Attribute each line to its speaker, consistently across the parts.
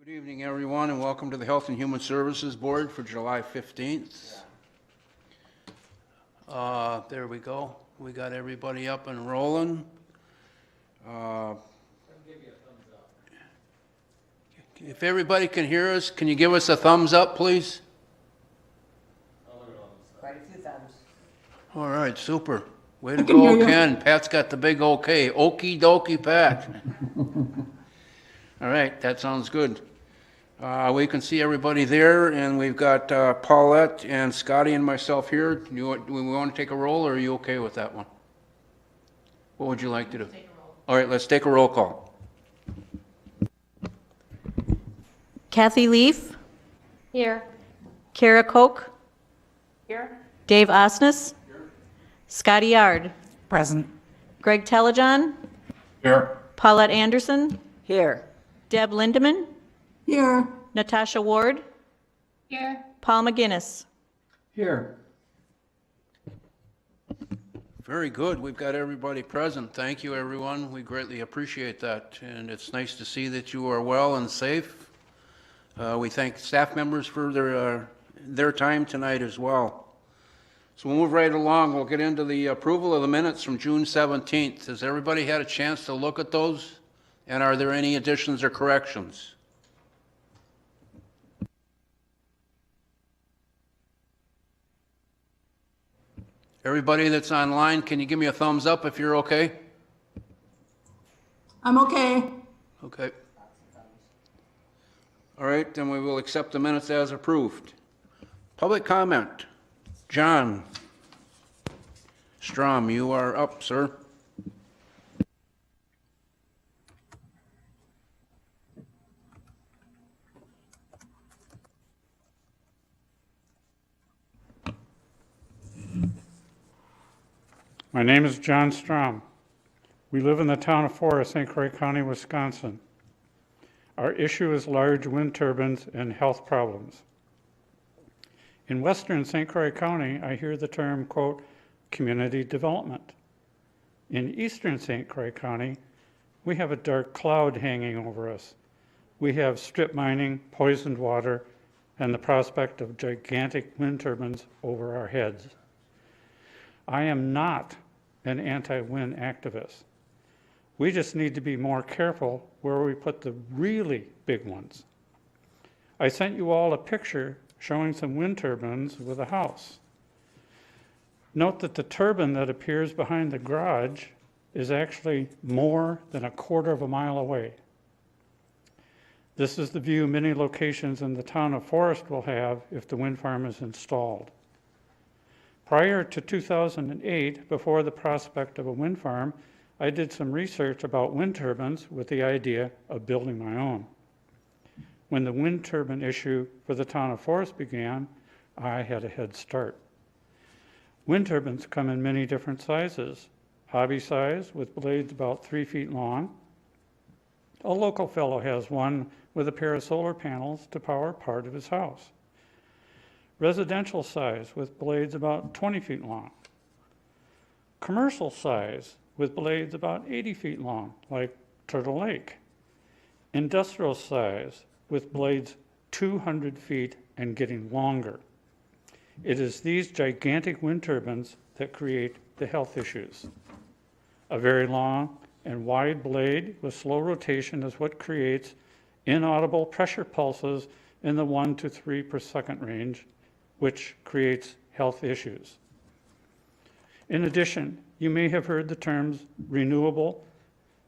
Speaker 1: Good evening, everyone, and welcome to the Health and Human Services Board for July 15th. There we go. We got everybody up and rolling. If everybody can hear us, can you give us a thumbs up, please?
Speaker 2: Quite a few thumbs.
Speaker 1: All right, super. Way to go, Ken. Pat's got the big okay. Okie dokie, Pat. All right, that sounds good. We can see everybody there, and we've got Paulette and Scotty and myself here. Do we want to take a roll, or are you okay with that one? What would you like to do? Take a roll. All right, let's take a roll call.
Speaker 3: Kathy Leaf.
Speaker 4: Here.
Speaker 3: Kara Koch.
Speaker 4: Here.
Speaker 3: Dave Osnes. Here. Scotty Yard.
Speaker 2: Present.
Speaker 3: Greg Telejohn.
Speaker 1: Here.
Speaker 3: Paulette Anderson.
Speaker 2: Here.
Speaker 3: Deb Lindeman.
Speaker 2: Here.
Speaker 3: Natasha Ward.
Speaker 4: Here.
Speaker 3: Paul McGinnis.
Speaker 1: Here. Very good. We've got everybody present. Thank you, everyone. We greatly appreciate that, and it's nice to see that you are well and safe. We thank staff members for their time tonight as well. So we'll move right along. We'll get into the approval of the minutes from June 17th. Has everybody had a chance to look at those? And are there any additions or corrections? Everybody that's online, can you give me a thumbs up if you're okay?
Speaker 5: I'm okay.
Speaker 1: Okay. All right, then we will accept the minutes as approved. Public comment. John Strom, you are up, sir.
Speaker 6: My name is John Strom. We live in the town of Forest, St. Croix County, Wisconsin. Our issue is large wind turbines and health problems. In western St. Croix County, I hear the term, quote, community development. In eastern St. Croix County, we have a dark cloud hanging over us. We have strip mining, poisoned water, and the prospect of gigantic wind turbines over our heads. I am not an anti-wind activist. We just need to be more careful where we put the really big ones. I sent you all a picture showing some wind turbines with a house. Note that the turbine that appears behind the garage is actually more than 1/4 of a mile away. This is the view many locations in the town of Forest will have if the wind farm is installed. Prior to 2008, before the prospect of a wind farm, I did some research about wind turbines with the idea of building my own. When the wind turbine issue for the town of Forest began, I had a head start. Wind turbines come in many different sizes. Hobby size with blades about 3 feet long. A local fellow has one with a pair of solar panels to power part of his house. Residential size with blades about 20 feet long. Commercial size with blades about 80 feet long, like Turtle Lake. Industrial size with blades 200 feet and getting longer. It is these gigantic wind turbines that create the health issues. A very long and wide blade with slow rotation is what creates inaudible pressure pulses in the 1 to 3 per second range, which creates health issues. In addition, you may have heard the terms renewable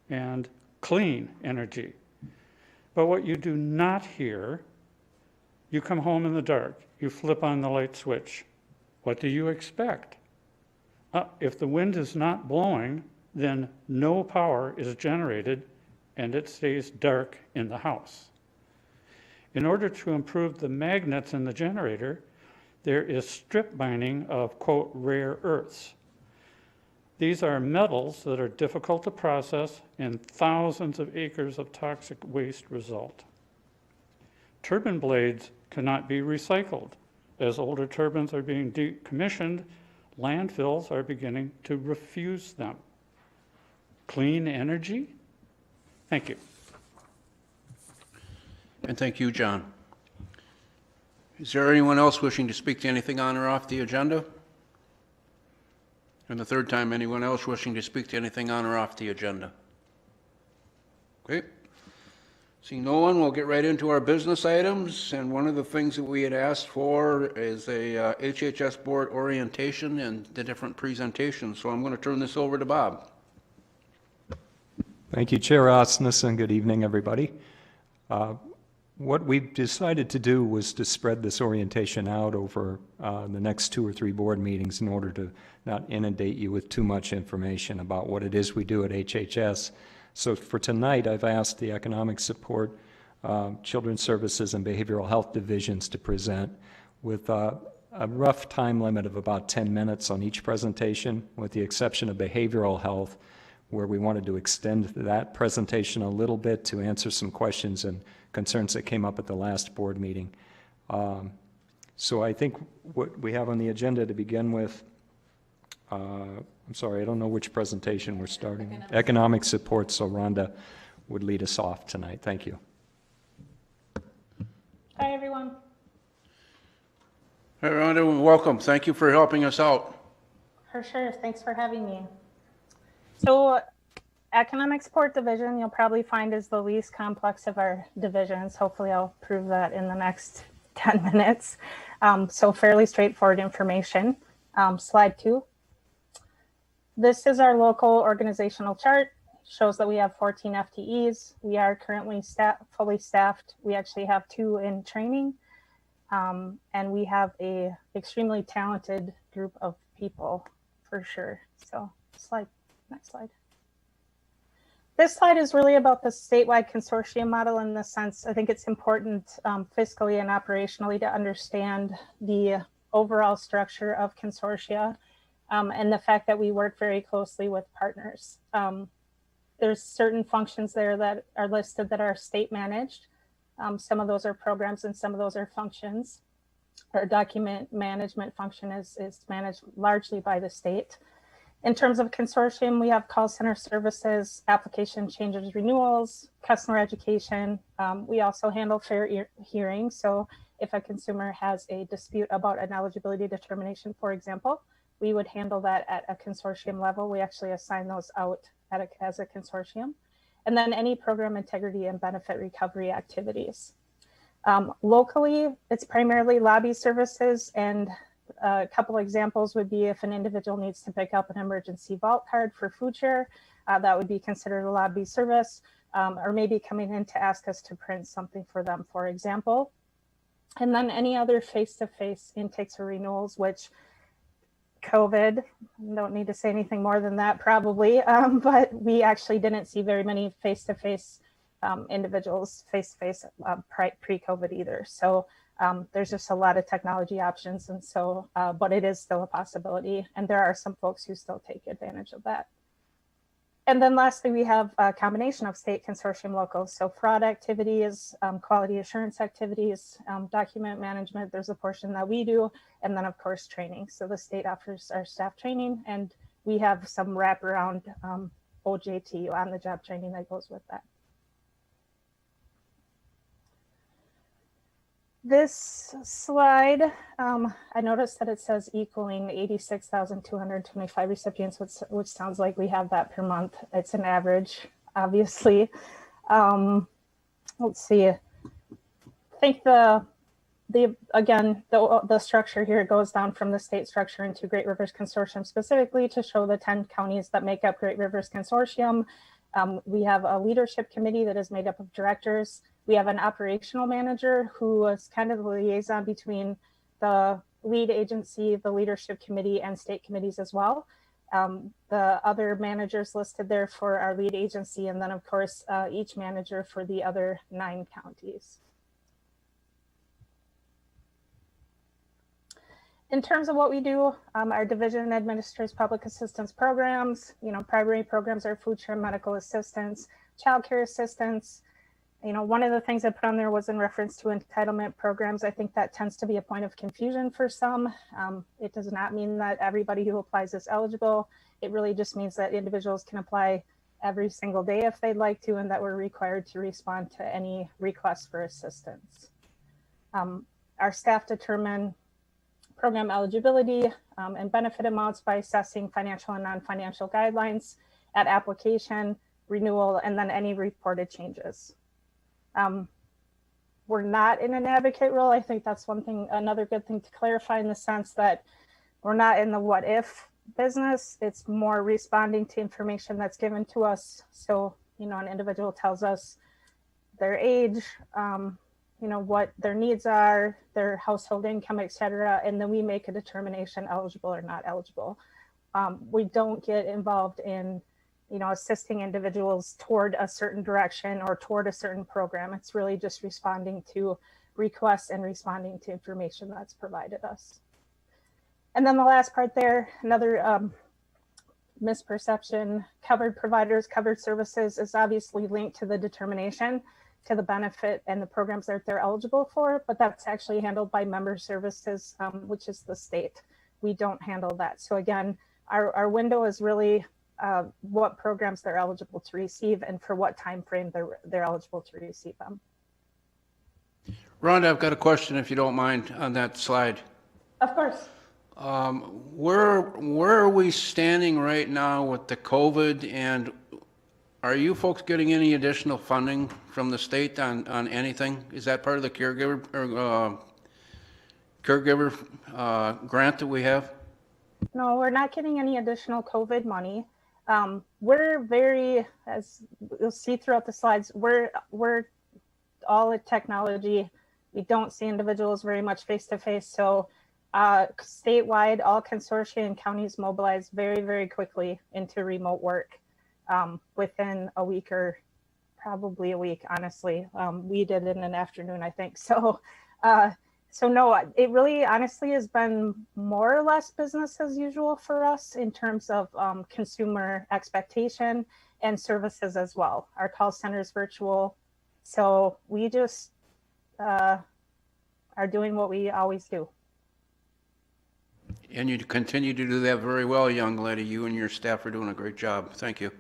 Speaker 6: and clean energy. But what you do not hear, you come home in the dark, you flip on the light switch. What do you expect? If the wind is not blowing, then no power is generated and it stays dark in the house. In order to improve the magnets in the generator, there is strip mining of, quote, rare earths. These are metals that are difficult to process and thousands of acres of toxic waste result. Turbine blades cannot be recycled. As older turbines are being decommissioned, landfills are beginning to refuse them. Clean energy? Thank you.
Speaker 1: And thank you, John. Is there anyone else wishing to speak to anything on or off the agenda? And the third time, anyone else wishing to speak to anything on or off the agenda? Okay. Seeing no one, we'll get right into our business items. And one of the things that we had asked for is a HHS board orientation and the different presentations. So I'm going to turn this over to Bob.
Speaker 5: Thank you, Chair Osnes, and good evening, everybody. What we've decided to do was to spread this orientation out over the next 2 or 3 board meetings in order to not inundate you with too much information about what it is we do at HHS. So for tonight, I've asked the Economic Support, Children's Services, and Behavioral Health divisions to present with a rough time limit of about 10 minutes on each presentation, with the exception of behavioral health, where we wanted to extend that presentation a little bit to answer some questions and concerns that came up at the last board meeting. So I think what we have on the agenda to begin with, I'm sorry, I don't know which presentation we're starting. Economic support, so Rhonda would lead us off tonight. Thank you.
Speaker 4: Hi, everyone.
Speaker 1: Hey, Rhonda, welcome. Thank you for helping us out.
Speaker 4: For sure. Thanks for having me. So Economic Support Division, you'll probably find is the least complex of our divisions. Hopefully I'll prove that in the next 10 minutes. So fairly straightforward information. Slide 2. This is our local organizational chart. Shows that we have 14 FTEs. We are currently fully staffed. We actually have 2 in training. And we have a extremely talented group of people for sure. So next slide. This slide is really about the statewide consortium model in the sense, I think it's important fiscally and operationally to understand the overall structure of consortia and the fact that we work very closely with partners. There's certain functions there that are listed that are state managed. Some of those are programs and some of those are functions. Our document management function is managed largely by the state. In terms of consortium, we have call center services, application changes, renewals, customer education. We also handle fair hearing. So if a consumer has a dispute about an eligibility determination, for example, we would handle that at a consortium level. We actually assign those out as a consortium. And then any program integrity and benefit recovery activities. Locally, it's primarily lobby services, and a couple examples would be if an individual needs to pick up an emergency vault card for food share, that would be considered a lobby service, or maybe coming in to ask us to print something for them, for example. And then any other face-to-face intakes or renewals, which COVID, don't need to say anything more than that probably, but we actually didn't see very many face-to-face individuals face-to-face pre-COVID either. So there's just a lot of technology options, and so, but it is still a possibility, and there are some folks who still take advantage of that. And then lastly, we have a combination of state consortium locals, so fraud activities, quality assurance activities, document management, there's a portion that we do, and then of course training. So the state offers our staff training, and we have some wraparound OJT, on the job training that goes with that. This slide, I noticed that it says equaling 86,225 recipients, which sounds like we have that per month. It's an average, obviously. Let's see. I think the structure here goes down from the state structure into Great Rivers Consortium specifically to show the 10 counties that make up Great Rivers Consortium. We have a leadership committee that is made up of directors. We have an operational manager who is kind of the liaison between the lead agency, the leadership committee, and state committees as well. The other managers listed there for our lead agency, and then of course, each manager for the other 9 counties. In terms of what we do, our division administers public assistance programs. Primary programs are food share, medical assistance, childcare assistance. One of the things I put on there was in reference to entitlement programs. I think that tends to be a point of confusion for some. It does not mean that everybody who applies is eligible. It really just means that individuals can apply every single day if they'd like to, and that we're required to respond to any requests for assistance. Our staff determine program eligibility and benefit amounts by assessing financial and non-financial guidelines at application, renewal, and then any reported changes. We're not in an advocate role. I think that's another good thing to clarify, in the sense that we're not in the what if business. It's more responding to information that's given to us. So, an individual tells us their age, what their needs are, their household income, et cetera, and then we make a determination eligible or not eligible. We don't get involved in assisting individuals toward a certain direction or toward a certain program. It's really just responding to requests and responding to information that's provided us. And then the last part there, another misperception, covered providers, covered services is obviously linked to the determination, to the benefit and the programs that they're eligible for, but that's actually handled by member services, which is the state. We don't handle that. So again, our window is really what programs they're eligible to receive and for what time frame they're eligible to receive them.
Speaker 1: Rhonda, I've got a question, if you don't mind, on that slide.
Speaker 4: Of course.
Speaker 1: Where are we standing right now with the COVID, and are you folks getting any additional funding from the state on anything? Is that part of the caregiver grant that we have?
Speaker 4: No, we're not getting any additional COVID money. We're very, as you'll see throughout the slides, we're all at technology. We don't see individuals very much face to face. So statewide, all consortia and counties mobilized very, very quickly into remote work within a week, or probably a week, honestly. We did it in an afternoon, I think. So no, it really honestly has been more or less business as usual for us in terms of consumer expectation and services as well. Our call center is virtual. So we just are doing what we always do.
Speaker 1: And you continue to do that very well, young lady. You and your staff are doing a great job. Thank you.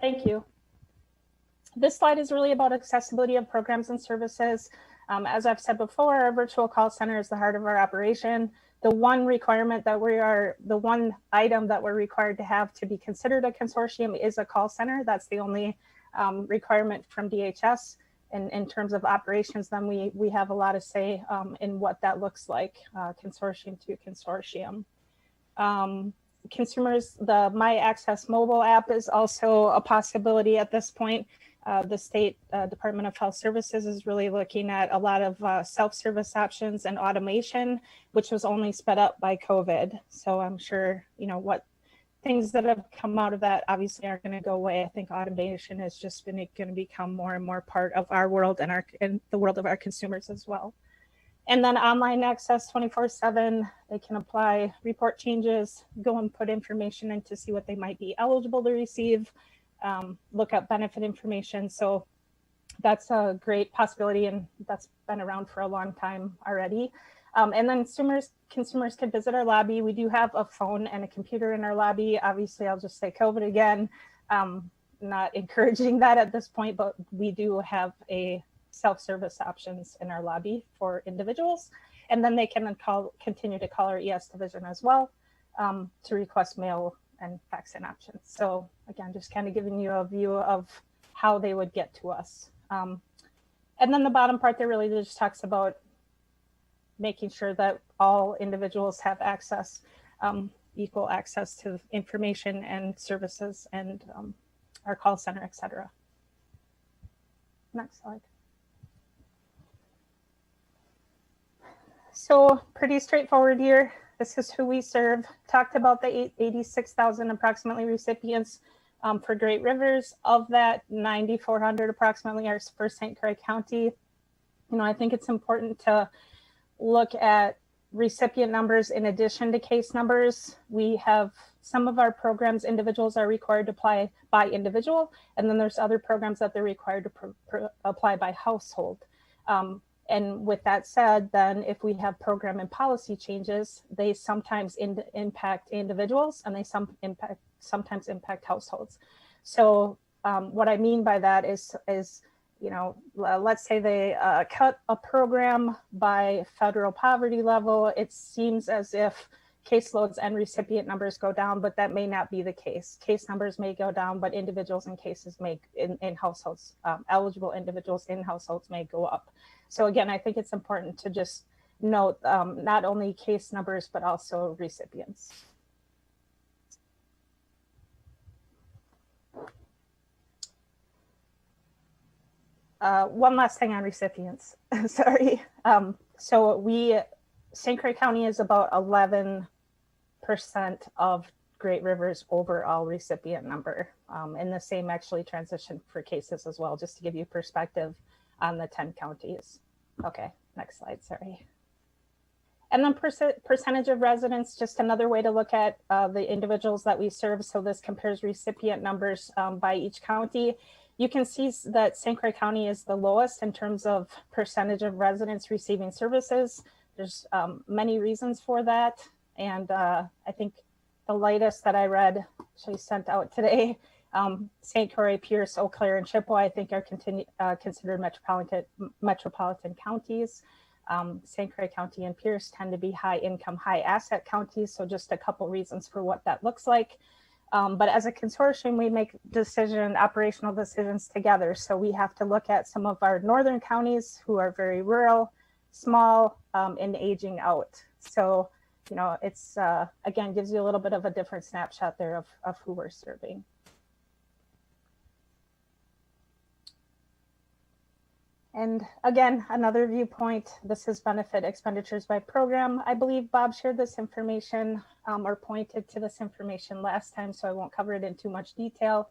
Speaker 4: Thank you. This slide is really about accessibility of programs and services. As I've said before, our virtual call center is the heart of our operation. The one item that we're required to have to be considered a consortium is a call center. That's the only requirement from DHS. And in terms of operations, then we have a lot of say in what that looks like, consortium to consortium. Consumers, the My Access mobile app is also a possibility at this point. The state Department of Health Services is really looking at a lot of self-service options and automation, which was only sped up by COVID. So I'm sure, what things that have come out of that obviously aren't going to go away. I think automation is just going to become more and more part of our world and the world of our consumers as well. And then online access 24/7, they can apply, report changes, go and put information in to see what they might be eligible to receive, look up benefit information. So that's a great possibility, and that's been around for a long time already. And then consumers can visit our lobby. We do have a phone and a computer in our lobby. Obviously, I'll just say COVID again, not encouraging that at this point, but we do have a self-service options in our lobby for individuals. And then they can continue to call our ES division as well to request mail and fax in options. So again, just kind of giving you a view of how they would get to us. And then the bottom part there really just talks about making sure that all individuals have access, equal access to information and services and our call center, et cetera. Next slide. So pretty straightforward here. This is who we serve. Talked about the 86,000 approximately recipients for Great Rivers. Of that, 9,400 approximately are for St. Croix County. I think it's important to look at recipient numbers in addition to case numbers. We have some of our programs, individuals are required to apply by individual, and then there's other programs that they're required to apply by household. And with that said, then if we have program and policy changes, they sometimes impact individuals and they sometimes impact households. So what I mean by that is let's say they cut a program by federal poverty level. It seems as if caseloads and recipient numbers go down, but that may not be the case. Case numbers may go down, but individuals in cases in households, eligible individuals in households may go up. So again, I think it's important to just note not only case numbers, but also recipients. One last thing on recipients, sorry. So St. Croix County is about 11% of Great River's overall recipient number. And the same actually transitioned for cases as well, just to give you perspective on the 10 counties. Okay, next slide, sorry. And then percentage of residents, just another way to look at the individuals that we serve. So this compares recipient numbers by each county. You can see that St. Croix County is the lowest in terms of percentage of residents receiving services. There's many reasons for that. And I think the lightest that I read, actually sent out today, St. Croix, Pierce, Eau Claire, and Chippewa, I think are considered metropolitan counties. St. Croix County and Pierce tend to be high income, high asset counties. So just a couple reasons for what that looks like. But as a consortium, we make operational decisions together. So we have to look at some of our northern counties who are very rural, small, and aging out. So, it's, again, gives you a little bit of a different snapshot there of who we're serving. And again, another viewpoint, this is benefit expenditures by program. I believe Bob shared this information or pointed to this information last time, so I won't cover it in too much detail,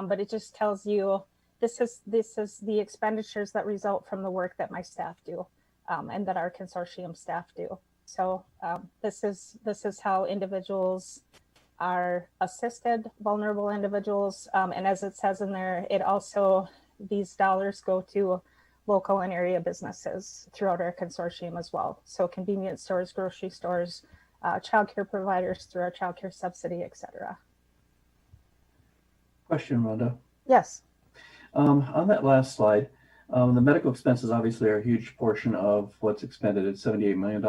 Speaker 4: but it just tells you this is the expenditures that result from the work that my staff do and that our consortium staff do. So this is how individuals are assisted, vulnerable individuals, and as it says in there, it also, these dollars go to local and area businesses throughout our consortium as well. So convenience stores, grocery stores, childcare providers through our childcare subsidy, et cetera.
Speaker 7: Question, Rhonda.
Speaker 4: Yes.
Speaker 7: On that last slide, the medical expenses obviously are a huge portion of what's expended at $78 million,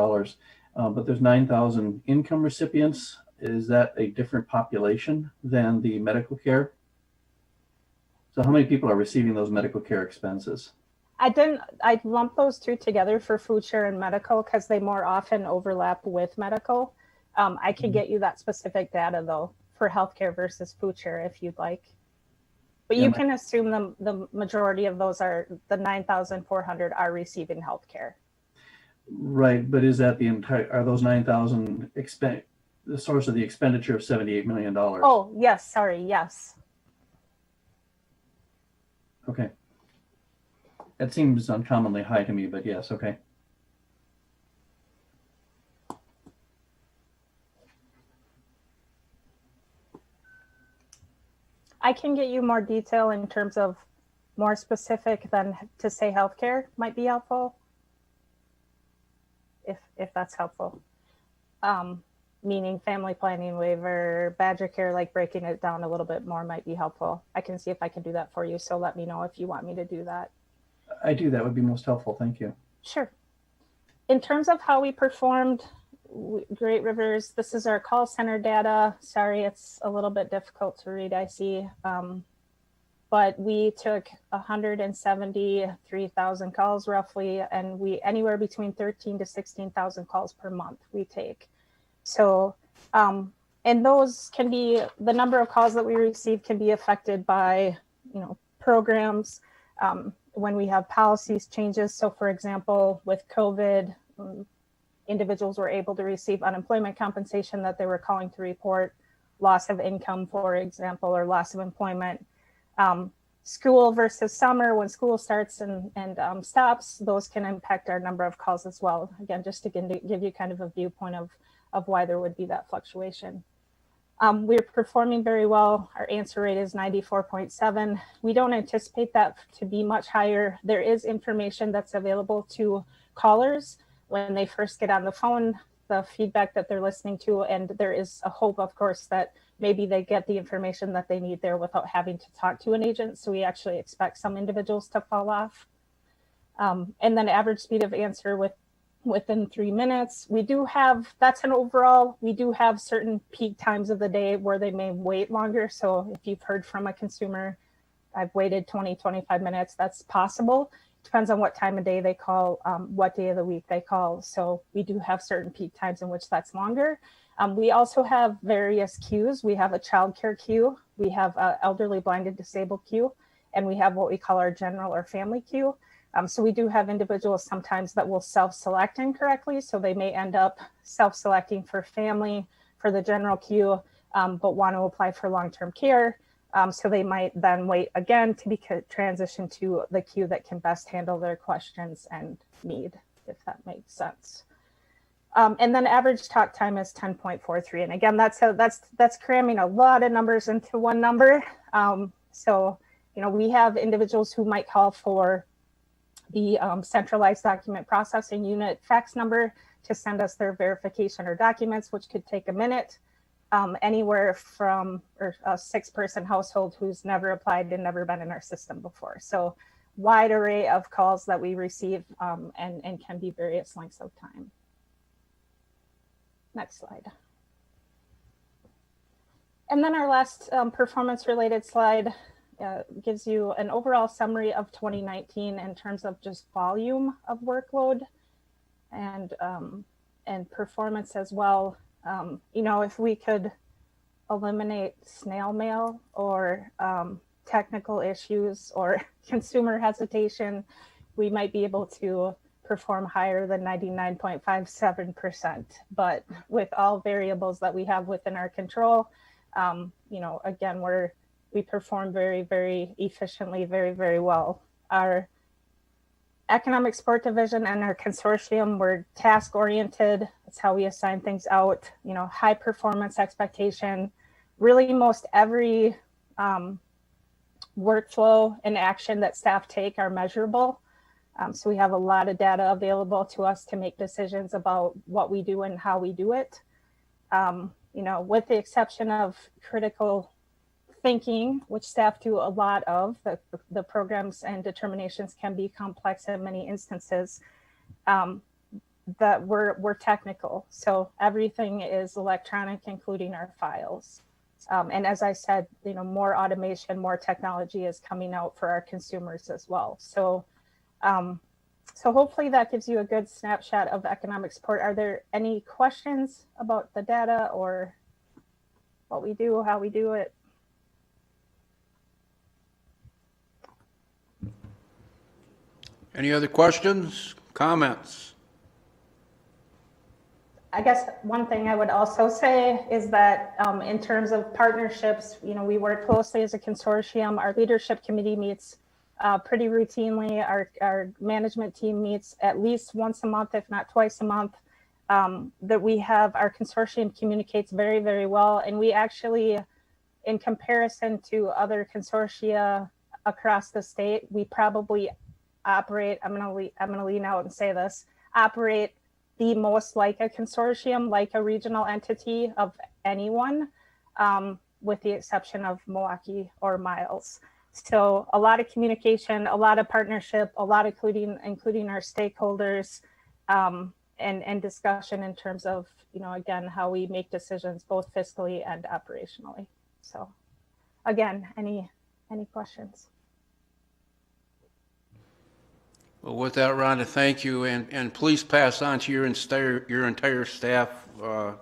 Speaker 7: but there's 9,000 income recipients. Is that a different population than the medical care? So how many people are receiving those medical care expenses?
Speaker 4: I lumped those two together for food share and medical because they more often overlap with medical. I can get you that specific data though for healthcare versus food share if you'd like. But you can assume the majority of those are the 9,400 are receiving healthcare.
Speaker 7: Right, but is that are those 9,000 the source of the expenditure of $78 million?
Speaker 4: Oh, yes, sorry, yes.
Speaker 7: Okay. That seems uncommonly high to me, but yes, okay.
Speaker 4: I can get you more detail in terms of more specific than to say healthcare might be helpful, if that's helpful. Meaning family planning waiver, Badger care, like breaking it down a little bit more might be helpful. I can see if I can do that for you. So let me know if you want me to do that.
Speaker 7: I do. That would be most helpful. Thank you.
Speaker 4: Sure. In terms of how we performed, Great Rivers, this is our call center data. Sorry, it's a little bit difficult to read, I see. But we took 173,000 calls roughly, and we anywhere between 13 to 16,000 calls per month we take. So, and those can be, the number of calls that we receive can be affected by, programs, when we have policies changes. So for example, with COVID, individuals were able to receive unemployment compensation that they were calling to report, loss of income, for example, or loss of employment. School versus summer, when school starts and stops, those can impact our number of calls as well. Again, just to give you kind of a viewpoint of why there would be that fluctuation. We're performing very well. Our answer rate is 94.7. We don't anticipate that to be much higher. There is information that's available to callers when they first get on the phone. the feedback that they're listening to. And there is a hope, of course, that maybe they get the information that they need there without having to talk to an agent. So we actually expect some individuals to fall off. And then average speed of answer within 3 minutes. We do have, that's an overall, we do have certain peak times of the day where they may wait longer. So if you've heard from a consumer, I've waited 20, 25 minutes, that's possible. Depends on what time of day they call, what day of the week they call. So we do have certain peak times in which that's longer. We also have various queues. We have a childcare queue. We have an elderly, blind, and disabled queue. And we have what we call our general or family queue. So we do have individuals sometimes that will self-select incorrectly. So they may end up self-selecting for family, for the general queue, but want to apply for long-term care. So they might then wait again to be transitioned to the queue that can best handle their questions and need, if that makes sense. And then average talk time is 10.43. And again, that's cramming a lot of numbers into one number. So, you know, we have individuals who might call for the centralized document processing unit fax number to send us their verification or documents, which could take a minute. Anywhere from a 6-person household who's never applied and never been in our system before. So wide array of calls that we receive and can be various lengths of time. Next slide. And then our last performance related slide gives you an overall summary of 2019 in terms of just volume of workload and performance as well. You know, if we could eliminate snail mail or technical issues or consumer hesitation, we might be able to perform higher than 99.57%. But with all variables that we have within our control, you know, again, we perform very, very efficiently, very, very well. Our Economic Support Division and our consortium, we're task oriented. That's how we assign things out, you know, high performance expectation. Really most every workflow and action that staff take are measurable. So we have a lot of data available to us to make decisions about what we do and how we do it. You know, with the exception of critical thinking, which staff do a lot of, the programs and determinations can be complex in many instances, that we're technical. So everything is electronic, including our files. And as I said, you know, more automation, more technology is coming out for our consumers as well. So, so hopefully that gives you a good snapshot of economic support. Are there any questions about the data or what we do, how we do it?
Speaker 1: Any other questions, comments?
Speaker 4: I guess one thing I would also say is that in terms of partnerships, you know, we work closely as a consortium. Our leadership committee meets pretty routinely. Our management team meets at least once a month, if not twice a month. That we have, our consortium communicates very, very well. And we actually, in comparison to other consortia across the state, we probably operate, I'm gonna lean out and say this, operate the most like a consortium, like a regional entity of anyone, with the exception of Milwaukee or Miles. So a lot of communication, a lot of partnership, a lot of including our stakeholders, and discussion in terms of, you know, again, how we make decisions both fiscally and operationally. So again, any questions?
Speaker 1: Well, with that, Rhonda, thank you, and please pass on to your entire staff. The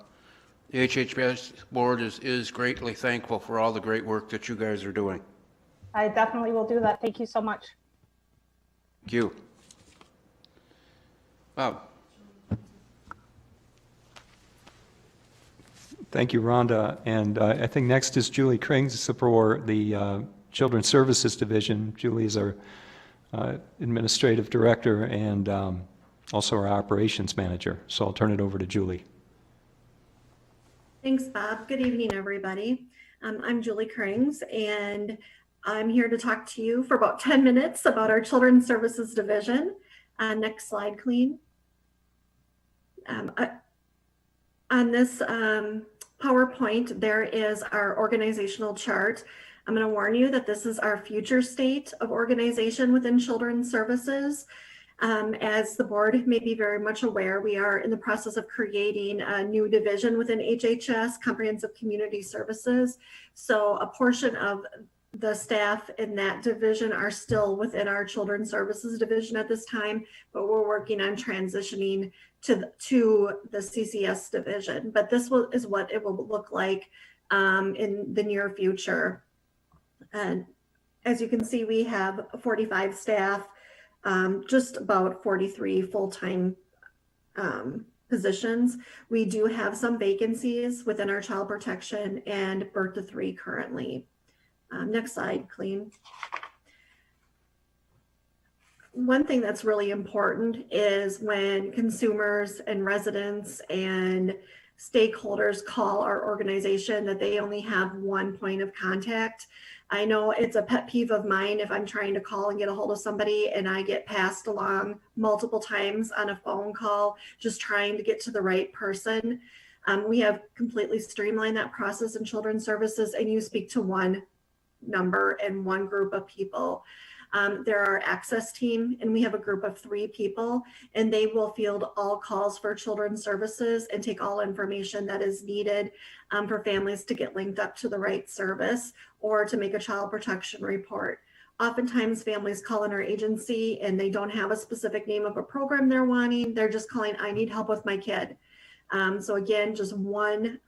Speaker 1: HHS board is greatly thankful for all the great work that you guys are doing.
Speaker 4: I definitely will do that. Thank you so much.
Speaker 1: Thank you. Bob.
Speaker 5: Thank you, Rhonda. And I think next is Julie Krings for the Children's Services Division. Julie is our Administrative Director and also our Operations Manager. So I'll turn it over to Julie.
Speaker 8: Thanks, Bob. Good evening, everybody. I'm Julie Krings, and I'm here to talk to you for about 10 minutes about our Children's Services Division. Next slide, Colleen. on this PowerPoint, there is our organizational chart. I'm going to warn you that this is our future state of organization within Children's Services. As the board may be very much aware, we are in the process of creating a new division within HHS, Comprehensive Community Services. So a portion of the staff in that division are still within our Children's Services division at this time, but we're working on transitioning to the CCS division. But this is what it will look like in the near future. And as you can see, we have 45 staff, just about 43 full-time positions. We do have some vacancies within our child protection and birth to 3 currently. Next slide, Colleen. One thing that's really important is when consumers and residents and stakeholders call our organization that they only have one point of contact. I know it's a pet peeve of mine if I'm trying to call and get a hold of somebody and I get passed along multiple times on a phone call, just trying to get to the right person. We have completely streamlined that process in Children's Services, and you speak to one number and one group of people. There are access team, and we have a group of 3 people, and they will field all calls for Children's Services and take all information that is needed for families to get linked up to the right service or to make a child protection report. Oftentimes families call in our agency and they don't have a specific name of a program they're wanting. They're just calling, I need help with my kid. So again, just one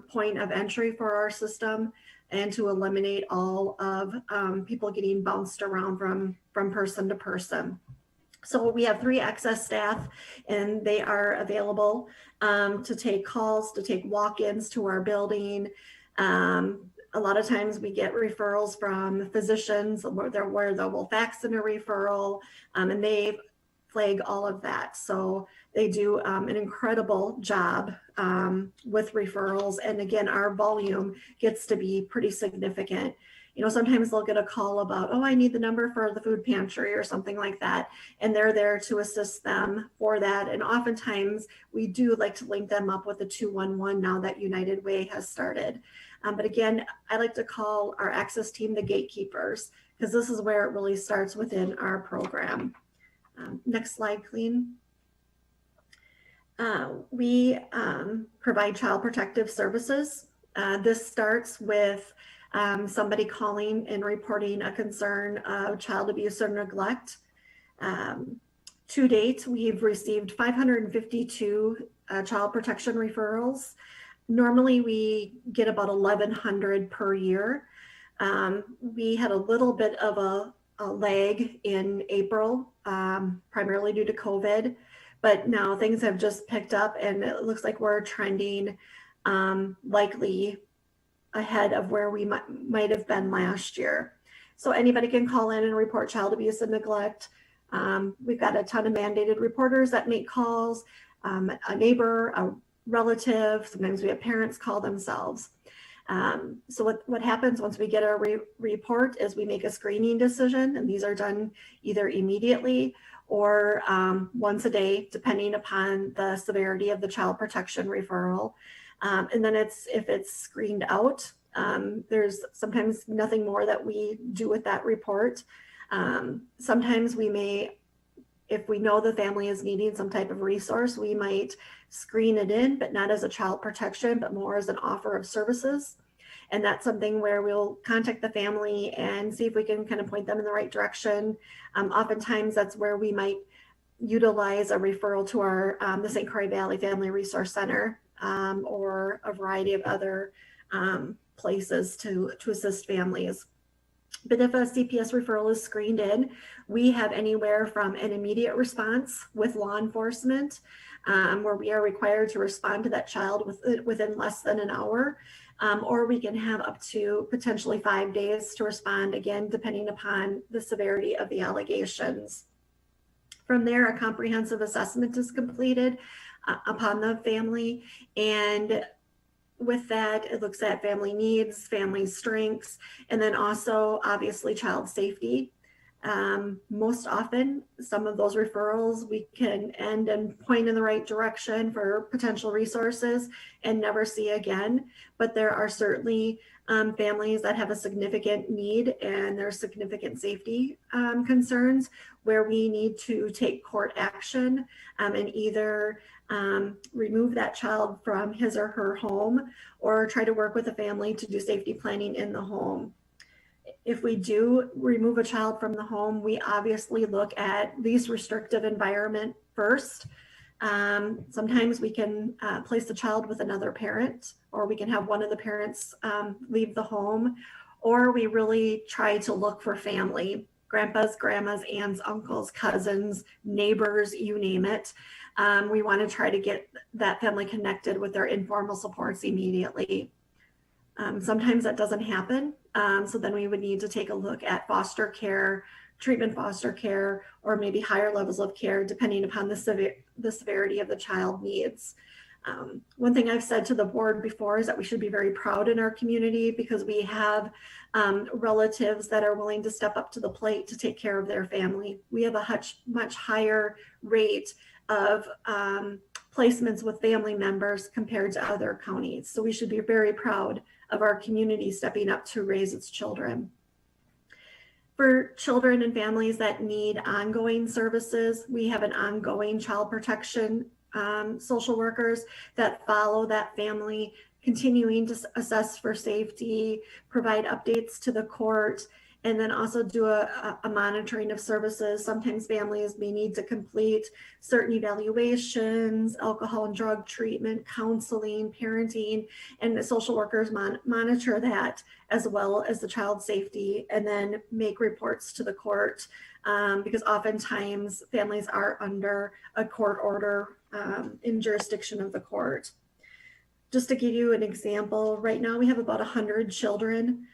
Speaker 8: point of entry for our system, and to eliminate all of people getting bounced around from person to person. So we have 3 access staff, and they are available to take calls, to take walk-ins to our building. A lot of times we get referrals from physicians where they will fax in a referral, and they flag all of that. So they do an incredible job with referrals. And again, our volume gets to be pretty significant. You know, sometimes they'll get a call about, oh, I need the number for the food pantry or something like that. And they're there to assist them for that. And oftentimes we do like to link them up with the 211 now that United Way has started. But again, I like to call our access team the gatekeepers, because this is where it really starts within our program. Next slide, Colleen. We provide child protective services. This starts with somebody calling and reporting a concern of child abuse or neglect. To date, we've received 552 child protection referrals. Normally, we get about 1,100 per year. We had a little bit of a lag in April, primarily due to COVID, but now things have just picked up, and it looks like we're trending likely ahead of where we might have been last year. So anybody can call in and report child abuse and neglect. We've got a ton of mandated reporters that make calls, a neighbor, a relative, sometimes we have parents call themselves. So what happens once we get a report is we make a screening decision, and these are done either immediately or once a day, depending upon the severity of the child protection referral. And then if it's screened out, there's sometimes nothing more that we do with that report. Sometimes we may, if we know the family is needing some type of resource, we might screen it in, but not as a child protection, but more as an offer of services. And that's something where we'll contact the family and see if we can kind of point them in the right direction. Oftentimes that's where we might utilize a referral to our the St. Croix Valley Family Resource Center or a variety of other places to assist families. But if a CPS referral is screened in, we have anywhere from an immediate response with law enforcement, where we are required to respond to that child within less than an hour, or we can have up to potentially 5 days to respond, again, depending upon the severity of the allegations. From there, a comprehensive assessment is completed upon the family, and with that, it looks at family needs, family strengths, and then also obviously child safety. Most often, some of those referrals we can end and point in the right direction for potential resources and never see again. But there are certainly families that have a significant need and there's significant safety concerns where we need to take court action and either remove that child from his or her home or try to work with the family to do safety planning in the home. If we do remove a child from the home, we obviously look at least restrictive environment first. Sometimes we can place the child with another parent, or we can have one of the parents leave the home, or we really try to look for family, grandpas, grandmas, aunts, uncles, cousins, neighbors, you name it. We want to try to get that family connected with their informal supports immediately. Sometimes that doesn't happen. So then we would need to take a look at foster care, treatment foster care, or maybe higher levels of care, depending upon the severity of the child needs. One thing I've said to the board before is that we should be very proud in our community because we have relatives that are willing to step up to the plate to take care of their family. We have a much higher rate of placements with family members compared to other counties. So we should be very proud of our community stepping up to raise its children. For children and families that need ongoing services, we have an ongoing child protection social workers that follow that family, continuing to assess for safety, provide updates to the court, and then also do a monitoring of services. Sometimes families may need to complete certain evaluations, alcohol and drug treatment, counseling, parenting, and the social workers monitor that as well as the child's safety and then make reports to the court because oftentimes families are under a court order in jurisdiction of the court. Just to give you an example, right now we have about 100 children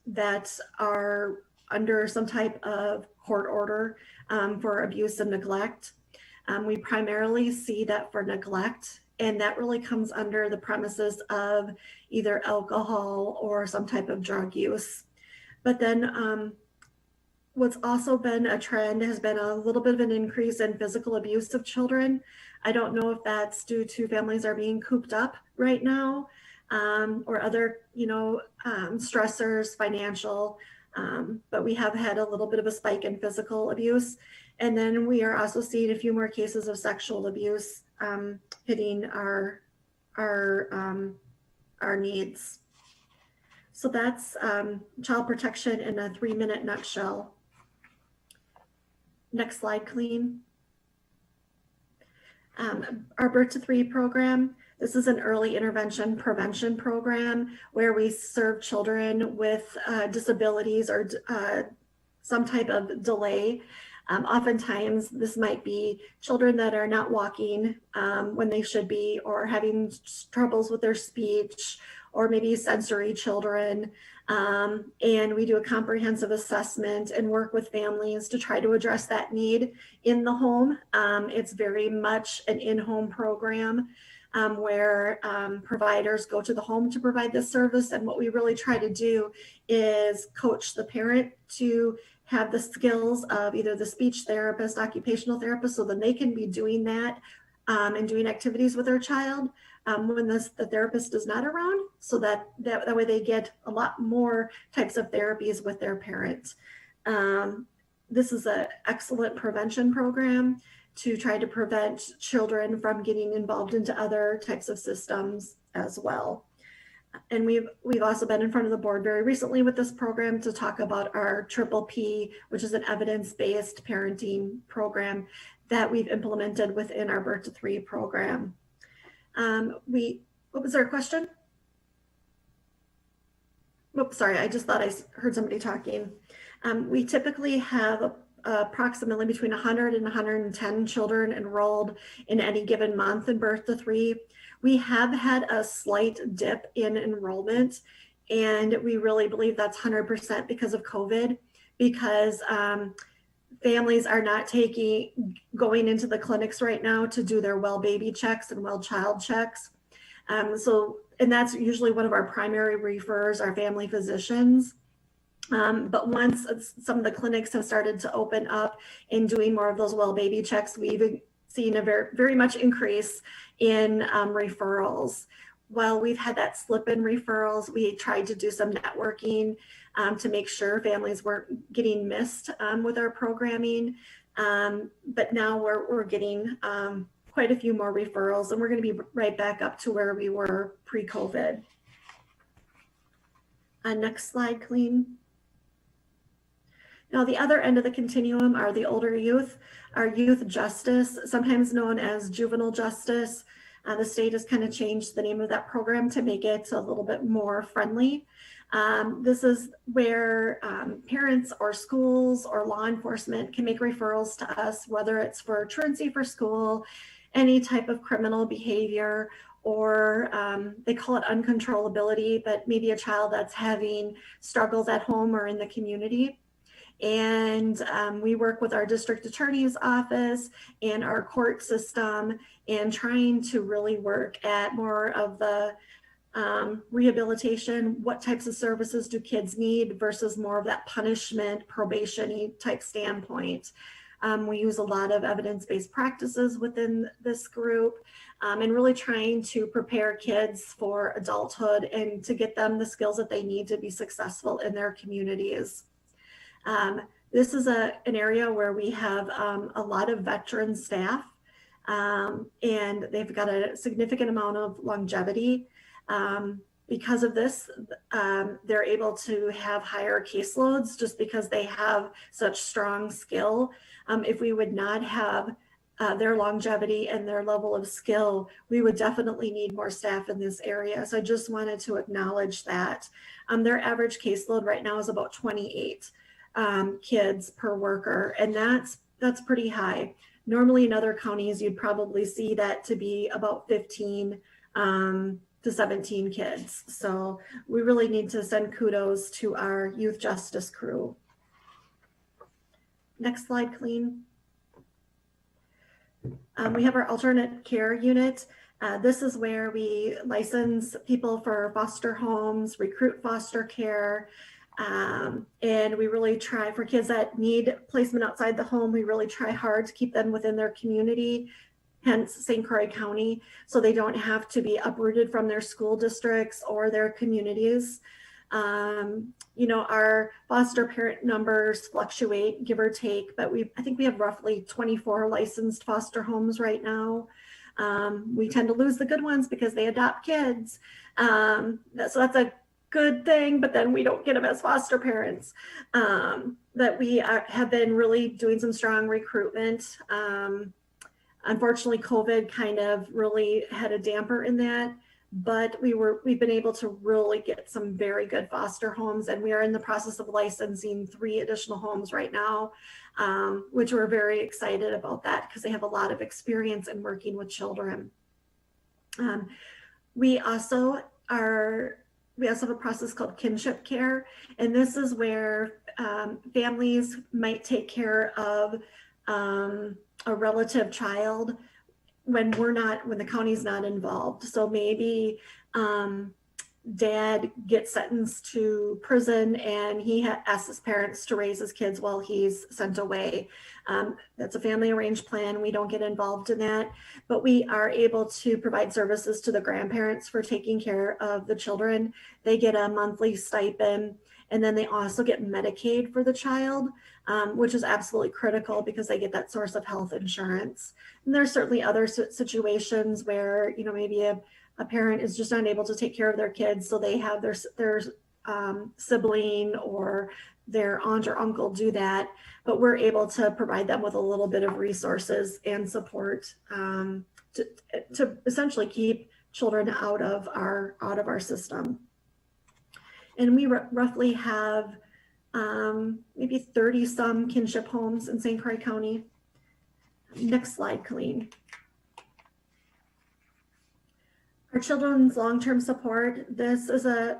Speaker 8: that are under some type of court order for abuse and neglect. We primarily see that for neglect, and that really comes under the premises of either alcohol or some type of drug use. But then what's also been a trend has been a little bit of an increase in physical abuse of children. I don't know if that's due to families are being cooped up right now or other, stressors, financial, but we have had a little bit of a spike in physical abuse. And then we are also seeing a few more cases of sexual abuse hitting our needs. So that's child protection in a 3-minute nutshell. Next slide, Colleen. Our Birth to 3 program. This is an early intervention prevention program where we serve children with disabilities or some type of delay. Oftentimes, this might be children that are not walking when they should be, or having troubles with their speech, or maybe sensory children. And we do a comprehensive assessment and work with families to try to address that need in the home. It's very much an in-home program where providers go to the home to provide this service. And what we really try to do is coach the parent to have the skills of either the speech therapist, occupational therapist, so that they can be doing that and doing activities with their child when the therapist is not around, so that way they get a lot more types of therapies with their parents. This is an excellent prevention program to try to prevent children from getting involved into other types of systems as well. And we've also been in front of the board very recently with this program to talk about our Triple P, which is an evidence-based parenting program that we've implemented within our Birth to 3 program. What was our question? Oops, sorry, I just thought I heard somebody talking. We typically have approximately between 100 and 110 children enrolled in any given month in Birth to 3. We have had a slight dip in enrollment, and we really believe that's 100% because of COVID, because families are not going into the clinics right now to do their well baby checks and well child checks. And that's usually one of our primary referrers, our family physicians. But once some of the clinics have started to open up and doing more of those well baby checks, we've seen a very much increase in referrals. While we've had that slip in referrals, we tried to do some networking to make sure families weren't getting missed with our programming. But now we're getting quite a few more referrals, and we're going to be right back up to where we were pre-COVID. Next slide, Colleen. Now, the other end of the continuum are the older youth, our youth justice, sometimes known as juvenile justice. The state has kind of changed the name of that program to make it a little bit more friendly. This is where parents or schools or law enforcement can make referrals to us, whether it's for truancy for school, any type of criminal behavior, or they call it uncontrollability, but maybe a child that's having struggles at home or in the community. And we work with our district attorney's office and our court system and trying to really work at more of the rehabilitation. What types of services do kids need versus more of that punishment, probation-y type standpoint. We use a lot of evidence-based practices within this group and really trying to prepare kids for adulthood and to get them the skills that they need to be successful in their communities. This is an area where we have a lot of veteran staff and they've got a significant amount of longevity. Because of this, they're able to have higher caseloads just because they have such strong skill. If we would not have their longevity and their level of skill, we would definitely need more staff in this area. So I just wanted to acknowledge that. Their average caseload right now is about 28 kids per worker, and that's pretty high. Normally in other counties, you'd probably see that to be about 15 to 17 kids. So we really need to send kudos to our youth justice crew. Next slide, Colleen. We have our alternate care unit. This is where we license people for foster homes, recruit foster care, and we really try for kids that need placement outside the home. We really try hard to keep them within their community, hence St. Croix County, so they don't have to be uprooted from their school districts or their communities. You know, our foster parent numbers fluctuate, give or take, but I think we have roughly 24 licensed foster homes right now. We tend to lose the good ones because they adopt kids. So that's a good thing, but then we don't get them as foster parents. That we have been really doing some strong recruitment. Unfortunately, COVID kind of really had a damper in that, but we've been able to really get some very good foster homes, and we are in the process of licensing 3 additional homes right now, which we're very excited about that because they have a lot of experience in working with children. We also have a process called kinship care, and this is where families might take care of a relative child when the county's not involved. So maybe dad gets sentenced to prison and he asks his parents to raise his kids while he's sent away. That's a family arranged plan. We don't get involved in that, but we are able to provide services to the grandparents for taking care of the children. They get a monthly stipend, and then they also get Medicaid for the child, which is absolutely critical because they get that source of health insurance. And there's certainly other situations where, you know, maybe a parent is just unable to take care of their kids, so they have their sibling or their aunt or uncle do that, but we're able to provide them with a little bit of resources and support to essentially keep children out of our system. And we roughly have maybe 30 some kinship homes in St. Croix County. Next slide, Colleen. Our children's long-term support. This is a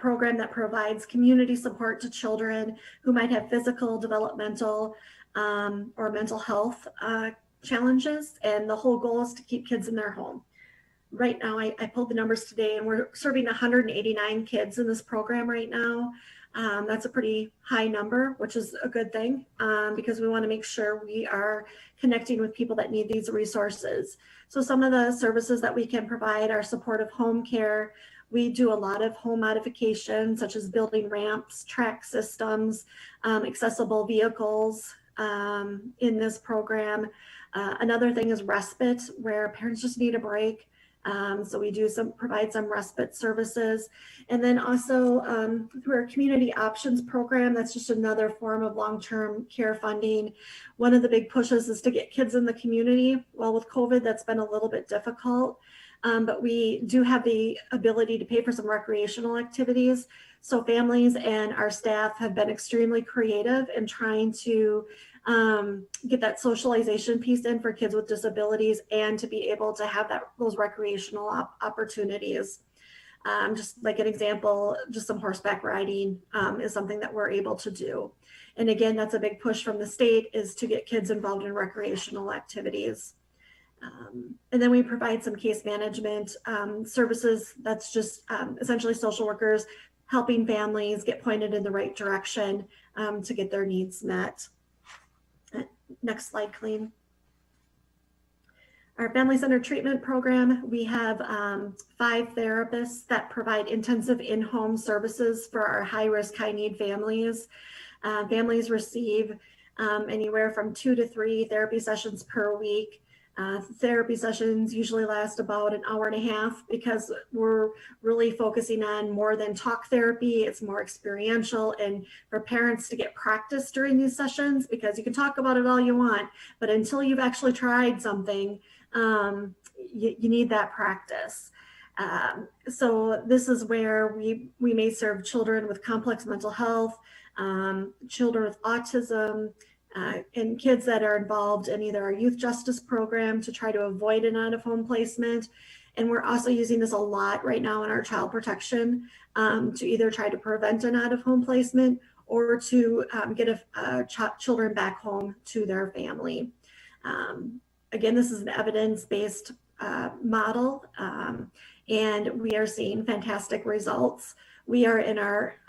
Speaker 8: program that provides community support to children who might have physical, developmental, or mental health challenges. And the whole goal is to keep kids in their home. Right now, I pulled the numbers today, and we're serving 189 kids in this program right now. That's a pretty high number, which is a good thing because we want to make sure we are connecting with people that need these resources. So some of the services that we can provide are supportive home care. We do a lot of home modifications, such as building ramps, track systems, accessible vehicles in this program. Another thing is respite, where parents just need a break. So we do provide some respite services. And then also through our community options program, that's just another form of long-term care funding. One of the big pushes is to get kids in the community. Well, with COVID, that's been a little bit difficult, but we do have the ability to pay for some recreational activities. So families and our staff have been extremely creative in trying to get that socialization piece in for kids with disabilities and to be able to have those recreational opportunities. Just like an example, just some horseback riding is something that we're able to do. And again, that's a big push from the state, is to get kids involved in recreational activities. And then we provide some case management services. That's just essentially social workers helping families get pointed in the right direction to get their needs met. Next slide, Colleen. Our family centered treatment program, we have 5 therapists that provide intensive in-home services for our high-risk, high-need families. Families receive anywhere from 2 to 3 therapy sessions per week. Therapy sessions usually last about an hour and a half because we're really focusing on more than talk therapy. It's more experiential, and for parents to get practice during these sessions, because you can talk about it all you want, but until you've actually tried something, you need that practice. So this is where we may serve children with complex mental health, children with autism, and kids that are involved in either our youth justice program to try to avoid an out-of-home placement. And we're also using this a lot right now in our child protection to either try to prevent an out-of-home placement or to get children back home to their family. Again, this is an evidence-based model, and we are seeing fantastic results. We are in our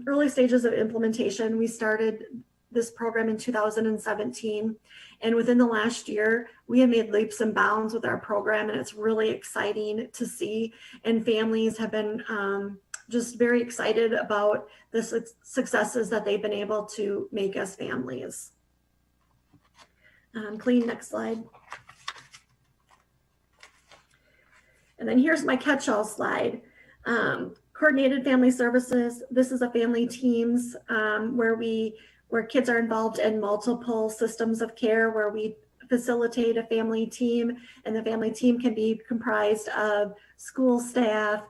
Speaker 8: early stages of implementation. We started this program in 2017. And within the last year, we have made leaps and bounds with our program, and it's really exciting to see. And families have been just very excited about the successes that they've been able to make as families. Clean, next slide. And then here's my catch-all slide. Coordinated family services. This is a family teams where kids are involved in multiple systems of care, where we facilitate a family team, and the family team can be comprised of school staff,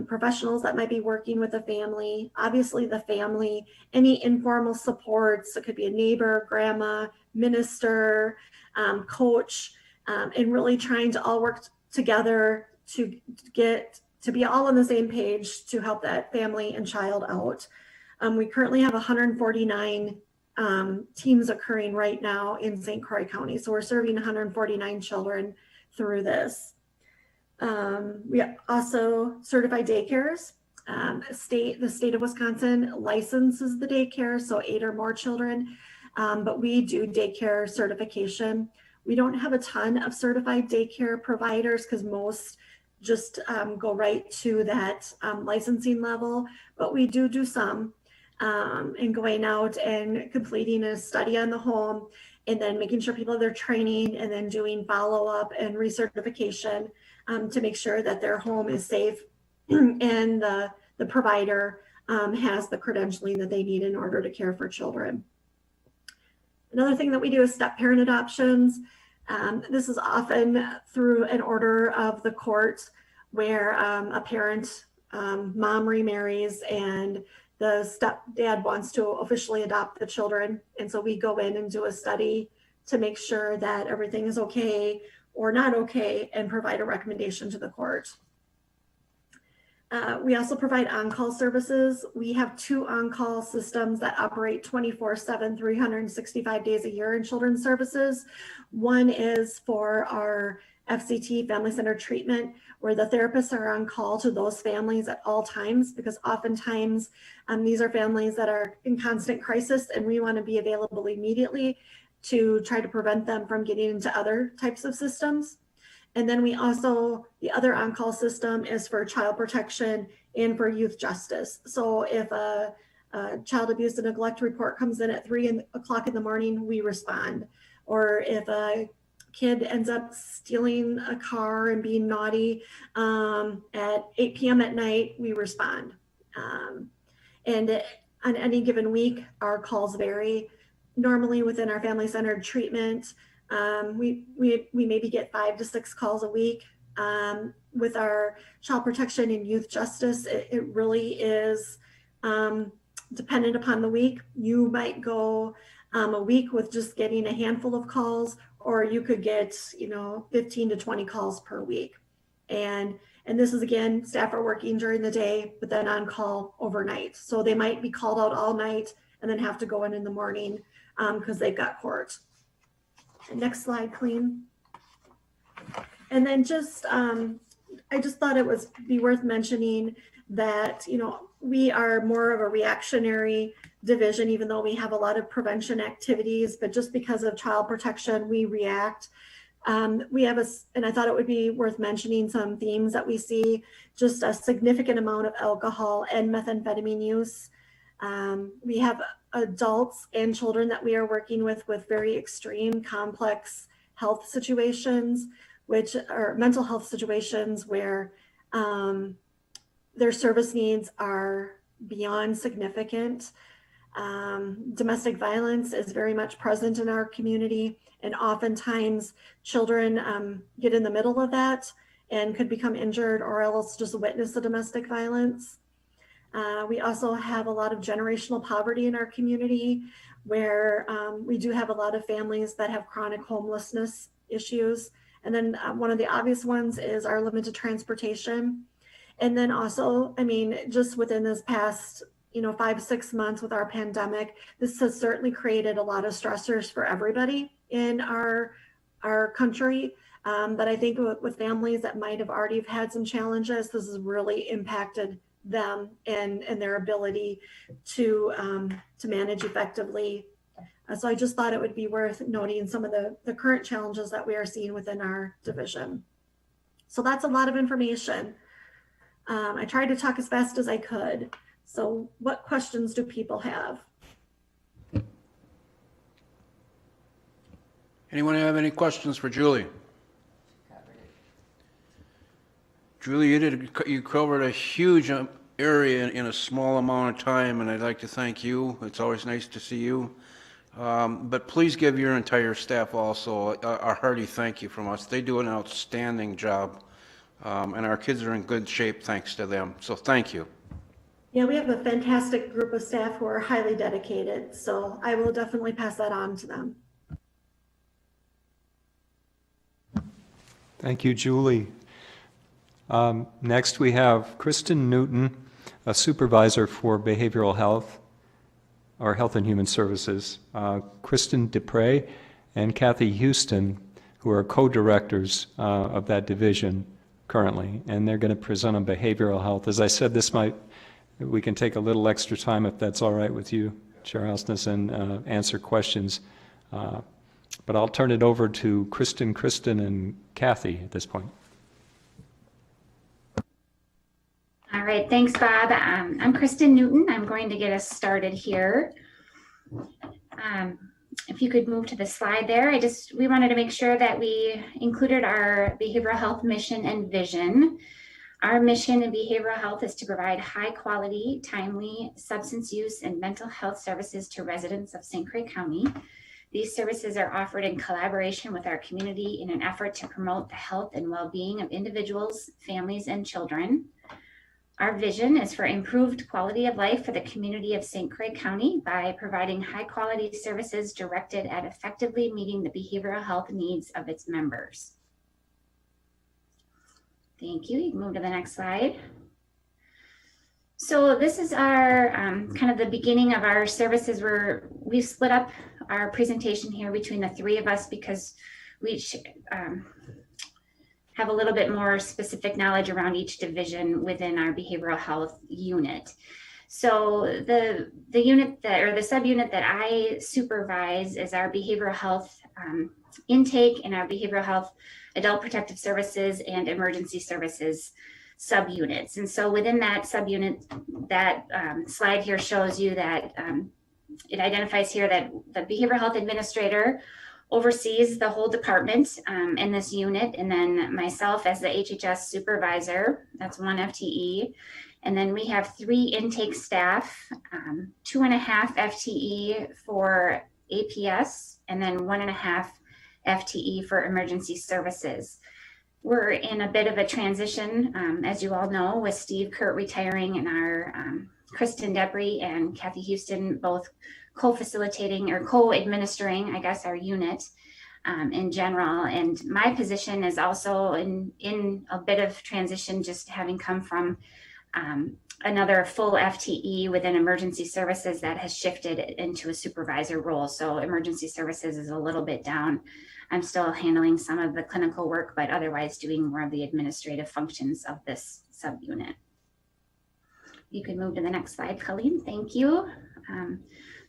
Speaker 8: professionals that might be working with a family, obviously the family, any informal supports. It could be a neighbor, grandma, minister, coach, and really trying to all work together to be all on the same page to help that family and child out. We currently have 149 teams occurring right now in St. Croix County. So we're serving 149 children through this. We also certified daycares. The state of Wisconsin licenses the daycare, so 8 or more children, but we do daycare certification. We don't have a ton of certified daycare providers because most just go right to that licensing level, but we do some. And going out and completing a study on the home, and then making sure people have their training, and then doing follow-up and recertification to make sure that their home is safe and the provider has the credentialing that they need in order to care for children. Another thing that we do is step-parent adoptions. This is often through an order of the court where a parent, mom remarries, and the stepdad wants to officially adopt the children. And so we go in and do a study to make sure that everything is okay or not okay, and provide a recommendation to the court. We also provide on-call services. We have 2 on-call systems that operate 24/7, 365 days a year in children's services. One is for our FCT, family-centered treatment, where the therapists are on call to those families at all times, because oftentimes these are families that are in constant crisis, and we want to be available immediately to try to prevent them from getting into other types of systems. And then we also, the other on-call system is for child protection and for youth justice. So if a child abuse and neglect report comes in at 3 o'clock in the morning, we respond. Or if a kid ends up stealing a car and being naughty at 8 p.m. at night, we respond. And on any given week, our calls vary. Normally within our family-centered treatment, we maybe get 5 to 6 calls a week. With our child protection and youth justice, it really is dependent upon the week. You might go a week with just getting a handful of calls, or you could get 15 to 20 calls per week. And this is, again, staff are working during the day, but then on call overnight. So they might be called out all night and then have to go in the morning because they've got court. Next slide, Colleen. And then just, I just thought it would be worth mentioning that, we are more of a reactionary division, even though we have a lot of prevention activities, but just because of child protection, we react. We have and I thought it would be worth mentioning some themes that we see, just a significant amount of alcohol and methamphetamine use. We have adults and children that we are working with very extreme, complex health situations, which are mental health situations where their service needs are beyond significant. Domestic violence is very much present in our community, and oftentimes children get in the middle of that and could become injured or else just witness the domestic violence. We also have a lot of generational poverty in our community, where we do have a lot of families that have chronic homelessness issues. And then one of the obvious ones is our limited transportation. And then also, just within this past 5-6 months with our pandemic, this has certainly created a lot of stressors for everybody in our country. But I think with families that might have already had some challenges, this has really impacted them and their ability to manage effectively. So I just thought it would be worth noting some of the current challenges that we are seeing within our division. So that's a lot of information. I tried to talk as fast as I could. So what questions do people have?
Speaker 1: Anyone have any questions for Julie? Julie, you covered a huge area in a small amount of time, and I'd like to thank you. It's always nice to see you. But please give your entire staff also a hearty thank you from us. They do an outstanding job, and our kids are in good shape thanks to them. So thank you.
Speaker 8: Yeah, we have a fantastic group of staff who are highly dedicated, so I will definitely pass that on to them.
Speaker 5: Thank you, Julie. Next, we have Kristen Newton, a supervisor for behavioral health, or Health and Human Services, Kristen Dupre and Kathy Houston, who are co-directors of that division currently, and they're going to present on behavioral health. As I said, we can take a little extra time if that's all right with you, Chair Ausnes, and answer questions. But I'll turn it over to Kristen, and Kathy at this point.
Speaker 9: All right, thanks, Bob. I'm Kristen Newton. I'm going to get us started here. If you could move to the slide there, we wanted to make sure that we included our behavioral health mission and vision. Our mission in behavioral health is to provide high quality, timely substance use and mental health services to residents of St. Croix County. These services are offered in collaboration with our community in an effort to promote the health and well-being of individuals, families, and children. Our vision is for improved quality of life for the community of St. Croix County by providing high quality services directed at effectively meeting the behavioral health needs of its members. Thank you. You can move to the next slide. So this is our kind of the beginning of our services. We've split up our presentation here between the three of us because we have a little bit more specific knowledge around each division within our behavioral health unit. So the unit that, or the subunit that I supervise is our behavioral health intake and our behavioral health adult protective services and emergency services subunits. And so within that subunit, that slide here shows you that it identifies here that the behavioral health administrator oversees the whole department in this unit. And then myself as the HHS supervisor, that's 1 FTE. And then we have 3 intake staff, 2.5 FTE for APS, and then 1.5 FTE for emergency services. We're in a bit of a transition, as you all know, with Steve Kurt retiring and our Kristen Debris and Kathy Houston both co-facilitating or co-administering, I guess, our unit in general. And my position is also in a bit of transition, just having come from another full FTE within emergency services that has shifted into a supervisor role. So emergency services is a little bit down. I'm still handling some of the clinical work, but otherwise doing more of the administrative functions of this subunit. You can move to the next slide, Colleen. Thank you.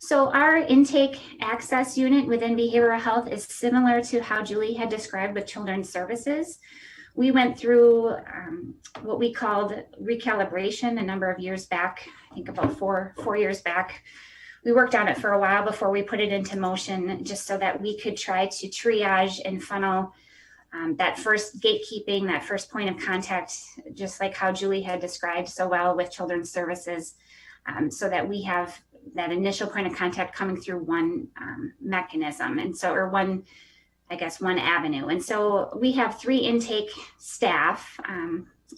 Speaker 9: So our intake access unit within behavioral health is similar to how Julie had described with children's services. We went through what we called recalibration a number of years back, I think about four years back. We worked on it for a while before we put it into motion, just so that we could try to triage and funnel that first gatekeeping, that first point of contact, just like how Julie had described so well with children's services, so that we have that initial point of contact coming through one mechanism. And so, or one avenue. And so we have 3 intake staff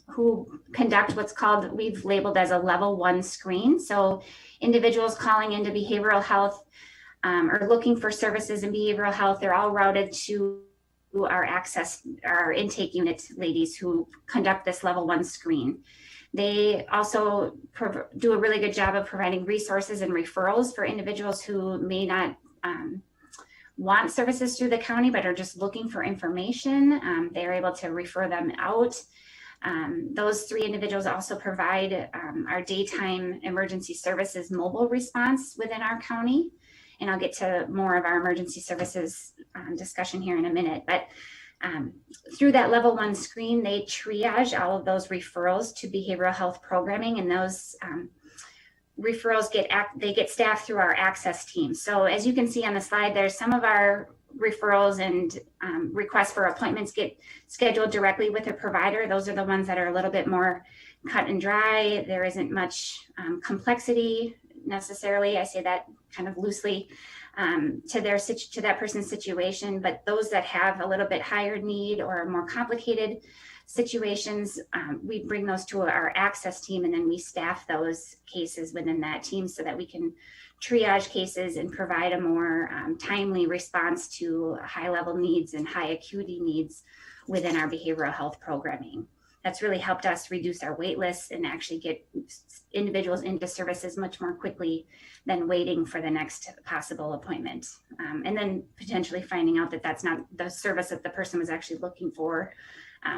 Speaker 9: who conduct what's called, we've labeled as a level 1 screen. So individuals calling into behavioral health or looking for services in behavioral health, they're all routed to our intake unit ladies who conduct this level 1 screen. They also do a really good job of providing resources and referrals for individuals who may not want services through the county, but are just looking for information. They're able to refer them out. Those 3 individuals also provide our daytime emergency services mobile response within our county. And I'll get to more of our emergency services discussion here in a minute. But through that level 1 screen, they triage all of those referrals to behavioral health programming, and those referrals get staffed through our access team. So as you can see on the slide, there's some of our referrals and requests for appointments get scheduled directly with a provider. Those are the ones that are a little bit more cut and dry. There isn't much complexity necessarily. I say that kind of loosely to that person's situation, but those that have a little bit higher need or more complicated situations, we bring those to our access team, and then we staff those cases within that team so that we can triage cases and provide a more timely response to high level needs and high acuity needs within our behavioral health programming. That's really helped us reduce our wait lists and actually get individuals into services much more quickly than waiting for the next possible appointment. And then potentially finding out that that's not the service that the person was actually looking for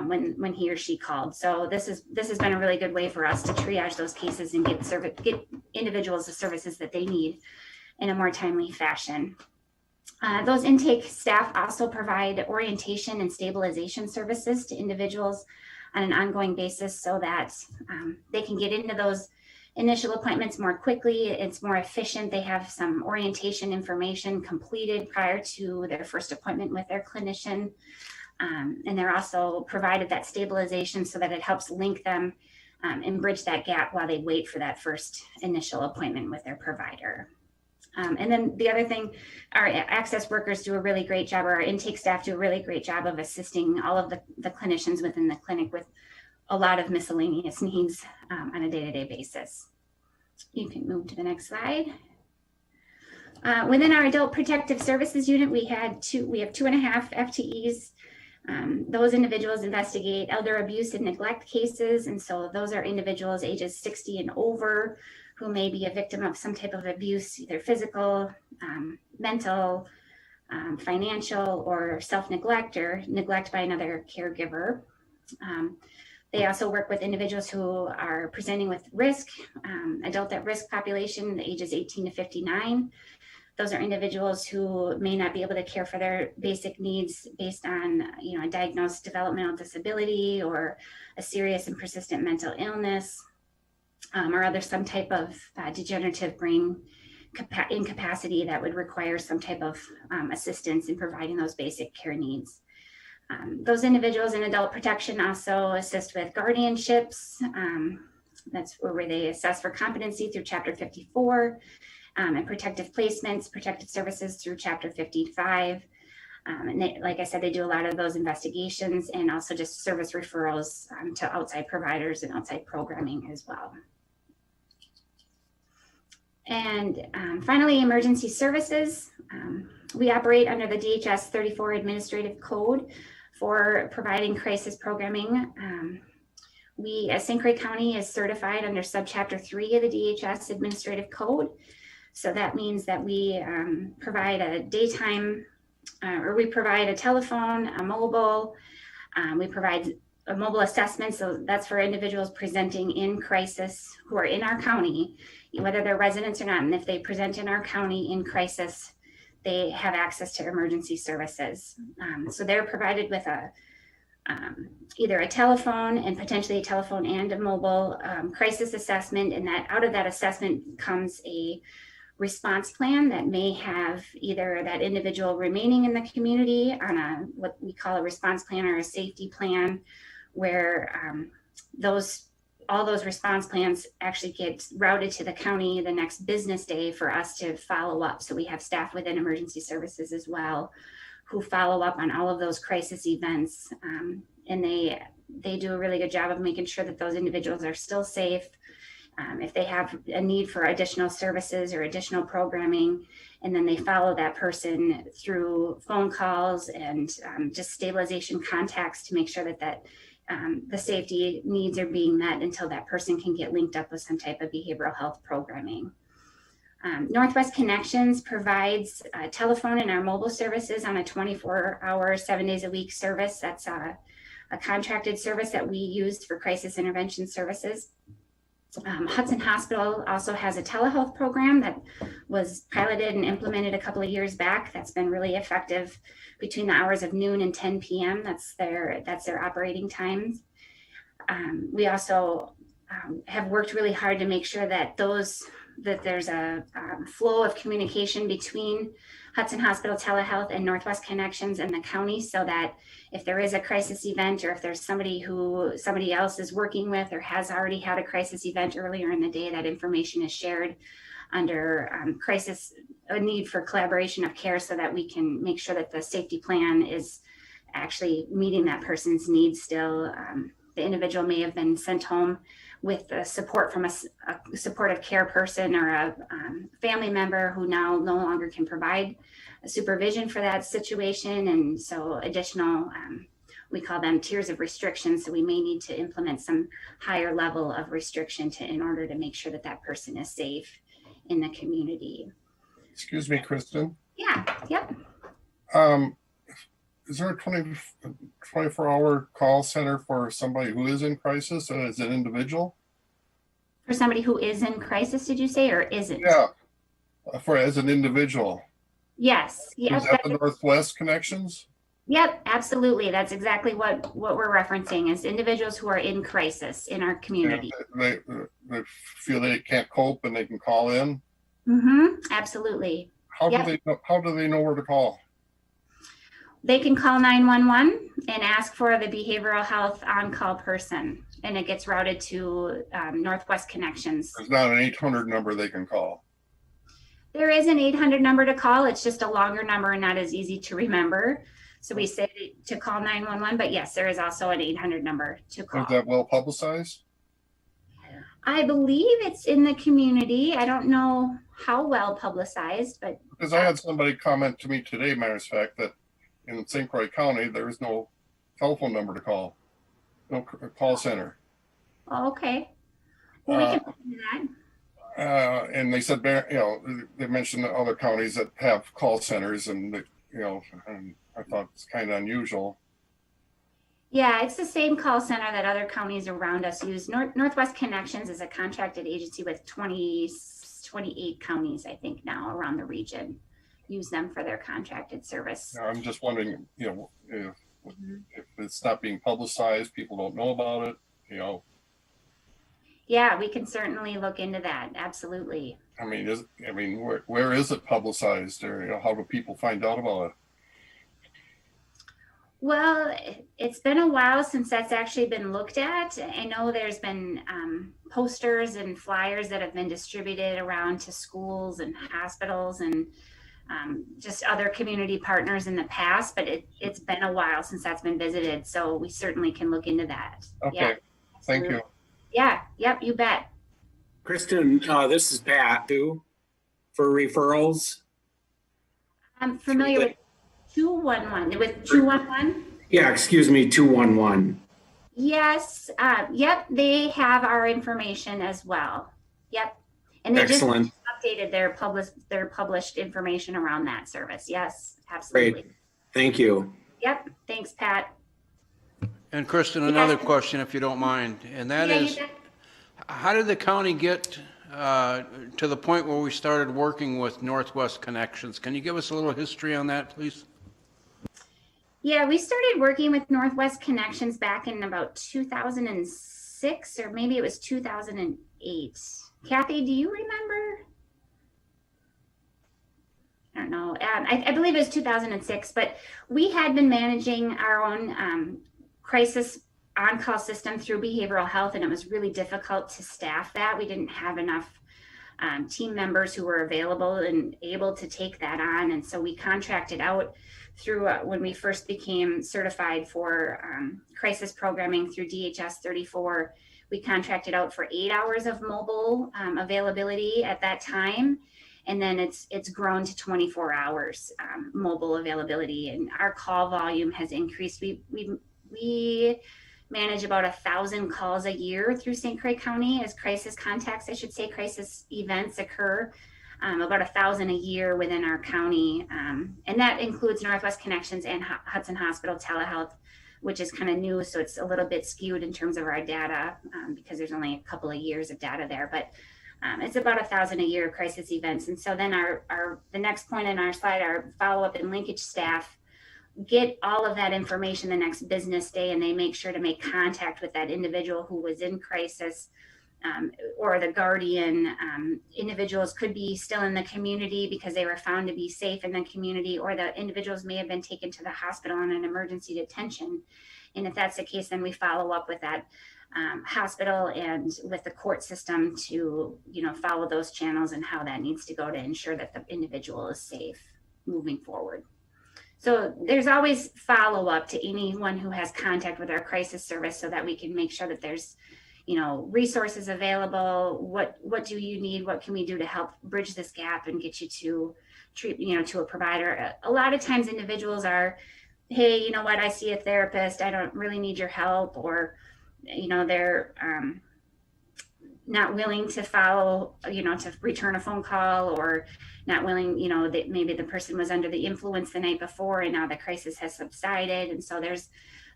Speaker 9: when he or she called. So this has been a really good way for us to triage those cases and get individuals the services that they need in a more timely fashion. Those intake staff also provide orientation and stabilization services to individuals on an ongoing basis so that they can get into those initial appointments more quickly. It's more efficient. They have some orientation information completed prior to their first appointment with their clinician. And they're also provided that stabilization so that it helps link them and bridge that gap while they wait for that first initial appointment with their provider. And then the other thing, our access workers do a really great job, or our intake staff do a really great job of assisting all of the clinicians within the clinic with a lot of miscellaneous needs on a day-to-day basis. You can move to the next slide. Within our adult protective services unit, we have 2.5 FTEs. Those individuals investigate elder abuse and neglect cases. And so those are individuals ages 60 and over who may be a victim of some type of abuse, either physical, mental, financial, or self-neglect or neglect by another caregiver. They also work with individuals who are presenting with risk, adult at risk population, the ages 18 to 59. Those are individuals who may not be able to care for their basic needs based on, a diagnosed developmental disability or a serious and persistent mental illness, or other some type of degenerative brain incapacity that would require some type of assistance in providing those basic care needs. Those individuals in adult protection also assist with guardianships. That's where they assess for competency through Chapter 54, and protective placements, protective services through Chapter 55. And they, like I said, they do a lot of those investigations and also just service referrals to outside providers and outside programming as well. And finally, emergency services. We operate under the DHS 34 Administrative Code for providing crisis programming. We, as St. Croix County, is certified under subchapter 3 of the DHS Administrative Code. So that means that we provide a daytime, or we provide a telephone, a mobile, we provide a mobile assessment. So that's for individuals presenting in crisis who are in our county, whether they're residents or not. And if they present in our county in crisis, they have access to emergency services. So they're provided with either a telephone and potentially a telephone and a mobile crisis assessment. And that out of that assessment comes a response plan that may have either that individual remaining in the community on what we call a response plan or a safety plan, where all those response plans actually get routed to the county the next business day for us to follow up. So we have staff within emergency services as well who follow up on all of those crisis events. And they do a really good job of making sure that those individuals are still safe. If they have a need for additional services or additional programming, and then they follow that person through phone calls and just stabilization contacts to make sure that the safety needs are being met until that person can get linked up with some type of behavioral health programming. Northwest Connections provides telephone and our mobile services on a 24-hour, 7 days a week service. That's a contracted service that we used for crisis intervention services. Hudson Hospital also has a telehealth program that was piloted and implemented a couple of years back. That's been really effective between the hours of noon and 10 p.m. That's their operating times. We also have worked really hard to make sure that there's a flow of communication between Hudson Hospital Telehealth and Northwest Connections and the county, so that if there is a crisis event, or if there's somebody else is working with or has already had a crisis event earlier in the day, that information is shared under a need for collaboration of care, so that we can make sure that the safety plan is actually meeting that person's needs still. The individual may have been sent home with the support from a supportive care person or a family member who now no longer can provide a supervision for that situation. And so additional, we call them tiers of restriction. So we may need to implement some higher level of restriction in order to make sure that that person is safe in the community.
Speaker 10: Excuse me, Kristen.
Speaker 9: Yeah, yep.
Speaker 10: Is there a 24-hour call center for somebody who is in crisis and is an individual?
Speaker 9: For somebody who is in crisis, did you say, or isn't?
Speaker 10: Yeah, as an individual.
Speaker 9: Yes. Yep.
Speaker 10: Is that the Northwest Connections?
Speaker 9: Yep, absolutely. That's exactly what we're referencing, is individuals who are in crisis in our community.
Speaker 10: They feel they can't cope and they can call in?
Speaker 9: Mm-hmm, absolutely.
Speaker 10: How do they know where to call?
Speaker 9: They can call 911 and ask for the behavioral health on-call person, and it gets routed to Northwest Connections.
Speaker 10: There's not an 800 number they can call.
Speaker 9: There is an 800 number to call. It's just a longer number and not as easy to remember. So we say to call 911, but yes, there is also an 800 number to call.
Speaker 10: Is that well publicized?
Speaker 9: I believe it's in the community. I don't know how well publicized, but.
Speaker 10: Because I had somebody comment to me today, matter of fact, that in St. Croix County, there is no telephone number to call, no call center.
Speaker 9: Oh, okay. Well, we can do that.
Speaker 10: And they said, they mentioned other counties that have call centers, and and I thought it's kind of unusual.
Speaker 9: Yeah, it's the same call center that other counties around us use. Northwest Connections is a contracted agency with 28 counties, I think, now around the region use them for their contracted service.
Speaker 10: I'm just wondering, if it's not being publicized, people don't know about it,
Speaker 9: Yeah, we can certainly look into that. Absolutely.
Speaker 10: where is it publicized, or how do people find out about it?
Speaker 9: Well, it's been a while since that's actually been looked at. I know there's been posters and flyers that have been distributed around to schools and hospitals and just other community partners in the past, but it's been a while since that's been visited. So we certainly can look into that.
Speaker 10: Okay,
Speaker 9: Yeah,
Speaker 10: thank you.
Speaker 9: Yeah, yep, you bet.
Speaker 11: Kristen, this is Pat, too, for referrals.
Speaker 9: I'm familiar with 211. With 211?
Speaker 11: Yeah, excuse me, 211.
Speaker 9: Yes. Yep, they have our information as well. Yep. And they
Speaker 11: Excellent.
Speaker 9: just updated their published information around that service. Yes, absolutely.
Speaker 11: Great. Thank you.
Speaker 9: Yep. Thanks, Pat.
Speaker 1: And Kristen, another question, if you don't mind, and that
Speaker 9: Yeah, you
Speaker 1: is,
Speaker 9: bet.
Speaker 1: how did the county get to the point where we started working with Northwest Connections? Can you give us a little history on that, please?
Speaker 9: Yeah, we started working with Northwest Connections back in about 2006, or maybe it was 2008. Kathy, do you remember? I don't know. I believe it was 2006, but we had been managing our own crisis on-call system through behavioral health, and it was really difficult to staff that. We didn't have enough team members who were available and able to take that on, and so we contracted out through when we first became certified for crisis programming through DHS 34. We contracted out for 8 hours of mobile availability at that time. And then it's grown to 24 hours mobile availability, and our call volume has increased. We manage about 1,000 calls a year through St. Croix County as crisis contacts, I should say, crisis events occur, about 1,000 a year within our county. And that includes Northwest Connections and Hudson Hospital telehealth, which is kind of new. So it's a little bit skewed in terms of our data because there's only a couple of years of data there, but it's about 1,000 a year crisis events. And so then the next point in our slide, our follow-up and linkage staff get all of that information the next business day, and they make sure to make contact with that individual who was in crisis or the guardian. Individuals could be still in the community because they were found to be safe in the community, or the individuals may have been taken to the hospital in an emergency detention. And if that's the case, then we follow up with that hospital and with the court system to, follow those channels and how that needs to go to ensure that the individual is safe moving forward. So there's always follow up to anyone who has contact with our crisis service so that we can make sure that there's, resources available. What do you need? What can we do to help bridge this gap and get you to to a provider? A lot of times individuals are, hey, you know what, I see a therapist, I don't really need your help, or they're not willing to follow, to return a phone call, or not willing, that maybe the person was under the influence the night before and now the crisis has subsided. And so there's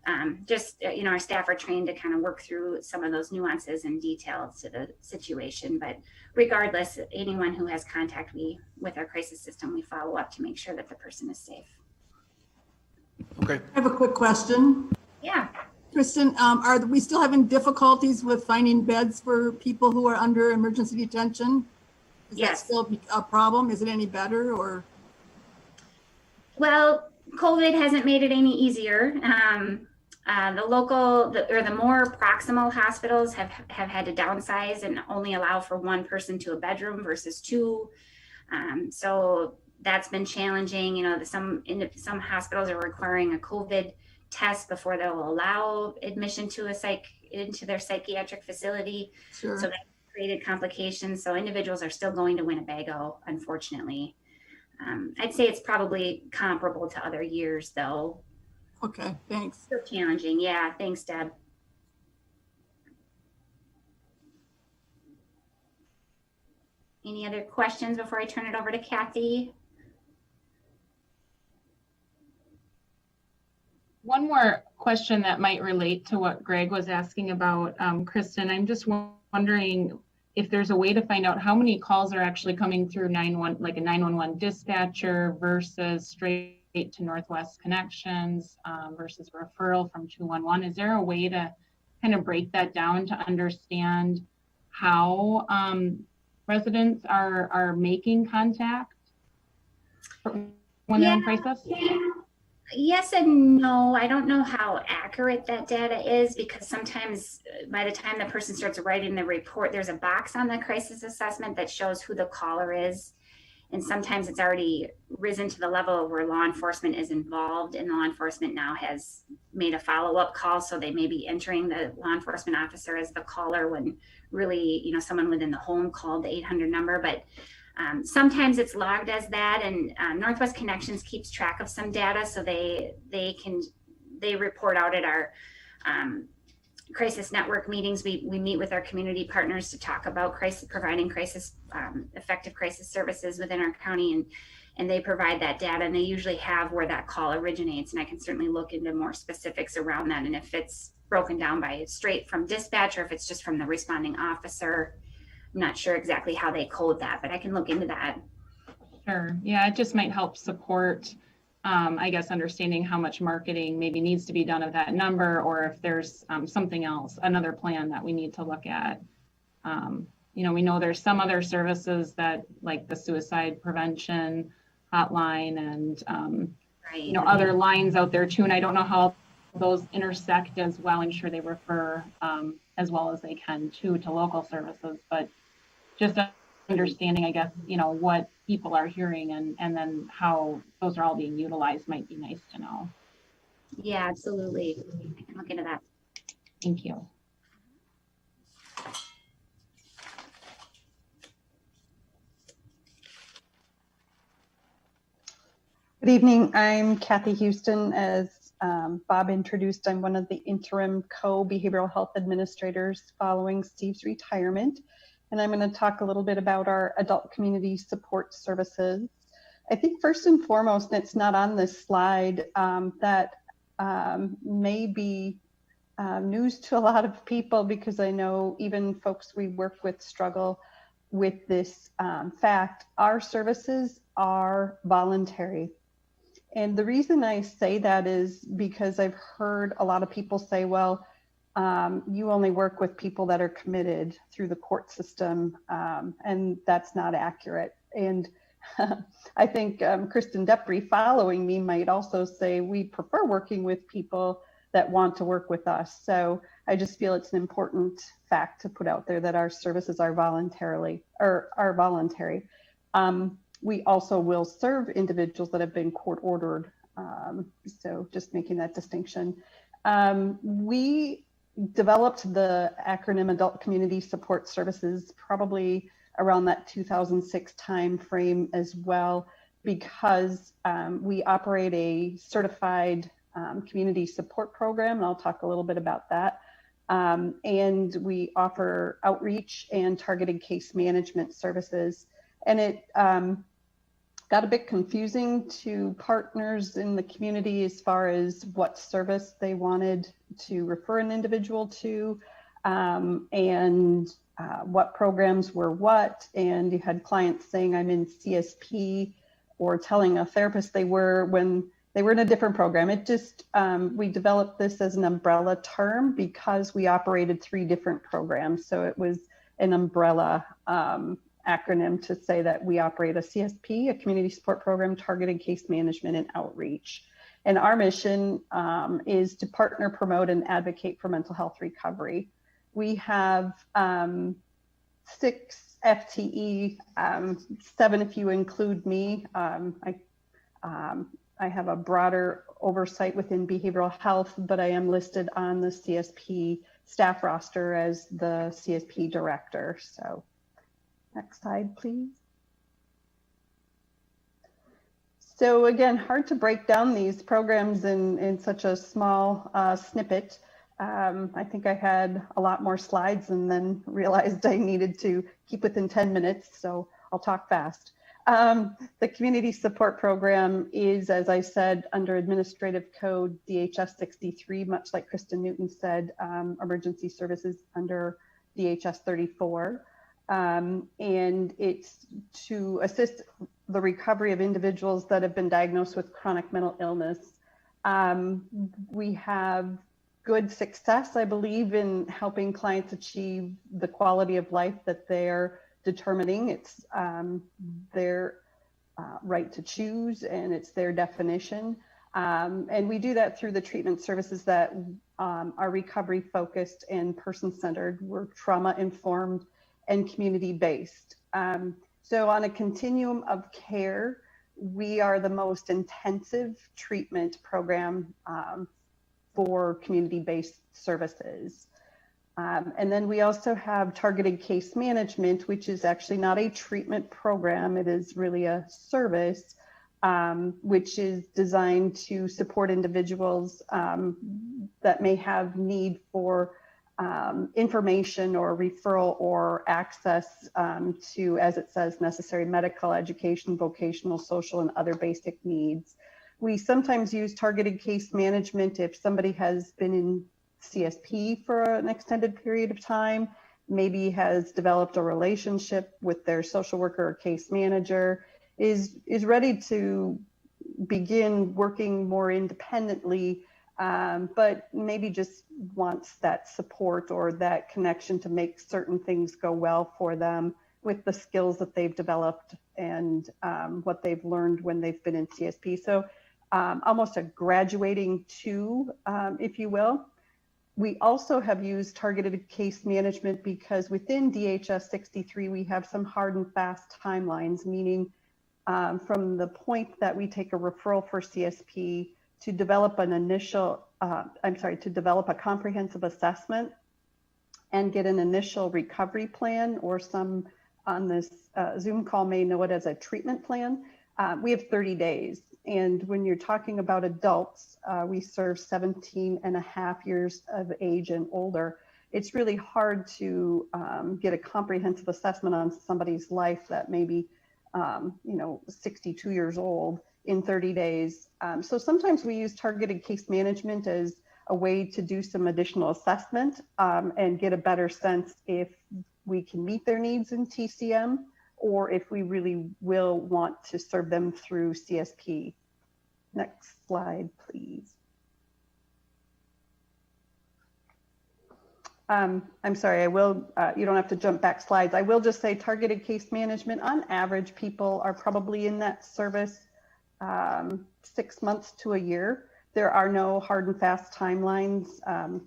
Speaker 9: our staff are trained to kind of work through some of those nuances and details to the situation. But regardless, anyone who has contact with our crisis system, we follow up to make sure that the person is safe.
Speaker 1: Okay.
Speaker 2: I have a quick question.
Speaker 9: Yeah.
Speaker 2: Kristen, are we still having difficulties with finding beds for people who are under emergency detention? Is
Speaker 9: Yes.
Speaker 2: that still a problem? Is it any better, or?
Speaker 9: Well, COVID hasn't made it any easier. The more proximal hospitals have had to downsize and only allow for one person to a bedroom versus two. So that's been challenging. Some hospitals are requiring a COVID test before they'll allow admission to into their psychiatric facility.
Speaker 2: Sure.
Speaker 9: So that created complications. So individuals are still going to Winnebago, unfortunately. I'd say it's probably comparable to other years, though.
Speaker 2: Okay, thanks.
Speaker 9: Still challenging. Yeah, thanks, Deb. Any other questions before I turn it over to Kathy?
Speaker 12: One more question that might relate to what Greg was asking about, Kristen. I'm just wondering if there's a way to find out how many calls are actually coming through like a 911 dispatcher versus straight to Northwest Connections versus referral from 211. Is there a way to kind of break that down to understand how residents are making contact when they're in crisis?
Speaker 9: Yes and no. I don't know how accurate that data is, because sometimes by the time the person starts writing the report, there's a box on the crisis assessment that shows who the caller is. And sometimes it's already risen to the level where law enforcement is involved, and law enforcement now has made a follow-up call. So they may be entering the law enforcement officer as the caller when really, you know, someone within the home called the 800 number. But sometimes it's logged as that, and Northwest Connections keeps track of some data, so they report out at our crisis network meetings. We meet with our community partners to talk about providing effective crisis services within our county, and they provide that data, and they usually have where that call originates, and I can certainly look into more specifics around that, and if it's broken down by straight from dispatch or if it's just from the responding officer. I'm not sure exactly how they code that, but I can look into that.
Speaker 12: Sure. Yeah, it just might help support, I guess, understanding how much marketing maybe needs to be done of that number, or if there's something else, another plan that we need to look at. You know, we know there's some other services that, like the suicide prevention hotline and,
Speaker 9: right.
Speaker 12: You know, other lines out there too. And I don't know how those intersect as well. I'm sure they refer as well as they can to local services, but just understanding, I guess, you know, what people are hearing and then how those are all being utilized might be nice to know.
Speaker 9: Yeah, absolutely. I can look into that.
Speaker 12: Thank you.
Speaker 13: Good evening. I'm Kathy Houston. As Bob introduced, I'm one of the interim co-behavioral health administrators following Steve's retirement. And I'm going to talk a little bit about our adult community support services. I think first and foremost, and it's not on this slide, that may be news to a lot of people, because I know even folks we work with struggle with this fact. Our services are voluntary. And the reason I say that is because I've heard a lot of people say, well, you only work with people that are committed through the court system, and that's not accurate. And I think Kristen Depry following me might also say we prefer working with people that want to work with us. So I just feel it's an important fact to put out there that our services are voluntary. We also will serve individuals that have been court ordered. So just making that distinction. We developed the acronym Adult Community Support Services probably around that 2006 time frame as well, because we operate a certified community support program, and I'll talk a little bit about that. And we offer outreach and targeted case management services. And it got a bit confusing to partners in the community as far as what service they wanted to refer an individual to, and what programs were what. And you had clients saying, I'm in CSP, or telling a therapist they were when they were in a different program. It just, we developed this as an umbrella term because we operated 3 different programs. So it was an umbrella acronym to say that we operate a CSP, a community support program, targeted case management, and outreach. And our mission is to partner, promote, and advocate for mental health recovery. We have 6 FTE, 7 if you include me. I have a broader oversight within behavioral health, but I am listed on the CSP staff roster as the CSP director. So next slide, please. So again, hard to break down these programs in such a small snippet. I think I had a lot more slides and then realized I needed to keep within 10 minutes, so I'll talk fast. The community support program is, as I said, under Administrative Code DHS 63, much like Kristen Newton said, emergency services under DHS 34. And it's to assist the recovery of individuals that have been diagnosed with chronic mental illness. We have good success, I believe, in helping clients achieve the quality of life that they're determining. It's their right to choose, and it's their definition. And we do that through the treatment services that are recovery focused and person-centered. We're trauma-informed and community-based. So on a continuum of care, we are the most intensive treatment program for community-based services. And then we also have targeted case management, which is actually not a treatment program. It is really a service, which is designed to support individuals that may have need for information or referral or access to, as it says, necessary medical, education, vocational, social, and other basic needs. We sometimes use targeted case management if somebody has been in CSP for an extended period of time, maybe has developed a relationship with their social worker or case manager, is ready to begin working more independently, but maybe just wants that support or that connection to make certain things go well for them with the skills that they've developed and what they've learned when they've been in CSP. So almost a graduating to, if you will. We also have used targeted case management because within DHS 63, we have some hard and fast timelines, meaning from the point that we take a referral for CSP to develop an initial, to develop a comprehensive assessment and get an initial recovery plan, or some on this Zoom call may know it as a treatment plan. We have 30 days. And when you're talking about adults, we serve 17 and a half years of age and older. It's really hard to get a comprehensive assessment on somebody's life that may be, 62 years old in 30 days. So sometimes we use targeted case management as a way to do some additional assessment and get a better sense if we can meet their needs in TCM, or if we really will want to serve them through CSP. Next slide, please. I'm sorry, I will, you don't have to jump back slides. I will just say targeted case management, on average, people are probably in that service 6 months to a year. There are no hard and fast timelines.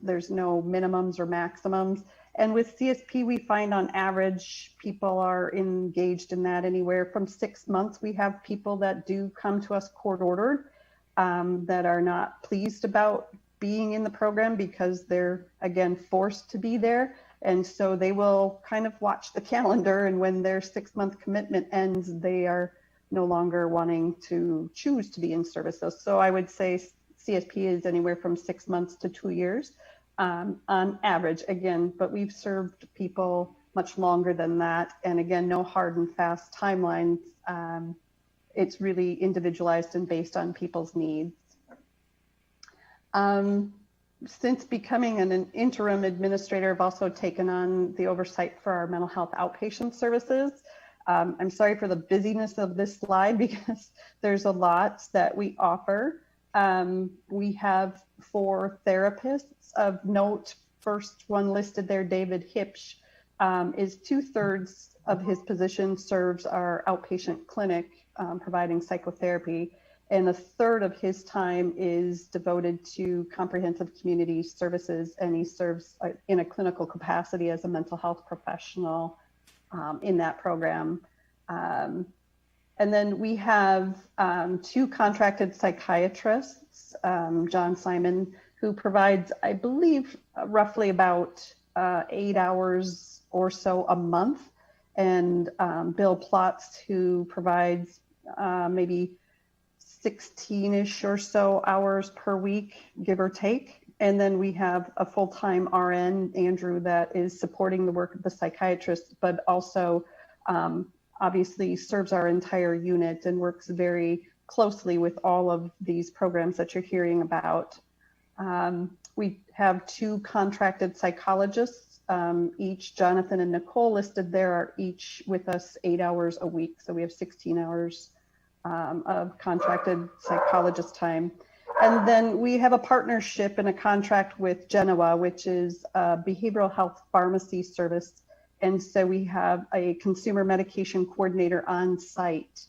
Speaker 13: There's no minimums or maximums. And with CSP, we find on average, people are engaged in that anywhere from 6 months. We have people that do come to us court ordered that are not pleased about being in the program because they're, again, forced to be there. And so they will kind of watch the calendar, and when their 6 month commitment ends, they are no longer wanting to choose to be in services. So I would say CSP is anywhere from 6 months to 2 years. On average, again, but we've served people much longer than that. And again, no hard and fast timelines. It's really individualized and based on people's needs. Since becoming an interim administrator, I've also taken on the oversight for our mental health outpatient services. I'm sorry for the busyness of this slide because there's a lot that we offer. We have 4 therapists of note. First one listed there, David Hipsch, is 2/3 of his position serves our outpatient clinic, providing psychotherapy, and 1/3 of his time is devoted to comprehensive community services, and he serves in a clinical capacity as a mental health professional in that program. And then we have 2 contracted psychiatrists, John Simon, who provides, I believe, roughly about 8 hours or so a month, and Bill Plotz, who provides maybe 16-ish or so hours per week, give or take. And then we have a full-time RN, Andrew, that is supporting the work of the psychiatrist, but also obviously serves our entire unit and works very closely with all of these programs that you're hearing about. We have 2 contracted psychologists. Each, Jonathan and Nicole listed there, are each with us 8 hours a week. So we have 16 hours of contracted psychologist time. And then we have a partnership and a contract with Genoa, which is a behavioral health pharmacy service. And so we have a consumer medication coordinator on site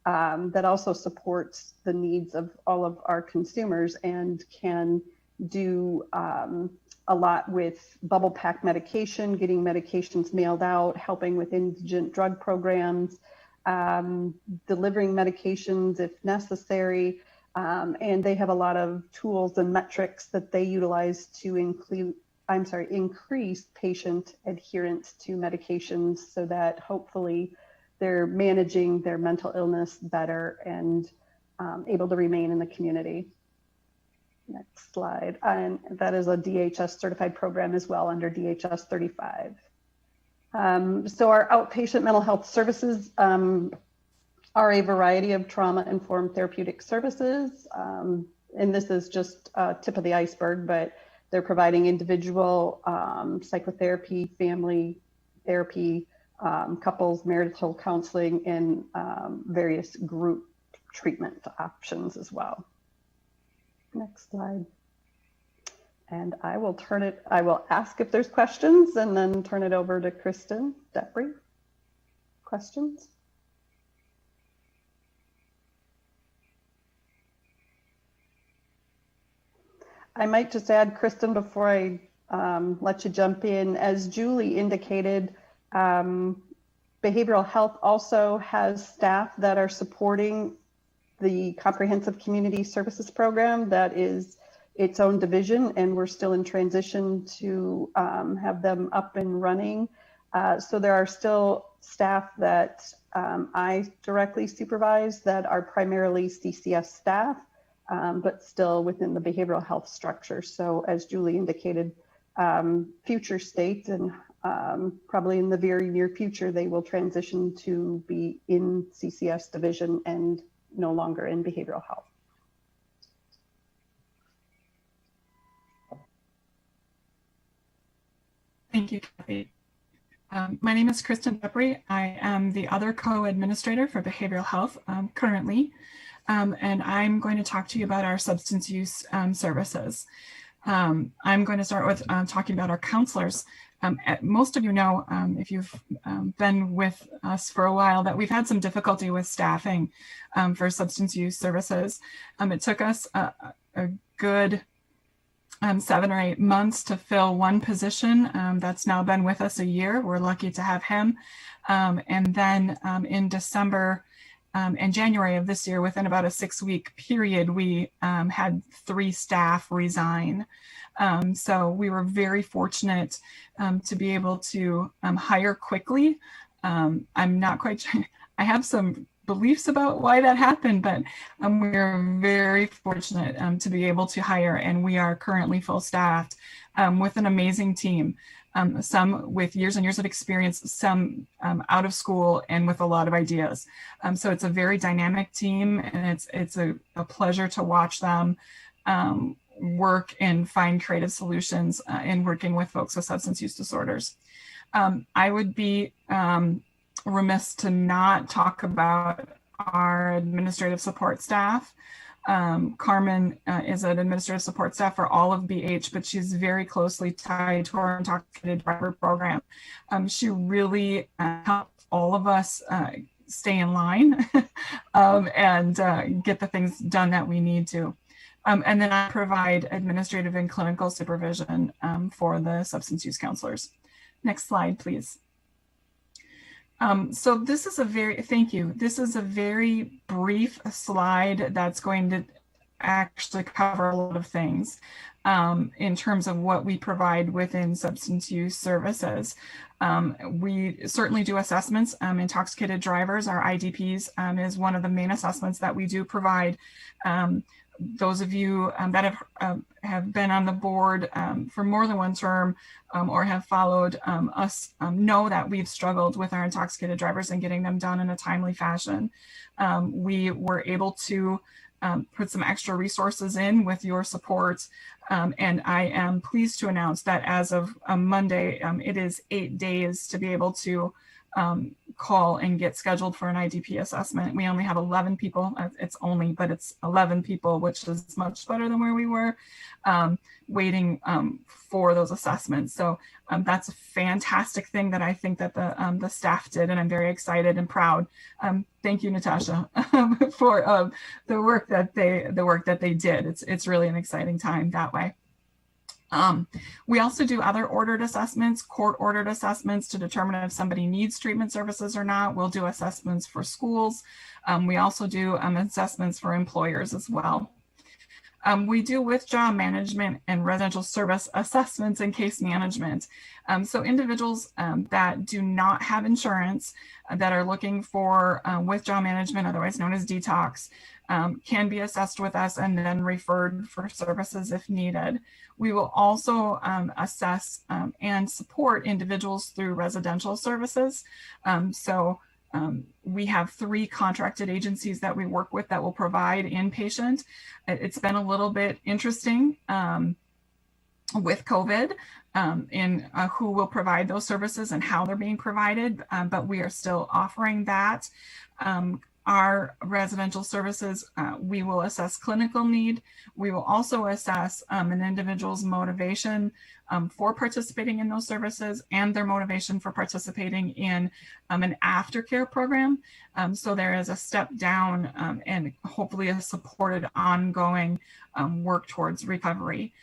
Speaker 13: that also supports the needs of all of our consumers and can do a lot with bubble pack medication, getting medications mailed out, helping with indigent drug programs, delivering medications if necessary. And they have a lot of tools and metrics that they utilize to increase patient adherence to medications so that hopefully they're managing their mental illness better and able to remain in the community. Next slide. And that is a DHS certified program as well under DHS 35. So our outpatient mental health services are a variety of trauma-informed therapeutic services. And this is just a tip of the iceberg, but they're providing individual psychotherapy, family therapy, couples, marital counseling, and various group treatment options as well. Next slide. And I will ask if there's questions and then turn it over to Kristen Depry. Questions? I might just add, Kristen, before I let you jump in, as Julie indicated, behavioral health also has staff that are supporting the Comprehensive Community Services Program. That is its own division, and we're still in transition to have them up and running. So there are still staff that I directly supervise that are primarily CCS staff, but still within the behavioral health structure. So as Julie indicated, future state and probably in the very near future, they will transition to be in CCS division and no longer in behavioral health.
Speaker 14: Thank you, Kathy. My name is Kristen Depry. I am the other co-administrator for behavioral health currently, and I'm going to talk to you about our substance use services. I'm going to start with talking about our counselors. Most of you know, if you've been with us for a while, that we've had some difficulty with staffing for substance use services. It took us a good 7 or 8 months to fill one position that's now been with us a year. We're lucky to have him. And then in December and January of this year, within about a 6-week period, we had 3 staff resign. So we were very fortunate to be able to hire quickly. I'm not quite sure. I have some beliefs about why that happened, but we're very fortunate to be able to hire, and we are currently full staffed with an amazing team. Some with years and years of experience, some out of school and with a lot of ideas. So it's a very dynamic team, and it's a pleasure to watch them work and find creative solutions in working with folks with substance use disorders. I would be remiss to not talk about our administrative support staff. Carmen is an administrative support staff for all of BH, but she's very closely tied to our intoxicated driver program. She really helps all of us stay in line and get the things done that we need to. And then I provide administrative and clinical supervision for the substance use counselors. Next slide, please. So this is a very, thank you. This is a very brief slide that's going to actually cover a lot of things in terms of what we provide within substance use services. We certainly do assessments. Intoxicated drivers, our IDPs, is one of the main assessments that we do provide. those of you that have been on the board for more than one term or have followed us know that we've struggled with our intoxicated drivers and getting them done in a timely fashion. We were able to put some extra resources in with your support. And I am pleased to announce that as of Monday, it is 8 days to be able to call and get scheduled for an IDP assessment. We only have 11 people. It's 11 people, which is much better than where we were waiting for those assessments. So that's a fantastic thing that I think that the staff did, and I'm very excited and proud. Thank you, Natasha, for the work that they did. It's really an exciting time that way. We also do other ordered assessments, court ordered assessments to determine if somebody needs treatment services or not. We'll do assessments for schools. We also do assessments for employers as well. We do withdrawal management and residential service assessments and case management. So individuals that do not have insurance that are looking for withdrawal management, otherwise known as detox, can be assessed with us and then referred for services if needed. We will also assess and support individuals through residential services. We have 3 contracted agencies that we work with that will provide inpatient. It's been a little bit interesting with COVID in who will provide those services and how they're being provided, but we are still offering that. Our residential services, we will assess clinical need. We will also assess an individual's motivation for participating in those services and their motivation for participating in an aftercare program. So there is a step down and hopefully a supported ongoing work towards recovery.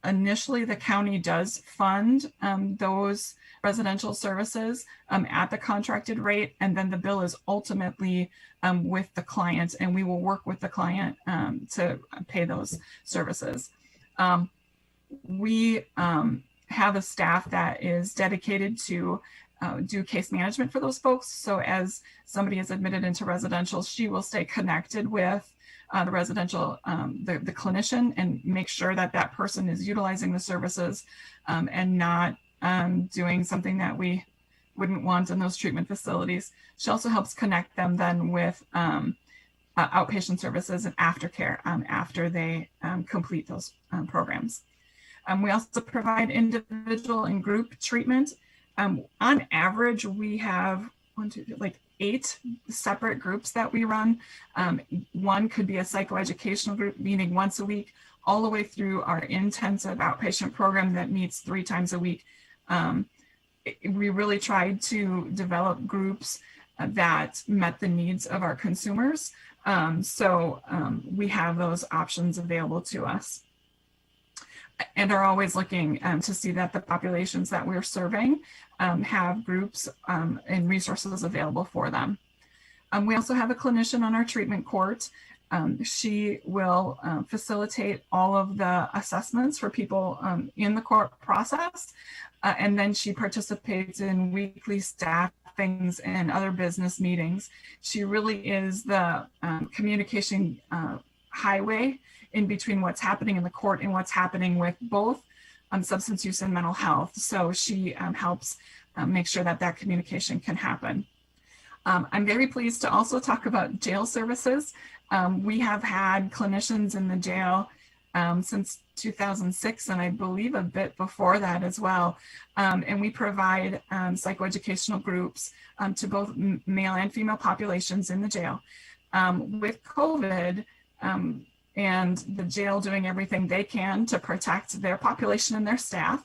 Speaker 14: Initially, the county does fund those residential services at the contracted rate, and then the bill is ultimately with the client, and we will work with the client to pay those services. We have a staff that is dedicated to do case management for those folks. So as somebody is admitted into residential, she will stay connected with the residential, the clinician, and make sure that that person is utilizing the services and not doing something that we wouldn't want in those treatment facilities. She also helps connect them then with outpatient services and aftercare after they complete those programs. We also provide individual and group treatment. On average, we have 8 separate groups that we run. One could be a psychoeducational group meeting once a week, all the way through our intensive outpatient program that meets 3 times a week. We really tried to develop groups that met the needs of our consumers. We have those options available to us, and are always looking to see that the populations that we're serving have groups and resources available for them. We also have a clinician on our treatment court. She will facilitate all of the assessments for people in the court process. And then she participates in weekly staffings and other business meetings. She really is the communication highway in between what's happening in the court and what's happening with both substance use and mental health. So she helps make sure that that communication can happen. I'm very pleased to also talk about jail services. We have had clinicians in the jail since 2006, and I believe a bit before that as well. And we provide psychoeducational groups to both male and female populations in the jail. With COVID, and the jail doing everything they can to protect their population and their staff,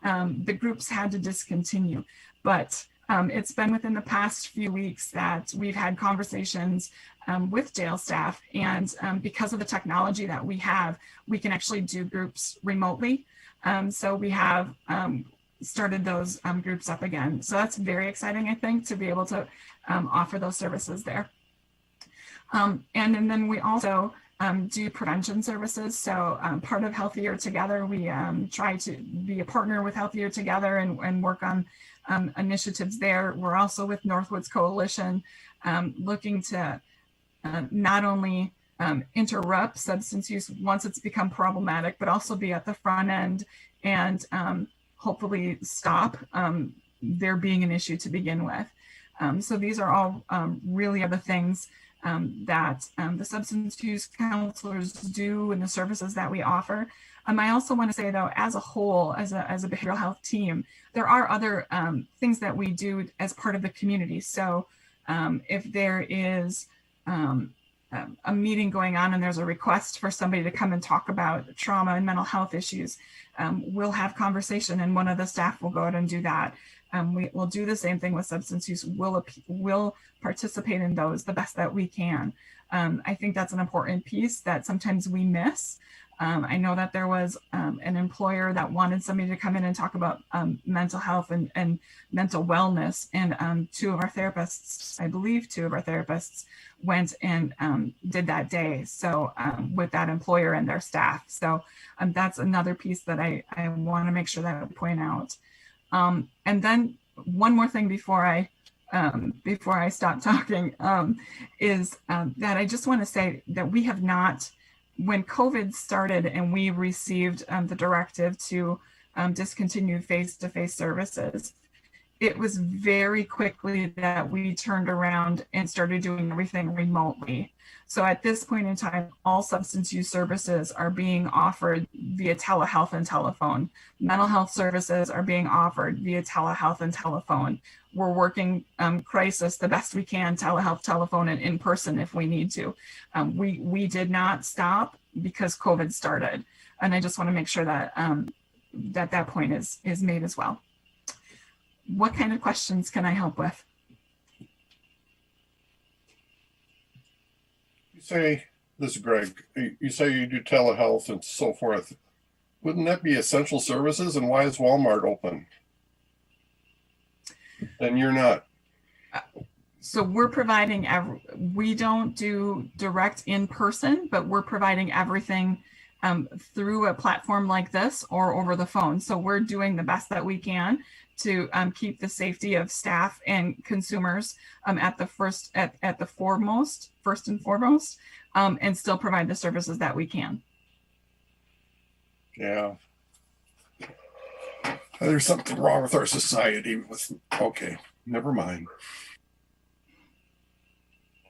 Speaker 14: the groups had to discontinue. But it's been within the past few weeks that we've had conversations with jail staff, and because of the technology that we have, we can actually do groups remotely. So we have started those groups up again. So that's very exciting, I think, to be able to offer those services there. And then we also do prevention services. So part of Healthier Together, we try to be a partner with Healthier Together and work on initiatives there. We're also with Northwoods Coalition looking to not only interrupt substance use once it's become problematic, but also be at the front end and hopefully stop there being an issue to begin with. So these are all really are the things that the substance use counselors do and the services that we offer. I also want to say, though, as a whole, as a behavioral health team, there are other things that we do as part of the community. So if there is a meeting going on and there's a request for somebody to come and talk about trauma and mental health issues, we'll have conversation and one of the staff will go out and do that. We will do the same thing with substance use. We'll participate in those the best that we can. I think that's an important piece that sometimes we miss. I know that there was an employer that wanted somebody to come in and talk about mental health and mental wellness. And two of our therapists, I believe two of our therapists went and did that day. So with that employer and their staff. So that's another piece that I want to make sure that I point out. And then one more thing before I stop talking is that I just want to say that we have not, when COVID started and we received the directive to discontinue face-to-face services, it was very quickly that we turned around and started doing everything remotely. So at this point in time, all substance use services are being offered via telehealth and telephone. Mental health services are being offered via telehealth and telephone. We're working crisis the best we can, telehealth, telephone, and in person if we need to. We did not stop because COVID started. And I just want to make sure that that point is made as well. What kind of questions can I help with?
Speaker 10: You say, this is Greg, you say you do telehealth and so forth. Wouldn't that be essential services? And why is Walmart open? And you're not.
Speaker 14: So we're providing, we don't do direct in person, but we're providing everything through a platform like this or over the phone. So we're doing the best that we can to keep the safety of staff and consumers at the first and foremost, and still provide the services that we can.
Speaker 10: Yeah. There's something wrong with our society. Okay, never mind.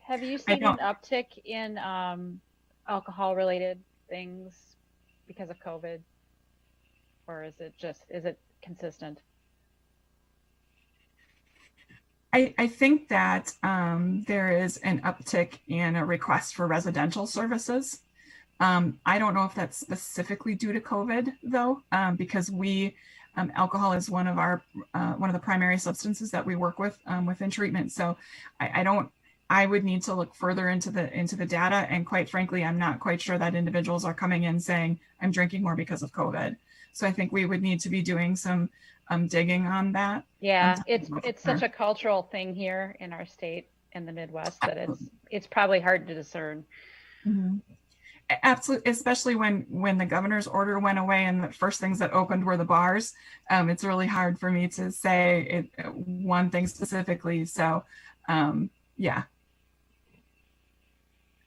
Speaker 15: Have you seen an uptick in alcohol-related things because of COVID, or is it consistent?
Speaker 14: I think that there is an uptick in a request for residential services. I don't know if that's specifically due to COVID though, because alcohol is one of the primary substances that we work with within treatment. So I would need to look further into the data, and quite frankly, I'm not quite sure that individuals are coming in saying I'm drinking more because of COVID. So I think we would need to be doing some digging on that.
Speaker 15: Yeah, it's such a cultural thing here in our state in the Midwest that it's probably hard to discern.
Speaker 14: Mm-hmm. Absolutely, especially when the governor's order went away and the first things that opened were the bars. It's really hard for me to say one thing specifically. So yeah.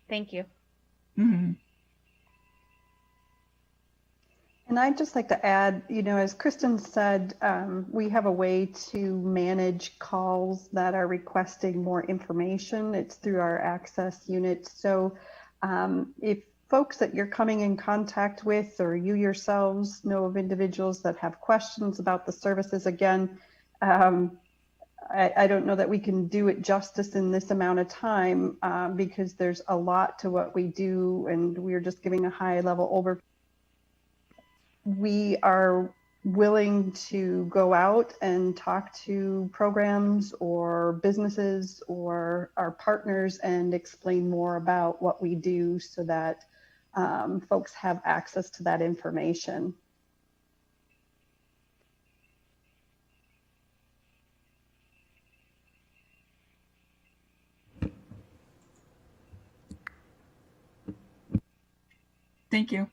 Speaker 15: Thank you.
Speaker 14: Mm-hmm.
Speaker 13: And I'd just like to add, as Kristen said, we have a way to manage calls that are requesting more information. It's through our access unit. So if folks that you're coming in contact with, or you yourselves know of individuals that have questions about the services, again, I don't know that we can do it justice in this amount of time because there's a lot to what we do, and we're just giving a high level overview. We are willing to go out and talk to programs or businesses or our partners and explain more about what we do so that folks have access to that information.
Speaker 14: Thank you.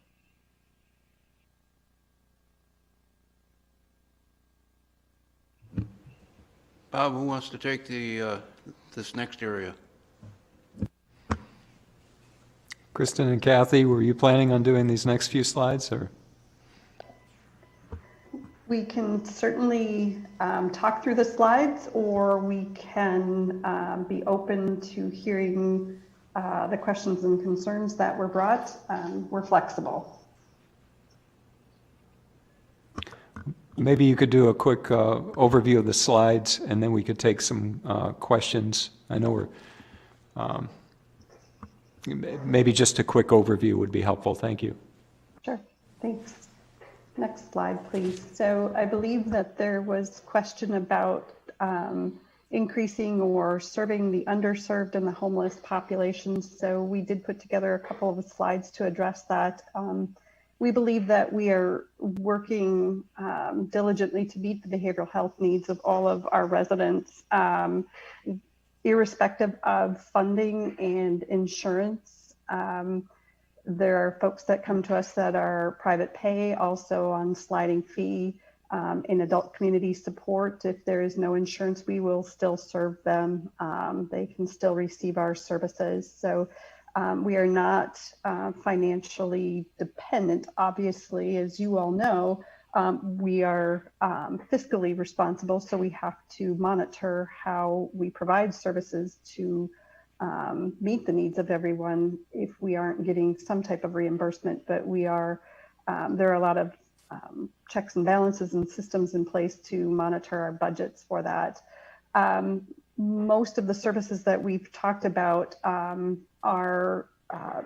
Speaker 1: Bob, who wants to take this next area?
Speaker 5: Kristen and Kathy, were you planning on doing these next few slides, or?
Speaker 13: We can certainly talk through the slides, or we can be open to hearing the questions and concerns that were brought. We're flexible.
Speaker 5: Maybe you could do a quick overview of the slides, and then we could take some questions. I know we're, maybe just a quick overview would be helpful. Thank you.
Speaker 13: Sure, thanks. Next slide, please. So I believe that there was a question about increasing or serving the underserved and the homeless populations. So we did put together a couple of slides to address that. We believe that we are working diligently to meet the behavioral health needs of all of our residents, irrespective of funding and insurance. There are folks that come to us that are private pay, also on sliding fee. In adult community support, if there is no insurance, we will still serve them. They can still receive our services. So we are not financially dependent. Obviously, as you all know, we are fiscally responsible, so we have to monitor how we provide services to meet the needs of everyone if we aren't getting some type of reimbursement. But we are, there are a lot of checks and balances and systems in place to monitor our budgets for that. Most of the services that we've talked about are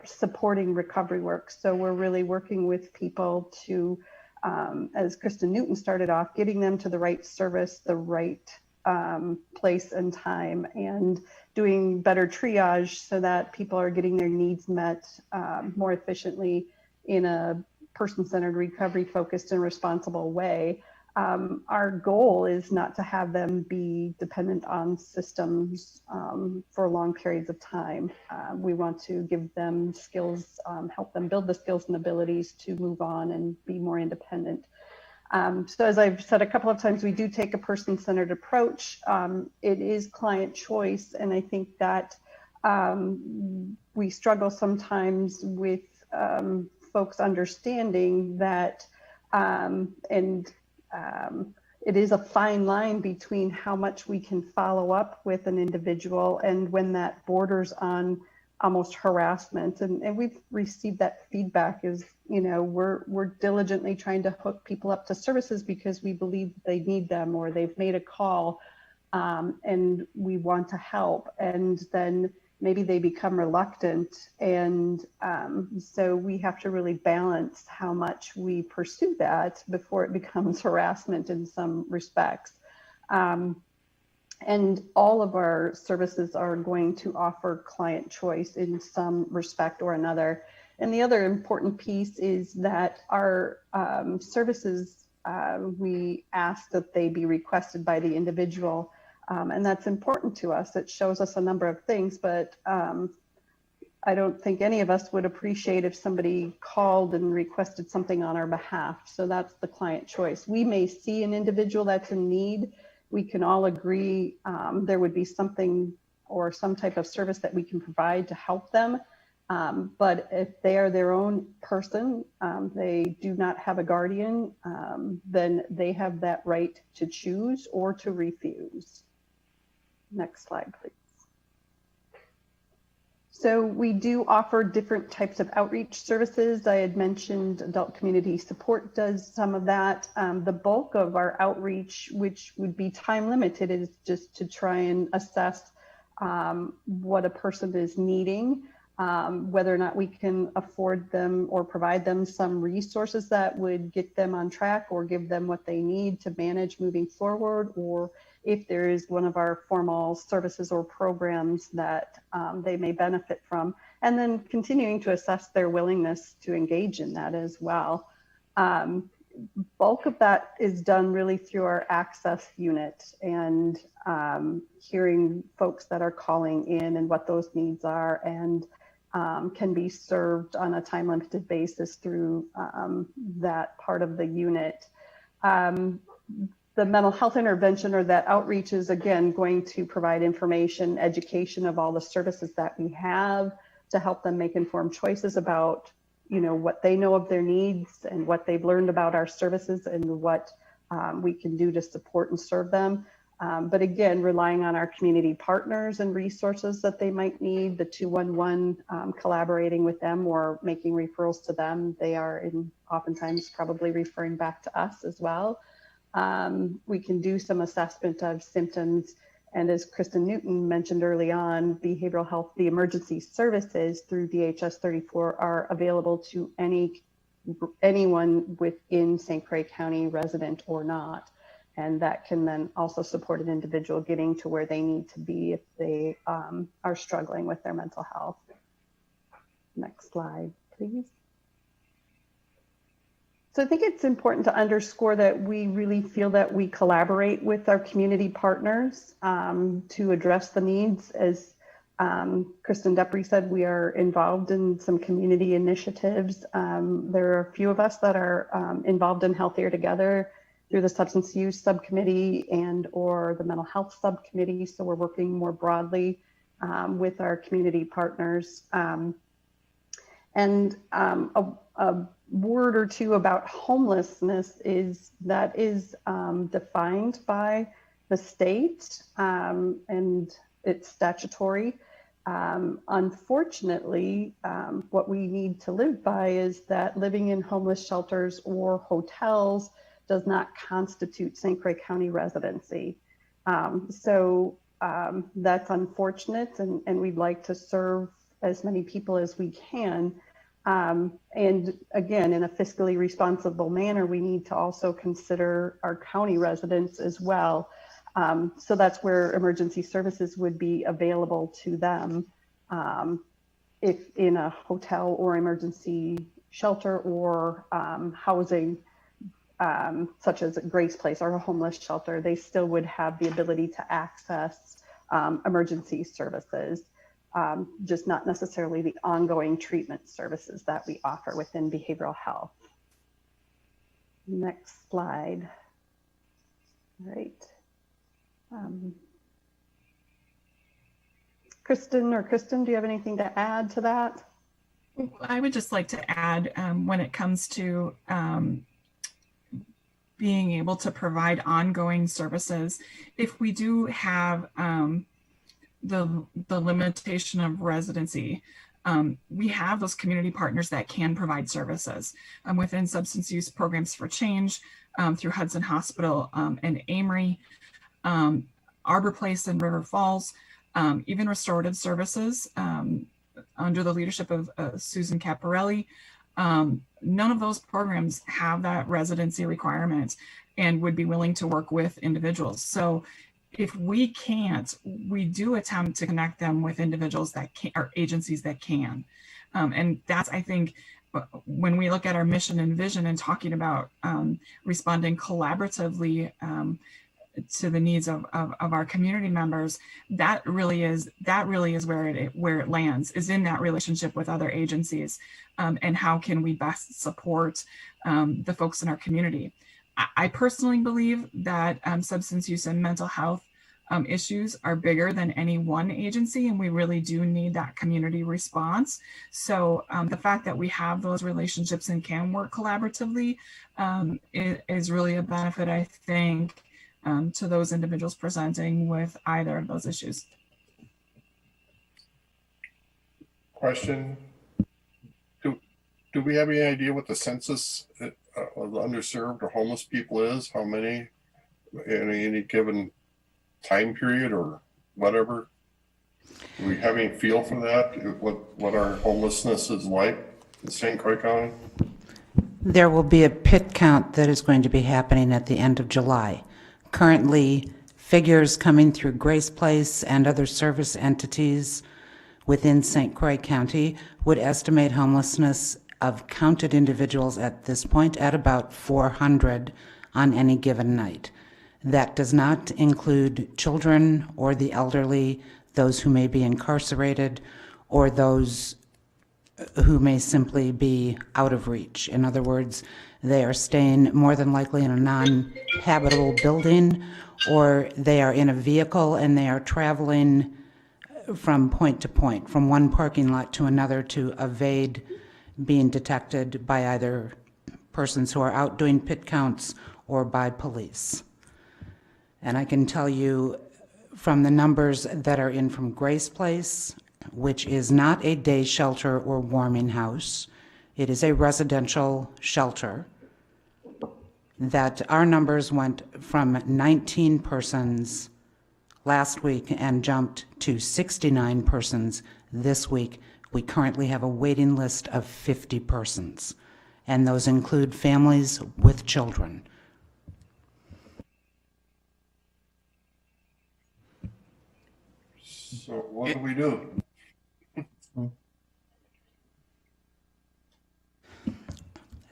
Speaker 13: supporting recovery work. So we're really working with people to, as Kristen Newton started off, getting them to the right service, the right place and time, and doing better triage so that people are getting their needs met more efficiently in a person-centered, recovery-focused, and responsible way. Our goal is not to have them be dependent on systems for long periods of time. We want to give them skills, help them build the skills and abilities to move on and be more independent. So as I've said a couple of times, we do take a person-centered approach. It is client choice, and I think that we struggle sometimes with folks understanding that, it is a fine line between how much we can follow up with an individual and when that borders on almost harassment. And we've received that feedback is, you know, we're diligently trying to hook people up to services because we believe they need them or they've made a call and we want to help. And then maybe they become reluctant. And so we have to really balance how much we pursue that before it becomes harassment in some respects. And all of our services are going to offer client choice in some respect or another. And the other important piece is that our services, we ask that they be requested by the individual. And that's important to us. It shows us a number of things, but I don't think any of us would appreciate if somebody called and requested something on our behalf. So that's the client choice. We may see an individual that's in need. We can all agree there would be something or some type of service that we can provide to help them. But if they are their own person, they do not have a guardian, then they have that right to choose or to refuse. Next slide, please. So we do offer different types of outreach services. I had mentioned adult community support does some of that. The bulk of our outreach, which would be time limited, is just to try and assess what a person is needing, whether or not we can afford them or provide them some resources that would get them on track or give them what they need to manage moving forward, or if there is one of our formal services or programs that they may benefit from, and then continuing to assess their willingness to engage in that as well. Bulk of that is done really through our access unit and hearing folks that are calling in and what those needs are, and can be served on a time limited basis through that part of the unit. The mental health intervention or that outreach is again going to provide information, education of all the services that we have, to help them make informed choices about, what they know of their needs and what they've learned about our services and what we can do to support and serve them. But again, relying on our community partners and resources that they might need, the 211, collaborating with them or making referrals to them. They are oftentimes probably referring back to us as well. We can do some assessment of symptoms. And as Kristen Newton mentioned early on, behavioral health, the emergency services through DHS 34 are available to anyone within St. Croix County, resident or not. And that can then also support an individual getting to where they need to be if they are struggling with their mental health. Next slide, please. So I think it's important to underscore that we really feel that we collaborate with our community partners to address the needs. As Kristen Depre said, we are involved in some community initiatives. There are a few of us that are involved in Healthier Together through the substance use subcommittee and or the mental health subcommittee. So we're working more broadly with our community partners. A word or two about homelessness is that is defined by the state and it's statutory. Unfortunately, what we need to live by is that living in homeless shelters or hotels does not constitute St. Croix County residency. So that's unfortunate, and we'd like to serve as many people as we can. And again, in a fiscally responsible manner, we need to also consider our county residents as well. So that's where emergency services would be available to them if in a hotel or emergency shelter or housing, such as Grace Place or a homeless shelter, they still would have the ability to access emergency services. Just not necessarily the ongoing treatment services that we offer within behavioral health. Next slide. All right. Kristen, do you have anything to add to that?
Speaker 14: I would just like to add when it comes to being able to provide ongoing services, if we do have the limitation of residency, we have those community partners that can provide services within Substance Use Programs for Change through Hudson Hospital and Amory, Arbor Place and River Falls, even restorative services under the leadership of Susan Caparelli. None of those programs have that residency requirement and would be willing to work with individuals. So if we can't, we do attempt to connect them with individuals that can, or agencies that can. And that's, I think, when we look at our mission and vision and talking about responding collaboratively to the needs of our community members, that really is where it lands, is in that relationship with other agencies, and how can we best support the folks in our community. I personally believe that substance use and mental health issues are bigger than any one agency, and we really do need that community response. So the fact that we have those relationships and can work collaboratively is really a benefit, I think, to those individuals presenting with either of those issues.
Speaker 10: Question, do we have any idea what the census of underserved or homeless people is? How many in any given time period or whatever? Do we have any feel for that? What our homelessness is like in St. Croix County?
Speaker 16: There will be a pit count that is going to be happening at the end of July. Currently, figures coming through Grace Place and other service entities within St. Croix County would estimate homelessness of counted individuals at this point at about 400 on any given night. That does not include children or the elderly, those who may be incarcerated, or those who may simply be out of reach. In other words, they are staying more than likely in a non-habitable building, or they are in a vehicle and they are traveling from point to point, from one parking lot to another to evade being detected by either persons who are out doing pit counts or by police. And I can tell you from the numbers that are in from Grace Place, which is not a day shelter or warming house, it is a residential shelter, that our numbers went from 19 persons last week and jumped to 69 persons this week. We currently have a waiting list of 50 persons, and those include families with children.
Speaker 10: So what do we do?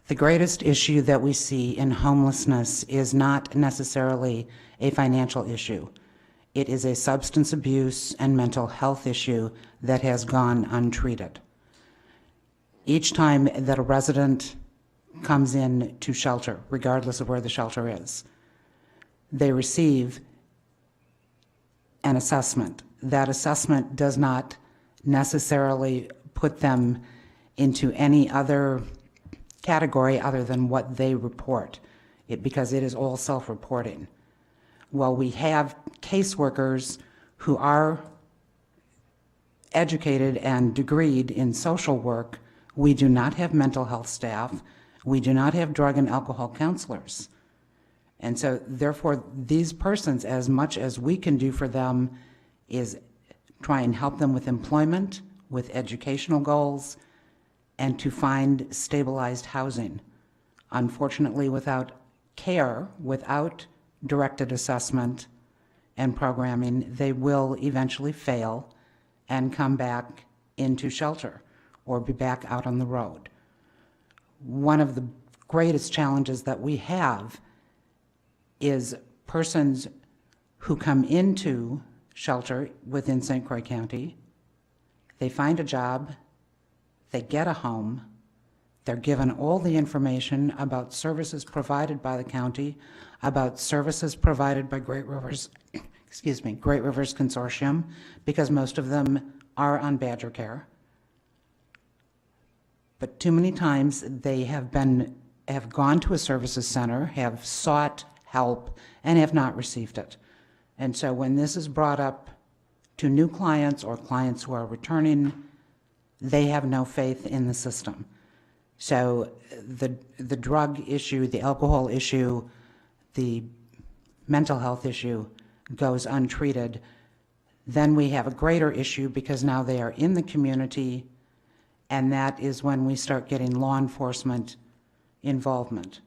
Speaker 16: The greatest issue that we see in homelessness is not necessarily a financial issue. It is a substance abuse and mental health issue that has gone untreated. Each time that a resident comes in to shelter, regardless of where the shelter is, they receive an assessment. That assessment does not necessarily put them into any other category other than what they report, because it is all self-reporting. While we have caseworkers who are educated and degreed in social work, we do not have mental health staff. We do not have drug and alcohol counselors. And so therefore, these persons, as much as we can do for them, is try and help them with employment, with educational goals, and to find stabilized housing. Unfortunately, without care, without directed assessment and programming, they will eventually fail and come back into shelter or be back out on the road. One of the greatest challenges that we have is persons who come into shelter within St. Croix County, they find a job, they get a home, they're given all the information about services provided by the county, about services provided by Great Rivers, Great Rivers Consortium, because most of them are on Badger Care. But too many times they have gone to a services center, have sought help, and have not received it. And so when this is brought up to new clients or clients who are returning, they have no faith in the system. So the drug issue, the alcohol issue, the mental health issue goes untreated. Then we have a greater issue because now they are in the community, and that is when we start getting law enforcement involvement,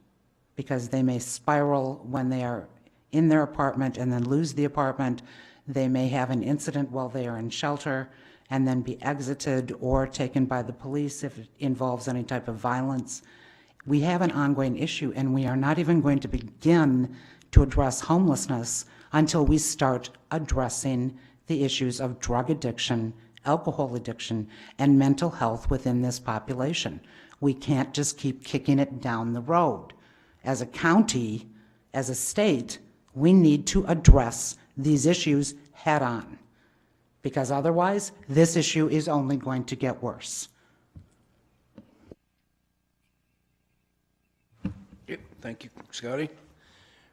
Speaker 16: because they may spiral when they are in their apartment and then lose the apartment. They may have an incident while they are in shelter and then be exited or taken by the police if it involves any type of violence. We have an ongoing issue, and we are not even going to begin to address homelessness until we start addressing the issues of drug addiction, alcohol addiction, and mental health within this population. We can't just keep kicking it down the road. As a county, as a state, we need to address these issues head on, because otherwise this issue is only going to get worse.
Speaker 1: Yep, thank you, Scotty.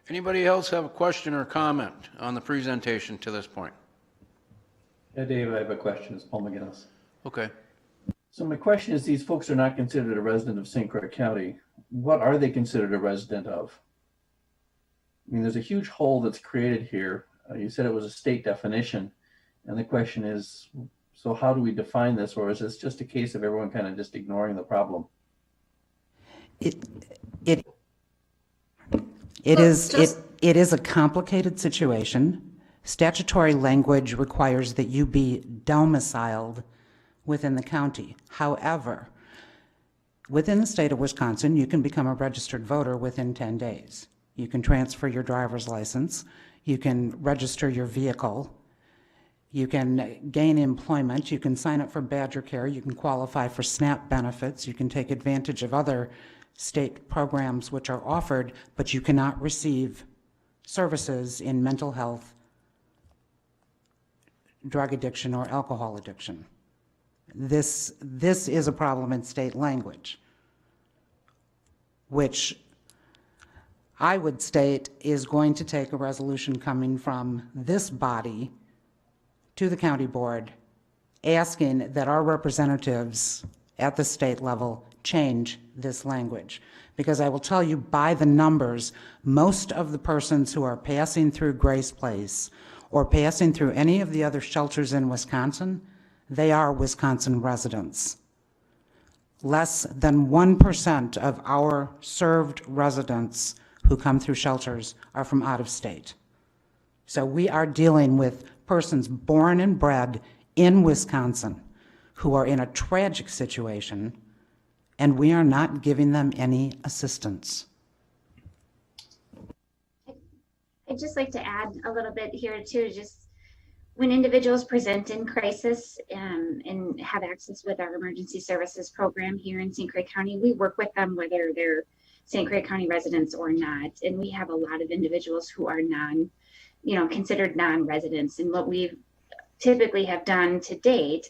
Speaker 1: Anybody else have a question or comment on the presentation to this point?
Speaker 7: Yeah, Dave, I have a question. It's Paul McGinnis.
Speaker 1: Okay.
Speaker 7: So my question is, these folks are not considered a resident of St. Croix County. What are they considered a resident of? I mean, there's a huge hole that's created here. You said it was a state definition. And the question is, so how do we define this? Or is this just a case of everyone kind of just ignoring the problem?
Speaker 16: It is a complicated situation. Statutory language requires that you be domiciled within the county. However, within the state of Wisconsin, you can become a registered voter within 10 days. You can transfer your driver's license. You can register your vehicle. You can gain employment. You can sign up for Badger Care. You can qualify for SNAP benefits. You can take advantage of other state programs which are offered, but you cannot receive services in mental health, drug addiction or alcohol addiction. This is a problem in state language, which I would state is going to take a resolution coming from this body to the county board, asking that our representatives at the state level change this language. Because I will tell you by the numbers, most of the persons who are passing through Grace Place or passing through any of the other shelters in Wisconsin, they are Wisconsin residents. Less than 1% of our served residents who come through shelters are from out of state. So we are dealing with persons born and bred in Wisconsin who are in a tragic situation, and we are not giving them any assistance.
Speaker 9: I'd just like to add a little bit here too, just when individuals present in crisis and have access with our emergency services program here in St. Croix County, we work with them whether they're St. Croix County residents or not. And we have a lot of individuals who are considered non-residents. And what we've typically have done to date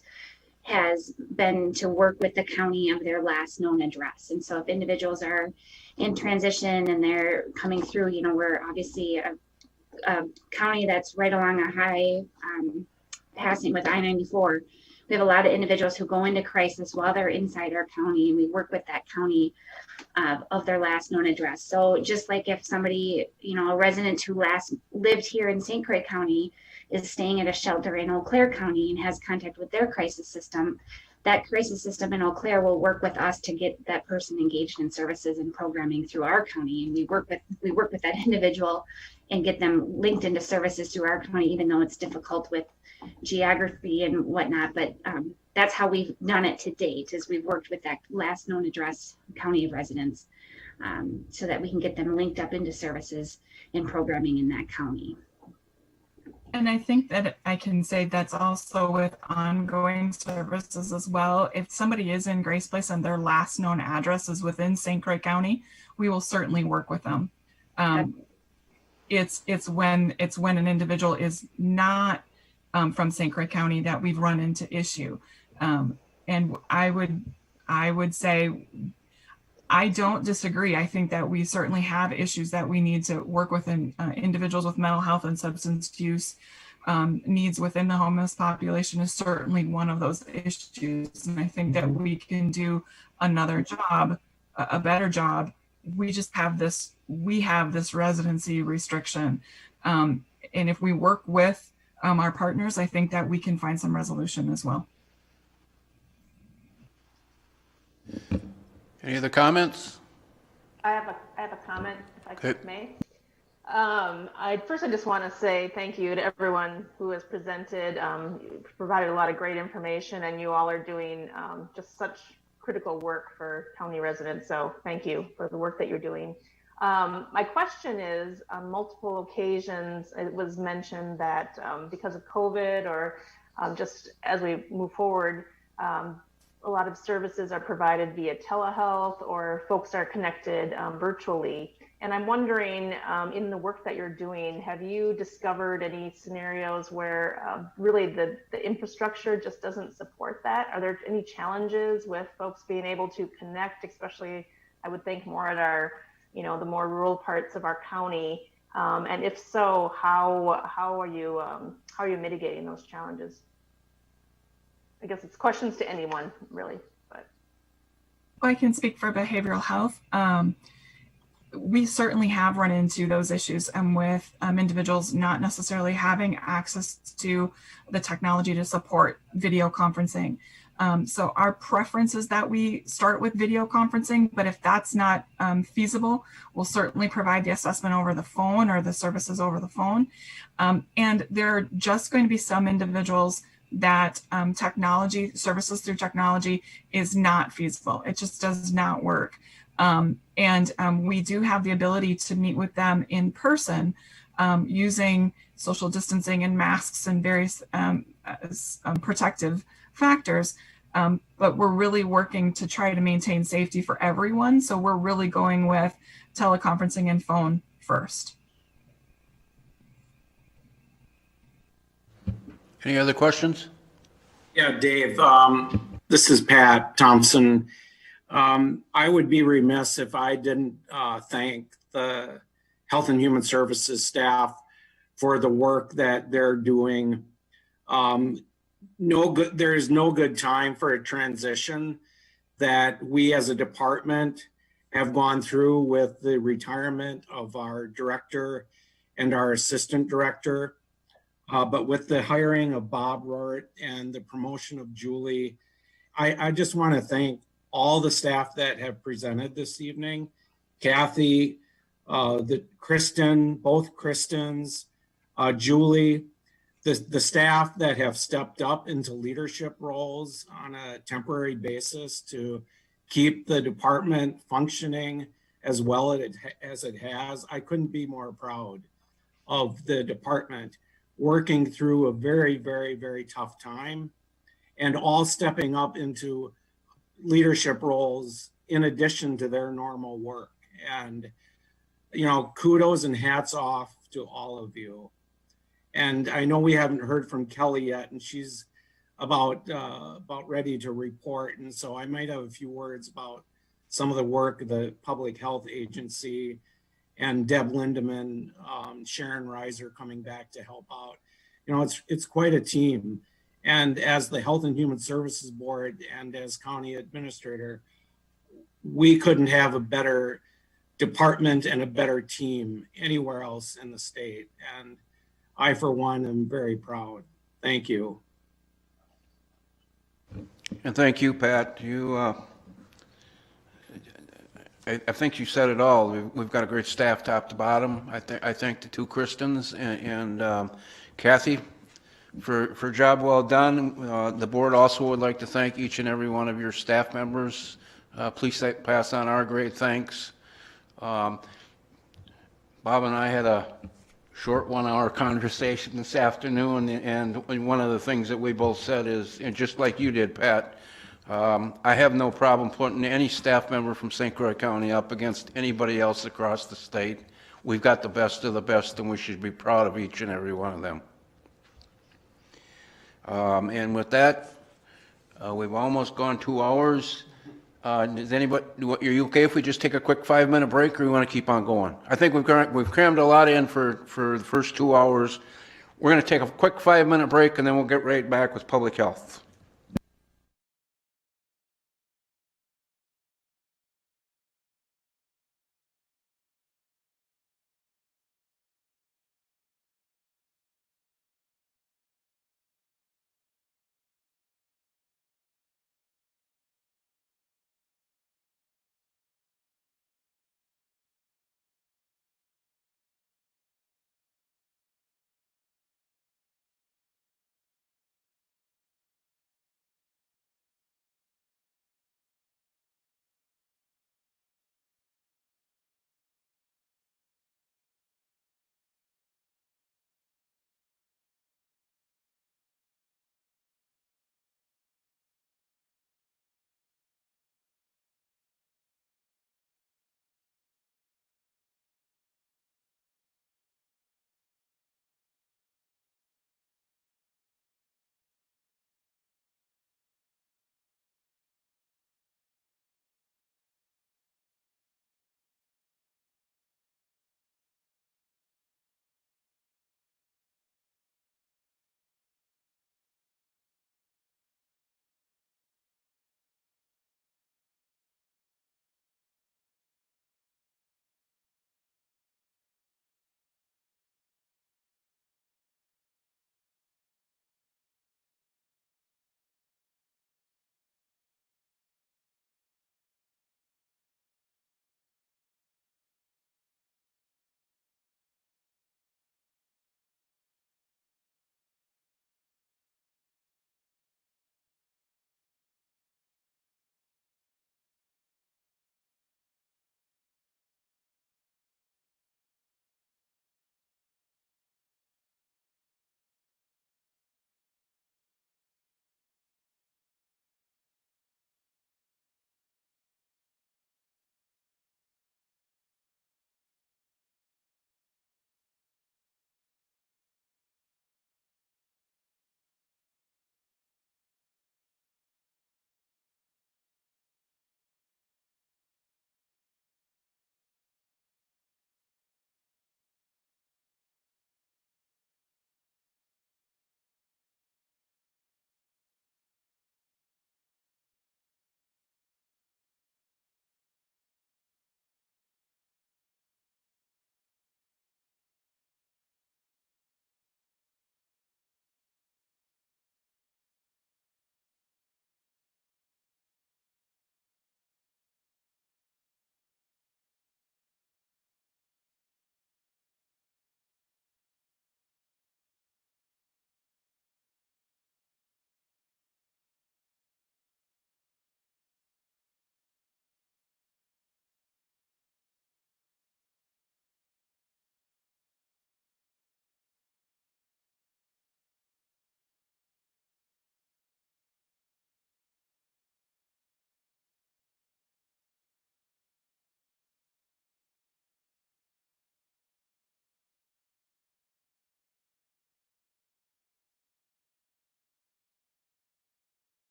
Speaker 9: has been to work with the county of their last known address. And so if individuals are in transition and they're coming through, we're obviously a county that's right along a high passing with I-94. We have a lot of individuals who go into crisis while they're inside our county, and we work with that county of their last known address. So just like if somebody, a resident who last lived here in St. Croix County is staying at a shelter in Eau Claire County and has contact with their crisis system, that crisis system in Eau Claire will work with us to get that person engaged in services and programming through our county. And we work with that individual and get them linked into services through our county, even though it's difficult with geography and whatnot. But that's how we've done it to date, is we've worked with that last known address county of residents so that we can get them linked up into services and programming in that county.
Speaker 14: And I think that I can say that's also with ongoing services as well. If somebody is in Grace Place and their last known address is within St. Croix County, we will certainly work with them. It's when an individual is not from St. Croix County that we've run into issue. And I would say, I don't disagree. I think that we certainly have issues that we need to work with individuals with mental health and substance use needs within the homeless population is certainly one of those issues. And I think that we can do another job, a better job. We just have this residency restriction. And if we work with our partners, I think that we can find some resolution as well.
Speaker 1: Any other comments?
Speaker 17: I have a comment, if I
Speaker 1: Okay.
Speaker 17: may. I just want to say thank you to everyone who has presented, provided a lot of great information, and you all are doing just such critical work for county residents. So thank you for the work that you're doing. My question is, on multiple occasions, it was mentioned that because of COVID or just as we move forward, a lot of services are provided via telehealth or folks are connected virtually. And I'm wondering, in the work that you're doing, have you discovered any scenarios where really the infrastructure just doesn't support that? Are there any challenges with folks being able to connect, especially, I would think, more at our, the more rural parts of our county? And if so, how are you mitigating those challenges? I guess it's questions to anyone, really. But
Speaker 14: I can speak for behavioral health. We certainly have run into those issues with individuals not necessarily having access to the technology to support video conferencing. So our preference is that we start with video conferencing, but if that's not feasible, we'll certainly provide the assessment over the phone or the services over the phone. And there are just going to be some individuals that technology, services through technology is not feasible. It just does not work. And we do have the ability to meet with them in person using social distancing and masks and various protective factors. But we're really working to try to maintain safety for everyone. So we're really going with teleconferencing and phone first.
Speaker 1: Any other questions?
Speaker 11: Yeah, Dave, this is Pat Thompson. I would be remiss if I didn't thank the Health and Human Services staff for the work that they're doing. There is no good time for a transition that we as a department have gone through with the retirement of our director and our assistant director. But with the hiring of Bob Rort and the promotion of Julie, I just want to thank all the staff that have presented this evening. Kathy, Kristen, both Kristens, Julie, the staff that have stepped up into leadership roles on a temporary basis to keep the department functioning as well as it has. I couldn't be more proud of the department working through a very, very, very tough time and all stepping up into leadership roles in addition to their normal work. And, kudos and hats off to all of you. And I know we haven't heard from Kelly yet, and she's about ready to report. And so I might have a few words about some of the work of the Public Health Agency and Deb Lindeman, Sharon Reiser coming back to help out. It's quite a team. And as the Health and Human Services Board and as county administrator, we couldn't have a better department and a better team anywhere else in the state. And I, for one, am very proud. Thank you.
Speaker 1: And thank you, Pat. I think you said it all. We've got a great staff top to bottom. I thank the two Kristens and Kathy for a job well done. The board also would like to thank each and every one of your staff members. Please pass on our great thanks. Bob and I had a short 1-hour conversation this afternoon, and one of the things that we both said is, and just like you did, Pat, I have no problem putting any staff member from St. Croix County up against anybody else across the state. We've got the best of the best, and we should be proud of each and every one of them. And with that, we've almost gone 2 hours. Does anybody, are you okay if we just take a quick 5-minute break, or you want to keep on going? I think we've crammed a lot in for the first 2 hours. We're going to take a quick 5-minute break, and then we'll get right back with public health.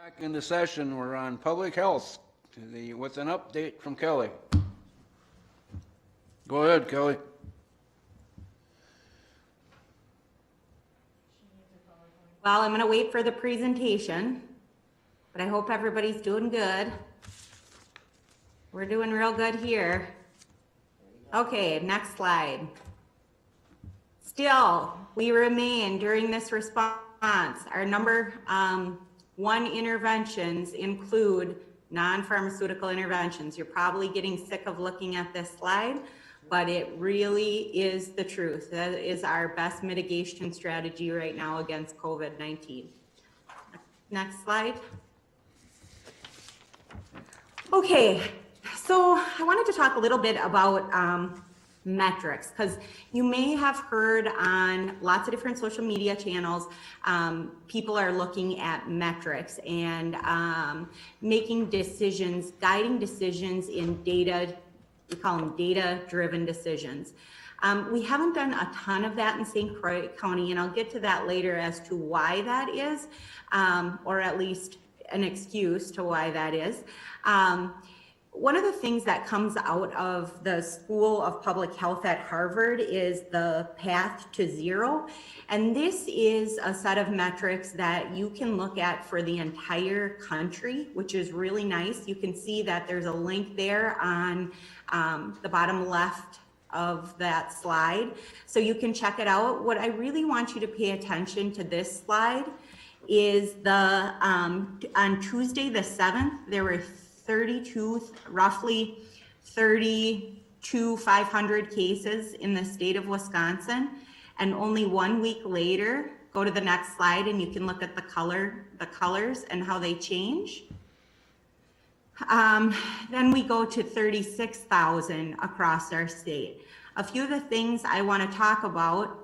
Speaker 1: Back into session, we're on public health, with an update from Kelly. Go ahead, Kelly.
Speaker 18: Well, I'm going to wait for the presentation, but I hope everybody's doing good. We're doing real good here. Okay, next slide. Still, we remain during this response. Our number one interventions include non-pharmaceutical interventions. You're probably getting sick of looking at this slide, but it really is the truth. That is our best mitigation strategy right now against COVID-19. Next slide. Okay, so I wanted to talk a little bit about metrics, because you may have heard on lots of different social media channels, people are looking at metrics and making decisions, guiding decisions in data. We call them data-driven decisions. We haven't done a ton of that in St. Croix County, and I'll get to that later as to why that is, or at least an excuse to why that is. One of the things that comes out of the School of Public Health at Harvard is the Path to Zero. And this is a set of metrics that you can look at for the entire country, which is really nice. You can see that there's a link there on the bottom left of that slide. So you can check it out. What I really want you to pay attention to this slide is the on Tuesday the 7th, there were roughly 32,500 cases in the state of Wisconsin. And only 1 week later, go to the next slide and you can look at the colors and how they change. Then we go to 36,000 across our state. A few of the things I want to talk about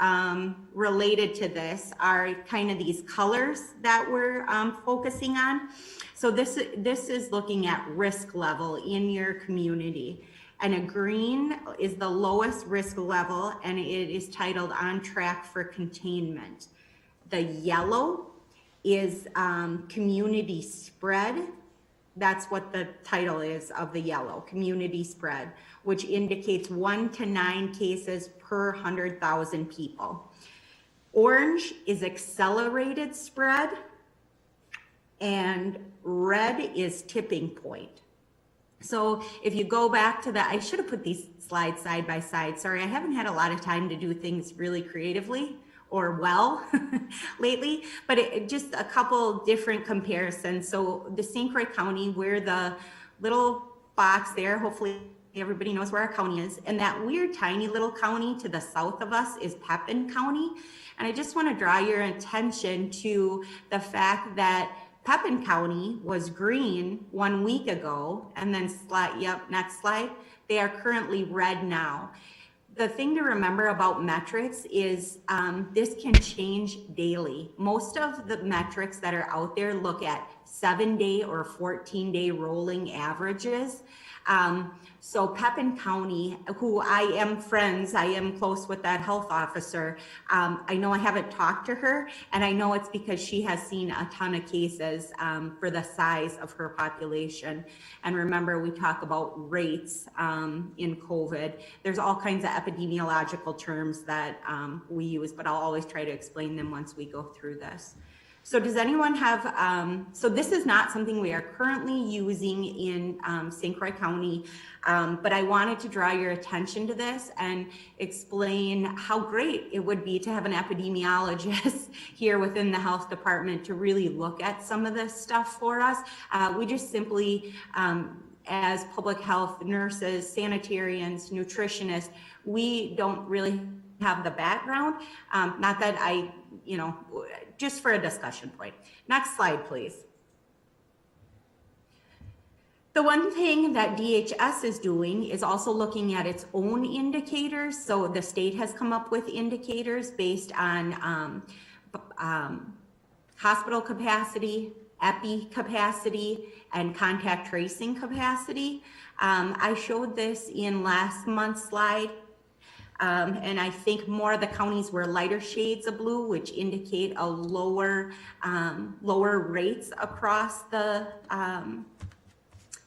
Speaker 18: related to this are kind of these colors that we're focusing on. So this is looking at risk level in your community. And a green is the lowest risk level, and it is titled On Track for Containment. The yellow is community spread. That's what the title is of the yellow, community spread, which indicates 1 to 9 cases per 100,000 people. Orange is accelerated spread, and red is tipping point. So if you go back to I should have put these slides side by side. Sorry, I haven't had a lot of time to do things really creatively or well lately, but just a couple different comparisons. So the St. Croix County, where the little box there, hopefully everybody knows where our county is, and that weird tiny little county to the south of us is Pepin County. And I just want to draw your attention to the fact that Pepin County was green 1 week ago, and then next slide, they are currently red now. The thing to remember about metrics is this can change daily. Most of the metrics that are out there look at 7-day or 14-day rolling averages. So Pepin County, who I am close with that health officer. I know I haven't talked to her, and I know it's because she has seen a ton of cases for the size of her population. And remember, we talk about rates in COVID. There's all kinds of epidemiological terms that we use, but I'll always try to explain them once we go through this. So does anyone have, so this is not something we are currently using in St. Croix County, but I wanted to draw your attention to this and explain how great it would be to have an epidemiologist here within the health department to really look at some of this stuff for us. We just simply, as public health nurses, sanitarians, nutritionists, we don't really have the background. Not that just for a discussion point. Next slide, please. The one thing that DHS is doing is also looking at its own indicators. So the state has come up with indicators based on hospital capacity, epi capacity, and contact tracing capacity. I showed this in last month's slide. And I think more of the counties were lighter shades of blue, which indicate a lower rates across the,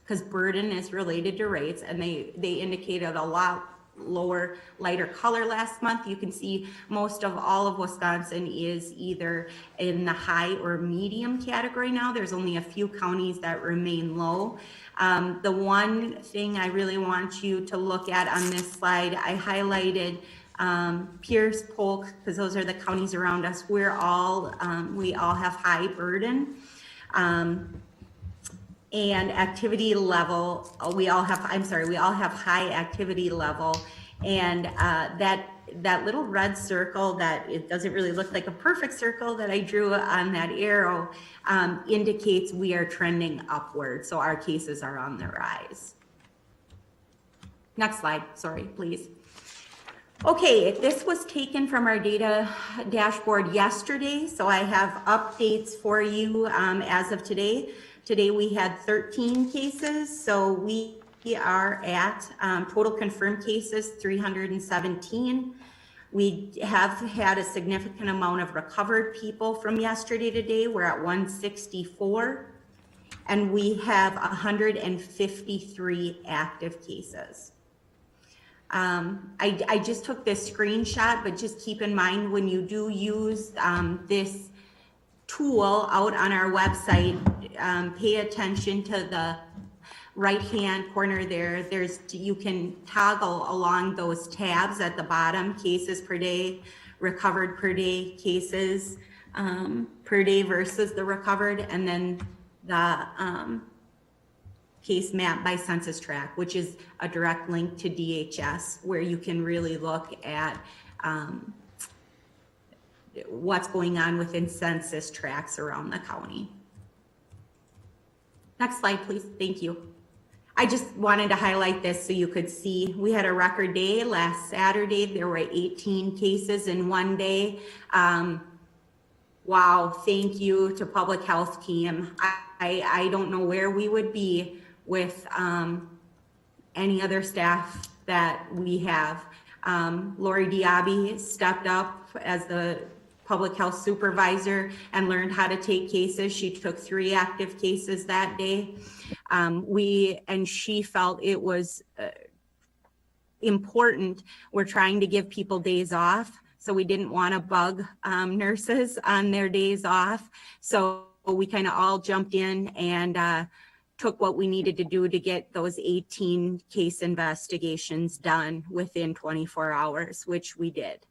Speaker 18: because burden is related to rates, and they indicated a lot lower, lighter color last month. You can see most of all of Wisconsin is either in the high or medium category now. There's only a few counties that remain low. The one thing I really want you to look at on this slide, I highlighted Pierce, Polk, because those are the counties around us. We all have high burden. And activity level, we all have high activity level. And that little red circle that it doesn't really look like a perfect circle that I drew on that arrow indicates we are trending upward. So our cases are on the rise. Next slide, sorry, please. Okay, this was taken from our data dashboard yesterday. So I have updates for you as of today. Today we had 13 cases, so we are at total confirmed cases 317. We have had a significant amount of recovered people from yesterday to today. We're at 164, and we have 153 active cases. I just took this screenshot, but just keep in mind when you do use this tool out on our website, pay attention to the right-hand corner there. You can toggle along those tabs at the bottom, cases per day, recovered per day, cases per day versus the recovered, and then the case map by census tract, which is a direct link to DHS, where you can really look at what's going on within census tracts around the county. Next slide, please. Thank you. I just wanted to highlight this so you could see we had a record day last Saturday. There were 18 cases in one day. Wow, thank you to public health team. I don't know where we would be with any other staff that we have. Lori Diaby stepped up as the public health supervisor and learned how to take cases. She took 3 active cases that day. She felt it was important. We're trying to give people days off, so we didn't want to bug nurses on their days off. So we kind of all jumped in and took what we needed to do to get those 18 case investigations done within 24 hours, which we did.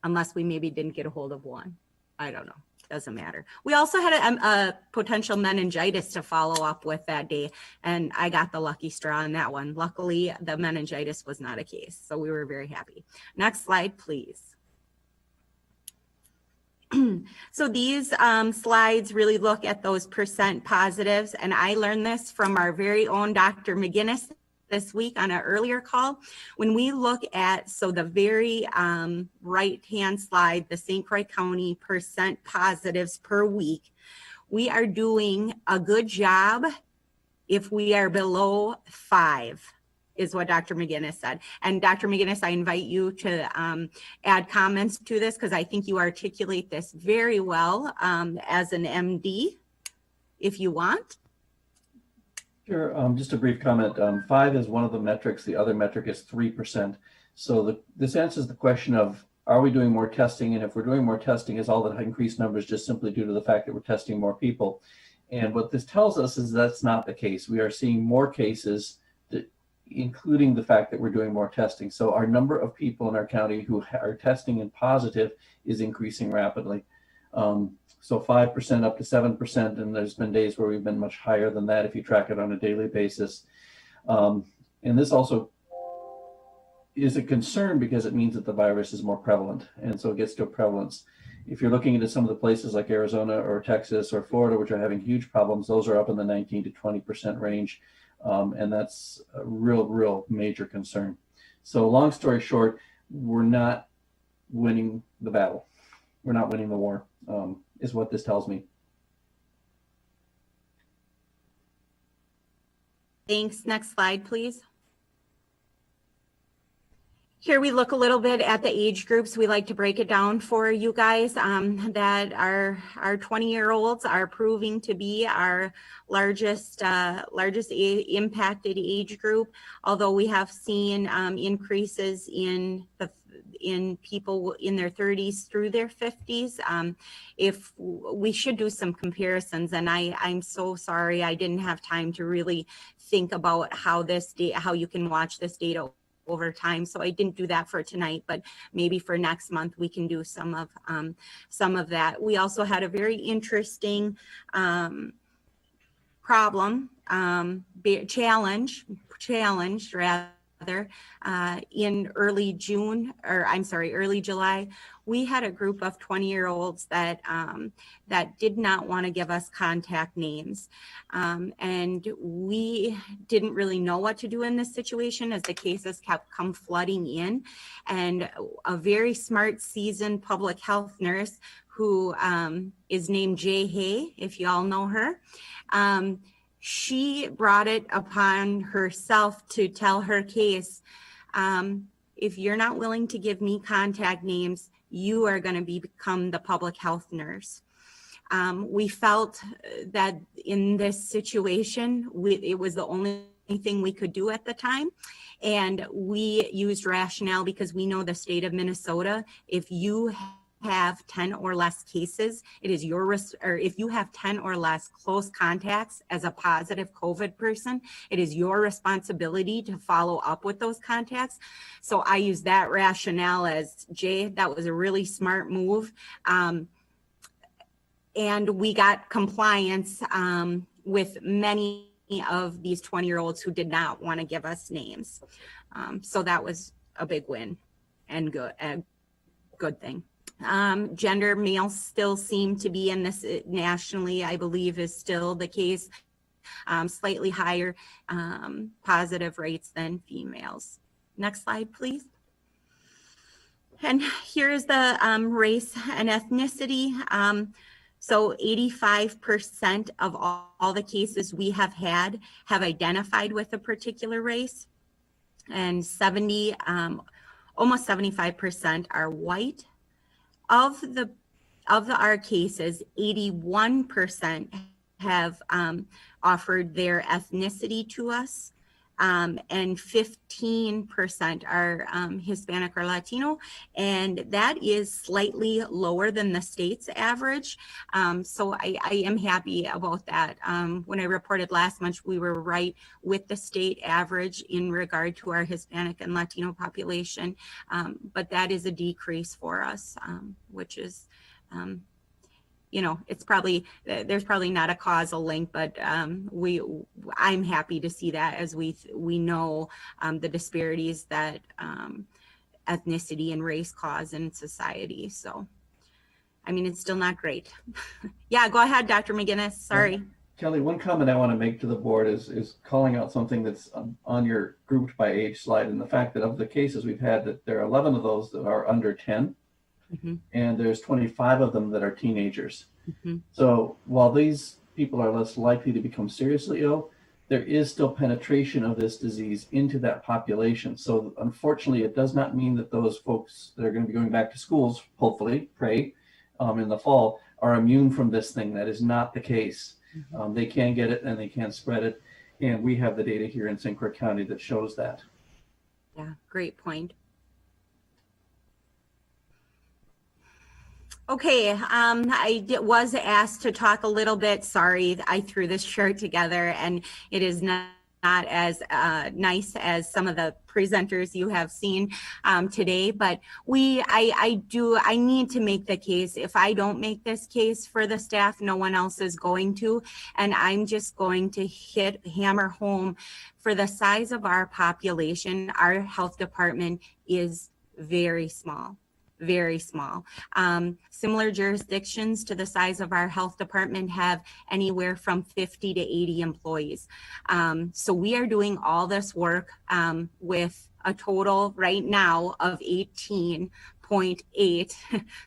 Speaker 18: Unless we maybe didn't get a hold of one. I don't know, doesn't matter. We also had a potential meningitis to follow up with that day, and I got the lucky straw on that one. Luckily, the meningitis was not a case, so we were very happy. Next slide, please. So these slides really look at those percent positives, and I learned this from our very own Dr. McGinnis this week on an earlier call. When we look at, so the very right-hand slide, the St. Croix County percent positives per week, we are doing a good job if we are below 5, is what Dr. McGinnis said. And Dr. McGinnis, I invite you to add comments to this because I think you articulate this very well as an MD, if you want.
Speaker 7: Sure. Just a brief comment. 5 is one of the metrics. The other metric is 3%. So this answers the question of, are we doing more testing? And if we're doing more testing, is all the increased numbers just simply due to the fact that we're testing more people? And what this tells us is that's not the case. We are seeing more cases, including the fact that we're doing more testing. So our number of people in our county who are testing and positive is increasing rapidly. So 5% up to 7%, and there's been days where we've been much higher than that if you track it on a daily basis. And this also is a concern because it means that the virus is more prevalent, and so it gets to a prevalence. If you're looking into some of the places like Arizona or Texas or Florida, which are having huge problems, those are up in the 19 to 20% range, and that's a real major concern. So long story short, we're not winning the battle. We're not winning the war. Is what this tells me.
Speaker 18: Thanks. Next slide, please. Here we look a little bit at the age groups. We like to break it down for you guys, that our 20-year-olds are proving to be our largest impacted age group. Although we have seen increases in people in their 30s through their 50s. If we should do some comparisons, and I'm so sorry I didn't have time to really think about how you can watch this data over time. So I didn't do that for tonight, but maybe for next month we can do some of that. We also had a very interesting challenge rather, in early July. We had a group of 20-year-olds that did not want to give us contact names. And we didn't really know what to do in this situation as the cases kept flooding in. And a very smart, seasoned public health nurse who is named Jay Hay, if you all know her, she brought it upon herself to tell her case, if you're not willing to give me contact names, you are going to become the public health nurse. We felt that in this situation, it was the only thing we could do at the time. And we used rationale because we know the state of Minnesota, if you have 10 or less cases, it is or if you have 10 or less close contacts as a positive COVID person, it is your responsibility to follow up with those contacts. So I use that rationale as, Jay, that was a really smart move. And we got compliance with many of these 20-year-olds who did not want to give us names. So that was a big win and a good thing. Gender, males still seem to be in this nationally, I believe is still the case, slightly higher positive rates than females. Next slide, please. And here's the race and ethnicity. So 85% of all the cases we have had have identified with a particular race, and almost 75% are white. Of our cases, 81% have offered their ethnicity to us, and 15% are Hispanic or Latino, and that is slightly lower than the state's average. So I am happy about that. When I reported last month, we were right with the state average in regard to our Hispanic and Latino population, but that is a decrease for us, which is, it's probably, there's probably not a causal link, but I'm happy to see that as we know the disparities that ethnicity and race cause in society. So, I mean, it's still not great. Yeah, go ahead, Dr. McGinnis. Sorry.
Speaker 7: Kelly, one comment I want to make to the board is calling out something that's on your grouped by age slide, and the fact that of the cases we've had, that there are 11 of those that are under 10. Mm-hmm. And there's 25 of them that are teenagers. Mm-hmm. So while these people are less likely to become seriously ill, there is still penetration of this disease into that population. So unfortunately, it does not mean that those folks that are going to be going back to schools, hopefully, pray, in the fall, are immune from this thing. That is not the case. Mm-hmm. They can get it and they can spread it. And we have the data here in St. Croix County that shows that.
Speaker 18: Yeah, great point. Okay, I was asked to talk a little bit. Sorry, I threw this chart together and it is not as nice as some of the presenters you have seen today, but I need to make the case. If I don't make this case for the staff, no one else is going to, and I'm just going to hammer home for the size of our population. Our health department is very small. Very small. Similar jurisdictions to the size of our health department have anywhere from 50 to 80 employees. So we are doing all this work with a total right now of 18.8,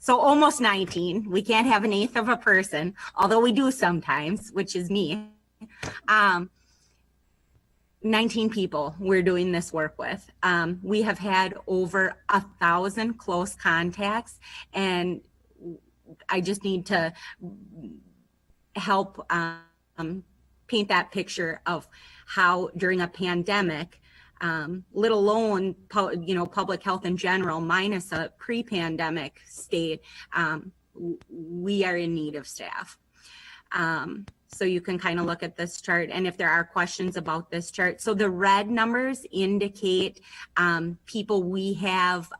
Speaker 18: so almost 19. We can't have an eighth of a person, although we do sometimes, which is me. 19 people we're doing this work with. We have had over 1,000 close contacts, and I just need to help paint that picture of how during a pandemic, let alone public health in general, minus a pre-pandemic state, we are in need of staff. So you can kind of look at this chart, and if there are questions about this chart. So the red numbers indicate people we have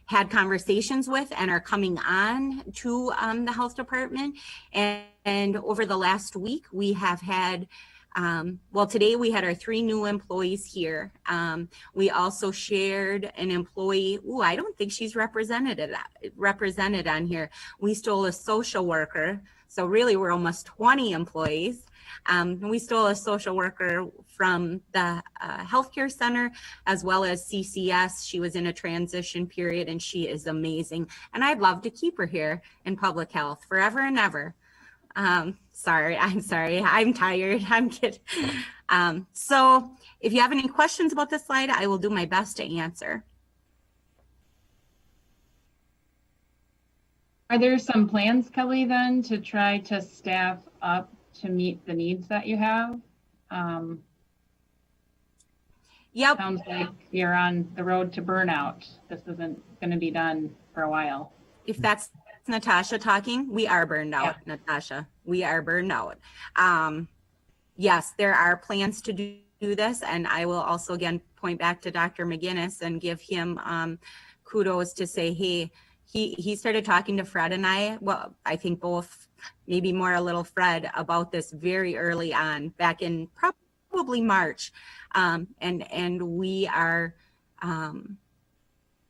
Speaker 18: had conversations with and are coming on to the health department. And over the last week, we have had, well, today we had our 3 new employees here. We also shared an employee, I don't think she's represented on here. We stole a social worker. So really we're almost 20 employees. We stole a social worker from the healthcare center as well as CCS. She was in a transition period and she is amazing. And I'd love to keep her here in public health forever and ever. I'm sorry. I'm tired. I'm kidding. So if you have any questions about this slide, I will do my best to answer.
Speaker 12: Are there some plans, Kelly, then to try to staff up to meet the needs that you have?
Speaker 18: Yep.
Speaker 12: Sounds like you're on the road to burnout. This isn't going to be done for a while.
Speaker 18: If that's Natasha talking, we are burned out, yeah. Natasha, we are burned out. Yes, there are plans to do this, and I will also again point back to Dr. McGinnis and give him kudos to say, hey, he started talking to Fred and I, well, I think both, maybe more a little Fred, about this very early on, back in probably March. And we are,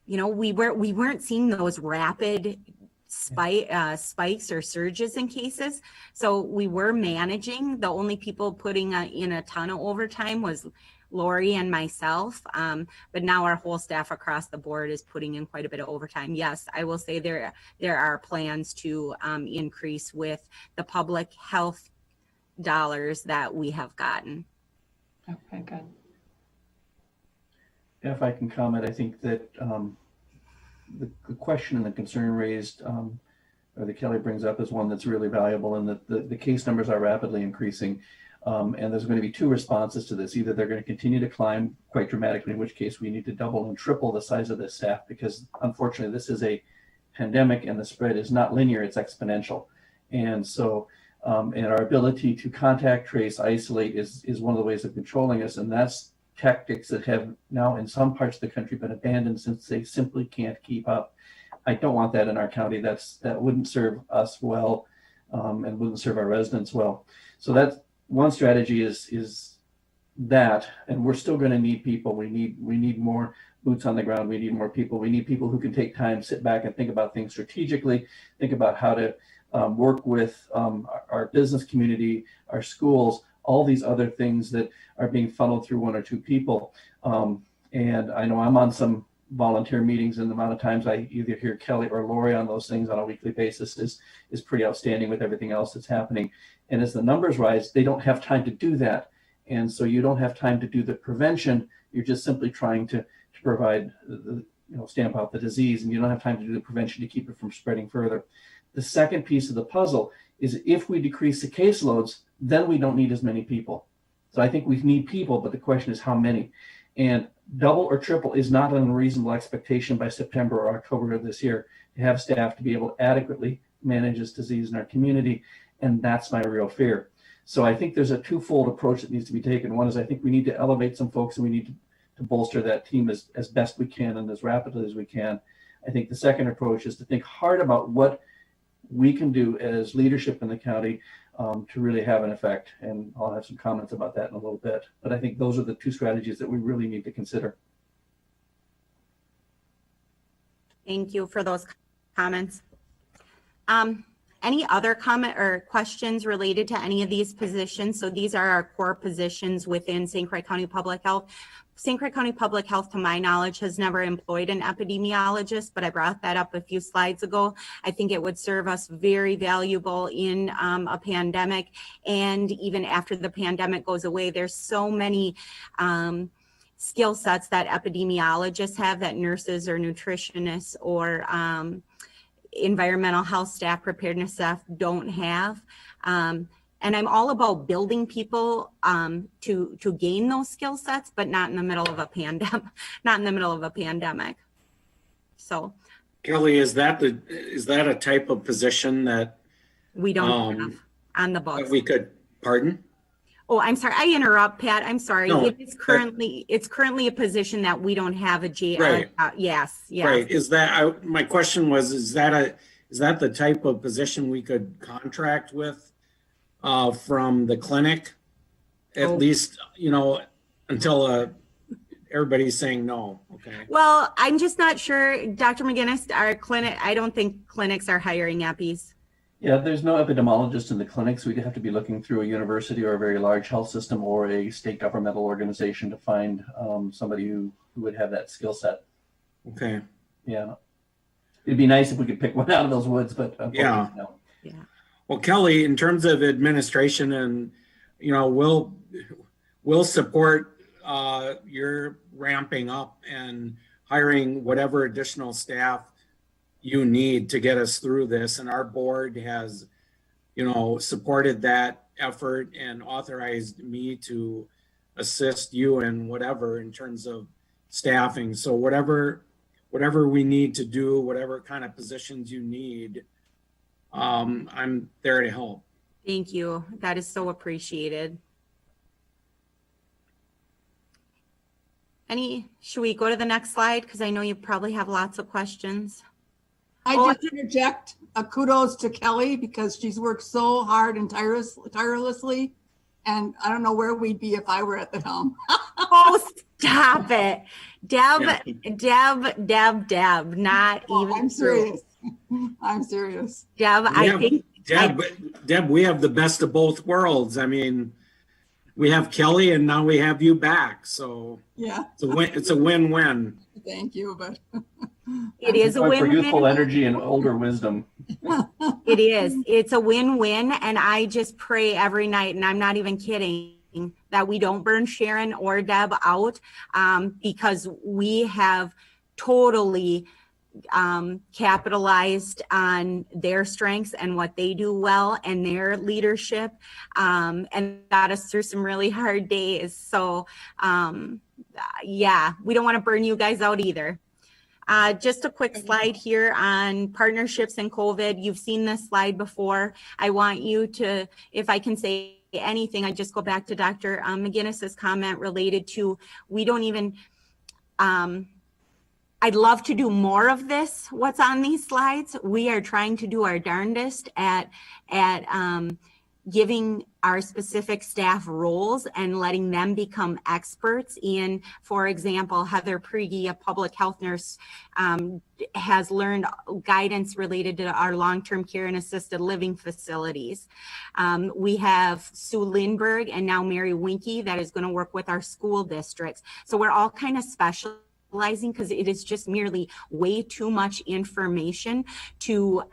Speaker 18: we weren't seeing those rapid spikes or surges in cases. So we were managing. The only people putting in a ton of overtime was Lori and myself, but now our whole staff across the board is putting in quite a bit of overtime. Yes, I will say there are plans to increase with the public health dollars that we have gotten.
Speaker 12: Okay, good.
Speaker 7: If I can comment, I think that the question and the concern raised, or that Kelly brings up, is one that's really valuable, and that the case numbers are rapidly increasing. And there's going to be 2 responses to this. Either they're going to continue to climb quite dramatically, in which case we need to double and triple the size of this staff, because unfortunately this is a pandemic and the spread is not linear, it's exponential. And so, and our ability to contact, trace, isolate is one of the ways of controlling us. And that's tactics that have now in some parts of the country been abandoned since they simply can't keep up. I don't want that in our county. That wouldn't serve us well, and wouldn't serve our residents well. So that's one strategy, is that, and we're still going to need people. We need more boots on the ground. We need more people. We need people who can take time, sit back and think about things strategically, think about how to work with our business community, our schools, all these other things that are being funneled through 1 or 2 people. And I know I'm on some volunteer meetings, and the amount of times I either hear Kelly or Lori on those things on a weekly basis is pretty outstanding with everything else that's happening. And as the numbers rise, they don't have time to do that. And so you don't have time to do the prevention. You're just simply trying to provide, stamp out the disease, and you don't have time to do the prevention to keep it from spreading further. The second piece of the puzzle is if we decrease the caseloads, then we don't need as many people. So I think we need people, but the question is how many. And double or triple is not an unreasonable expectation by September or October of this year to have staff to be able to adequately manage this disease in our community. And that's my real fear. So I think there's a twofold approach that needs to be taken. One is I think we need to elevate some folks, and we need to bolster that team as best we can and as rapidly as we can. I think the second approach is to think hard about what we can do as leadership in the county to really have an effect. And I'll have some comments about that in a little bit. But I think those are the 2 strategies that we really need to consider.
Speaker 18: Thank you for those comments. Any other comment or questions related to any of these positions? So these are our core positions within St. Croix County Public Health. St. Croix County Public Health, to my knowledge, has never employed an epidemiologist, but I brought that up a few slides ago. I think it would serve us very valuable in a pandemic, and even after the pandemic goes away. There's so many skill sets that epidemiologists have that nurses or nutritionists or environmental health staff, preparedness staff don't have. And I'm all about building people to gain those skill sets, but not in the middle of a pandemic. Not in the middle of a pandemic. So,
Speaker 11: Kelly, is that a type of position that
Speaker 18: we don't have on the books?
Speaker 11: We could, pardon?
Speaker 18: Oh, I'm sorry. I interrupt, Pat. I'm sorry.
Speaker 11: No,
Speaker 18: it's currently a position that we don't have a G.
Speaker 11: Right.
Speaker 18: Yes.
Speaker 11: Right. Is that my question was? Is that the type of position we could contract with from the clinic? At least, until everybody's saying no. Okay.
Speaker 18: Well, I'm just not sure, Dr. McGinnis. I don't think clinics are hiring EPIs.
Speaker 7: Yeah, there's no epidemiologist in the clinics. We'd have to be looking through a university or a very large health system or a state governmental organization to find somebody who would have that skill set.
Speaker 11: Okay.
Speaker 7: Yeah. It'd be nice if we could pick one out of those woods, but unfortunately, no.
Speaker 18: Yeah.
Speaker 11: Well, Kelly, in terms of administration, and we'll support your ramping up and hiring whatever additional staff you need to get us through this. And our board has, supported that effort and authorized me to assist you in whatever in terms of staffing. So whatever we need to do, whatever kind of positions you need, I'm there to help.
Speaker 18: Thank you. That is so appreciated. Should we go to the next slide? Because I know you probably have lots of questions.
Speaker 2: I just interject a kudos to Kelly because she's worked so hard and tirelessly. And I don't know where we'd be if I were at the helm.
Speaker 18: Oh, stop it. Deb, not even.
Speaker 2: I'm serious. I'm serious.
Speaker 18: Deb,
Speaker 11: Deb, we have the best of both worlds. I mean, we have Kelly and now we have you back. So
Speaker 2: yeah,
Speaker 11: it's a win-win.
Speaker 2: Thank you, but
Speaker 18: it is a win-win.
Speaker 7: For youthful energy and older wisdom.
Speaker 18: It is. It's a win-win. And I just pray every night, and I'm not even kidding, that we don't burn Sharon or Deb out because we have totally capitalized on their strengths and what they do well and their leadership and got us through some really hard days. So yeah, we don't want to burn you guys out either. Just a quick slide here on partnerships and COVID. You've seen this slide before. I want you to, if I can say anything, I just go back to Dr. McGinnis's comment related to, we don't even, I'd love to do more of this, what's on these slides. We are trying to do our darndest at giving our specific staff roles and letting them become experts in, for example, Heather Priege, a public health nurse, has learned guidance related to our long-term care and assisted living facilities. We have Sue Lindberg and now Mary Winkie that is going to work with our school districts. So we're all kind of specializing because it is just merely way too much information to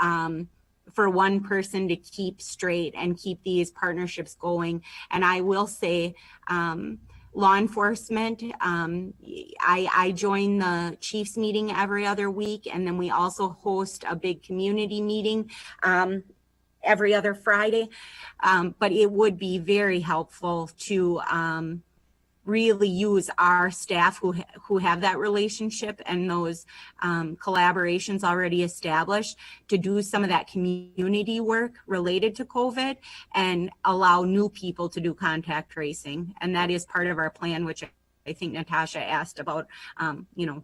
Speaker 18: for one person to keep straight and keep these partnerships going. And I will say, law enforcement, I join the chiefs meeting every other week, and then we also host a big community meeting every other Friday. But it would be very helpful to really use our staff who have that relationship and those collaborations already established to do some of that community work related to COVID and allow new people to do contact tracing. And that is part of our plan, which I think Natasha asked about,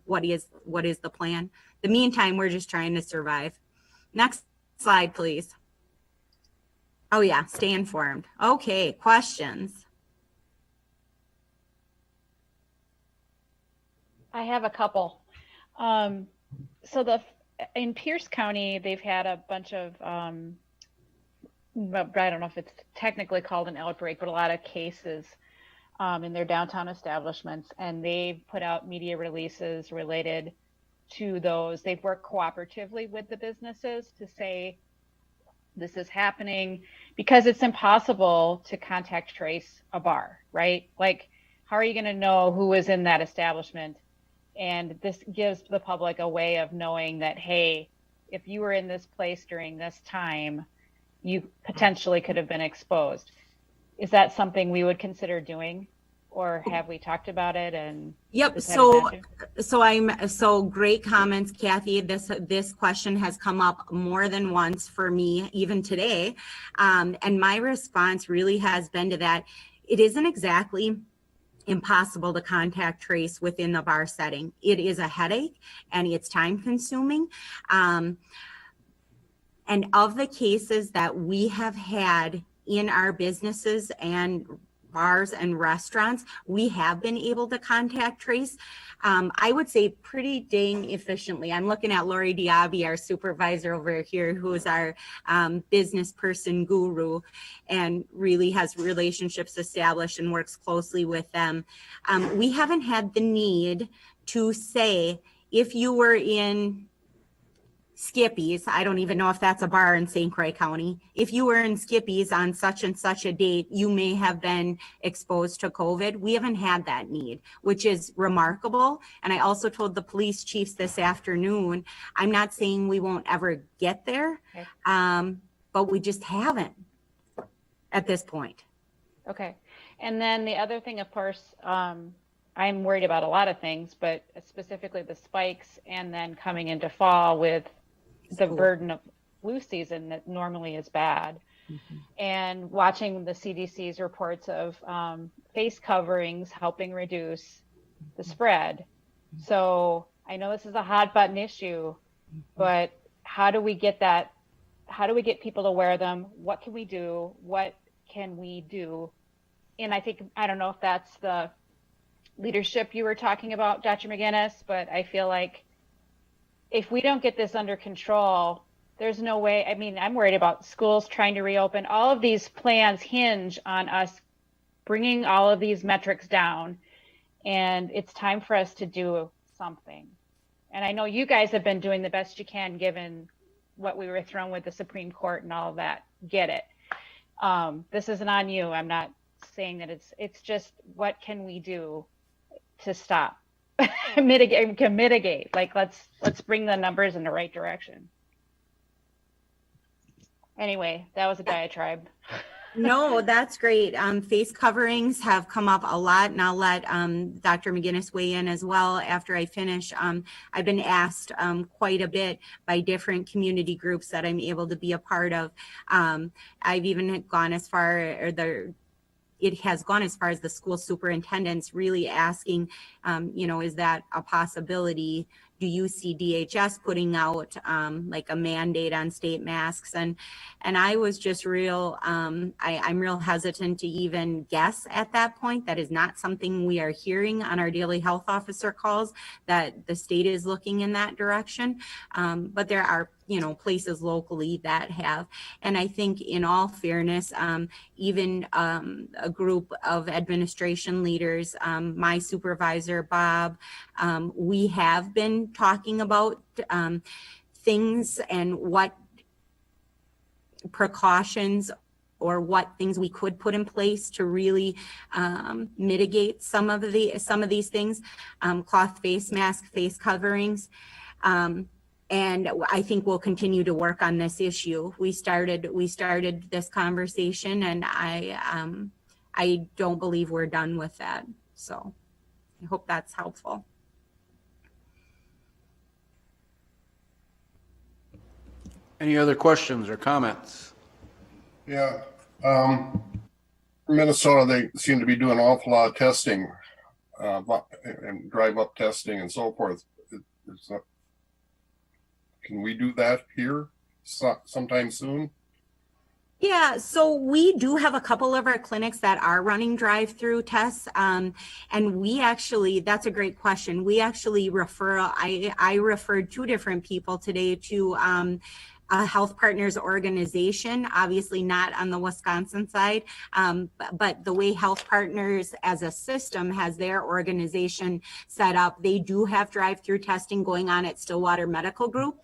Speaker 18: what is the plan? In the meantime, we're just trying to survive. Next slide, please. Oh yeah, stay informed. Okay, questions.
Speaker 15: I have a couple. So in Pierce County, they've had a bunch of I don't know if it's technically called an outbreak, but a lot of cases in their downtown establishments, and they've put out media releases related to those. They've worked cooperatively with the businesses to say this is happening, because it's impossible to contact trace a bar, right? Like, how are you going to know who is in that establishment? And this gives the public a way of knowing that, hey, if you were in this place during this time, you potentially could have been exposed. Is that something we would consider doing, or have we talked about it? And
Speaker 18: Yep.
Speaker 15: is that an issue?
Speaker 18: So great comments, Kathy. This question has come up more than once for me, even today. And my response really has been to that. It isn't exactly impossible to contact trace within the bar setting. It is a headache and it's time consuming. And of the cases that we have had in our businesses and bars and restaurants, we have been able to contact trace. I would say pretty dang efficiently. I'm looking at Lori Diaby, our supervisor over here, who is our business person guru and really has relationships established and works closely with them. We haven't had the need to say, if you were in Skippy's, I don't even know if that's a bar in St. Croix County. If you were in Skippy's on such and such a date, you may have been exposed to COVID. We haven't had that need, which is remarkable. And I also told the police chiefs this afternoon, I'm not saying we won't ever get there, but we just haven't at this point.
Speaker 15: Okay. And then the other thing, of course, I'm worried about a lot of things, but specifically the spikes, and then coming into fall with the burden of flu season that normally is bad. And watching the CDC's reports of face coverings helping reduce the spread. So I know this is a hot button issue, but how do we get that? How do we get people to wear them? What can we do? What can we do? And I think, I don't know if that's the leadership you were talking about, Dr. McGinnis, but I feel like if we don't get this under control, there's no way. I mean, I'm worried about schools trying to reopen. All of these plans hinge on us bringing all of these metrics down, and it's time for us to do something. And I know you guys have been doing the best you can given what we were thrown with the Supreme Court and all of that. Get it. This isn't on you. I'm not saying that it's just, what can we do to stop, mitigate? Like, let's bring the numbers in the right direction. Anyway, that was a diatribe.
Speaker 18: No, that's great. Face coverings have come up a lot, and I'll let Dr. McGinnis weigh in as well after I finish. I've been asked quite a bit by different community groups that I'm able to be a part of. I've even gone as far, it has gone as far as the school superintendents really asking, is that a possibility? Do you see DHS putting out like a mandate on state masks? And I was just I'm real hesitant to even guess at that point. That is not something we are hearing on our daily health officer calls, that the state is looking in that direction. But there are, places locally that have. And I think in all fairness, even a group of administration leaders, my supervisor, Bob, we have been talking about things and what precautions or what things we could put in place to really mitigate some of these things, cloth face mask, face coverings. And I think we'll continue to work on this issue. We started this conversation, and I don't believe we're done with that. So I hope that's helpful.
Speaker 1: Any other questions or comments?
Speaker 10: Yeah. Minnesota, they seem to be doing an awful lot of testing, and drive-up testing and so forth. Can we do that here sometime soon?
Speaker 18: Yeah, so we do have a couple of our clinics that are running drive-through tests. And we actually, that's a great question. We actually I referred two different people today to a health partners organization, obviously not on the Wisconsin side, but the way Health Partners as a system has their organization set up, they do have drive-through testing going on at Stillwater Medical Group.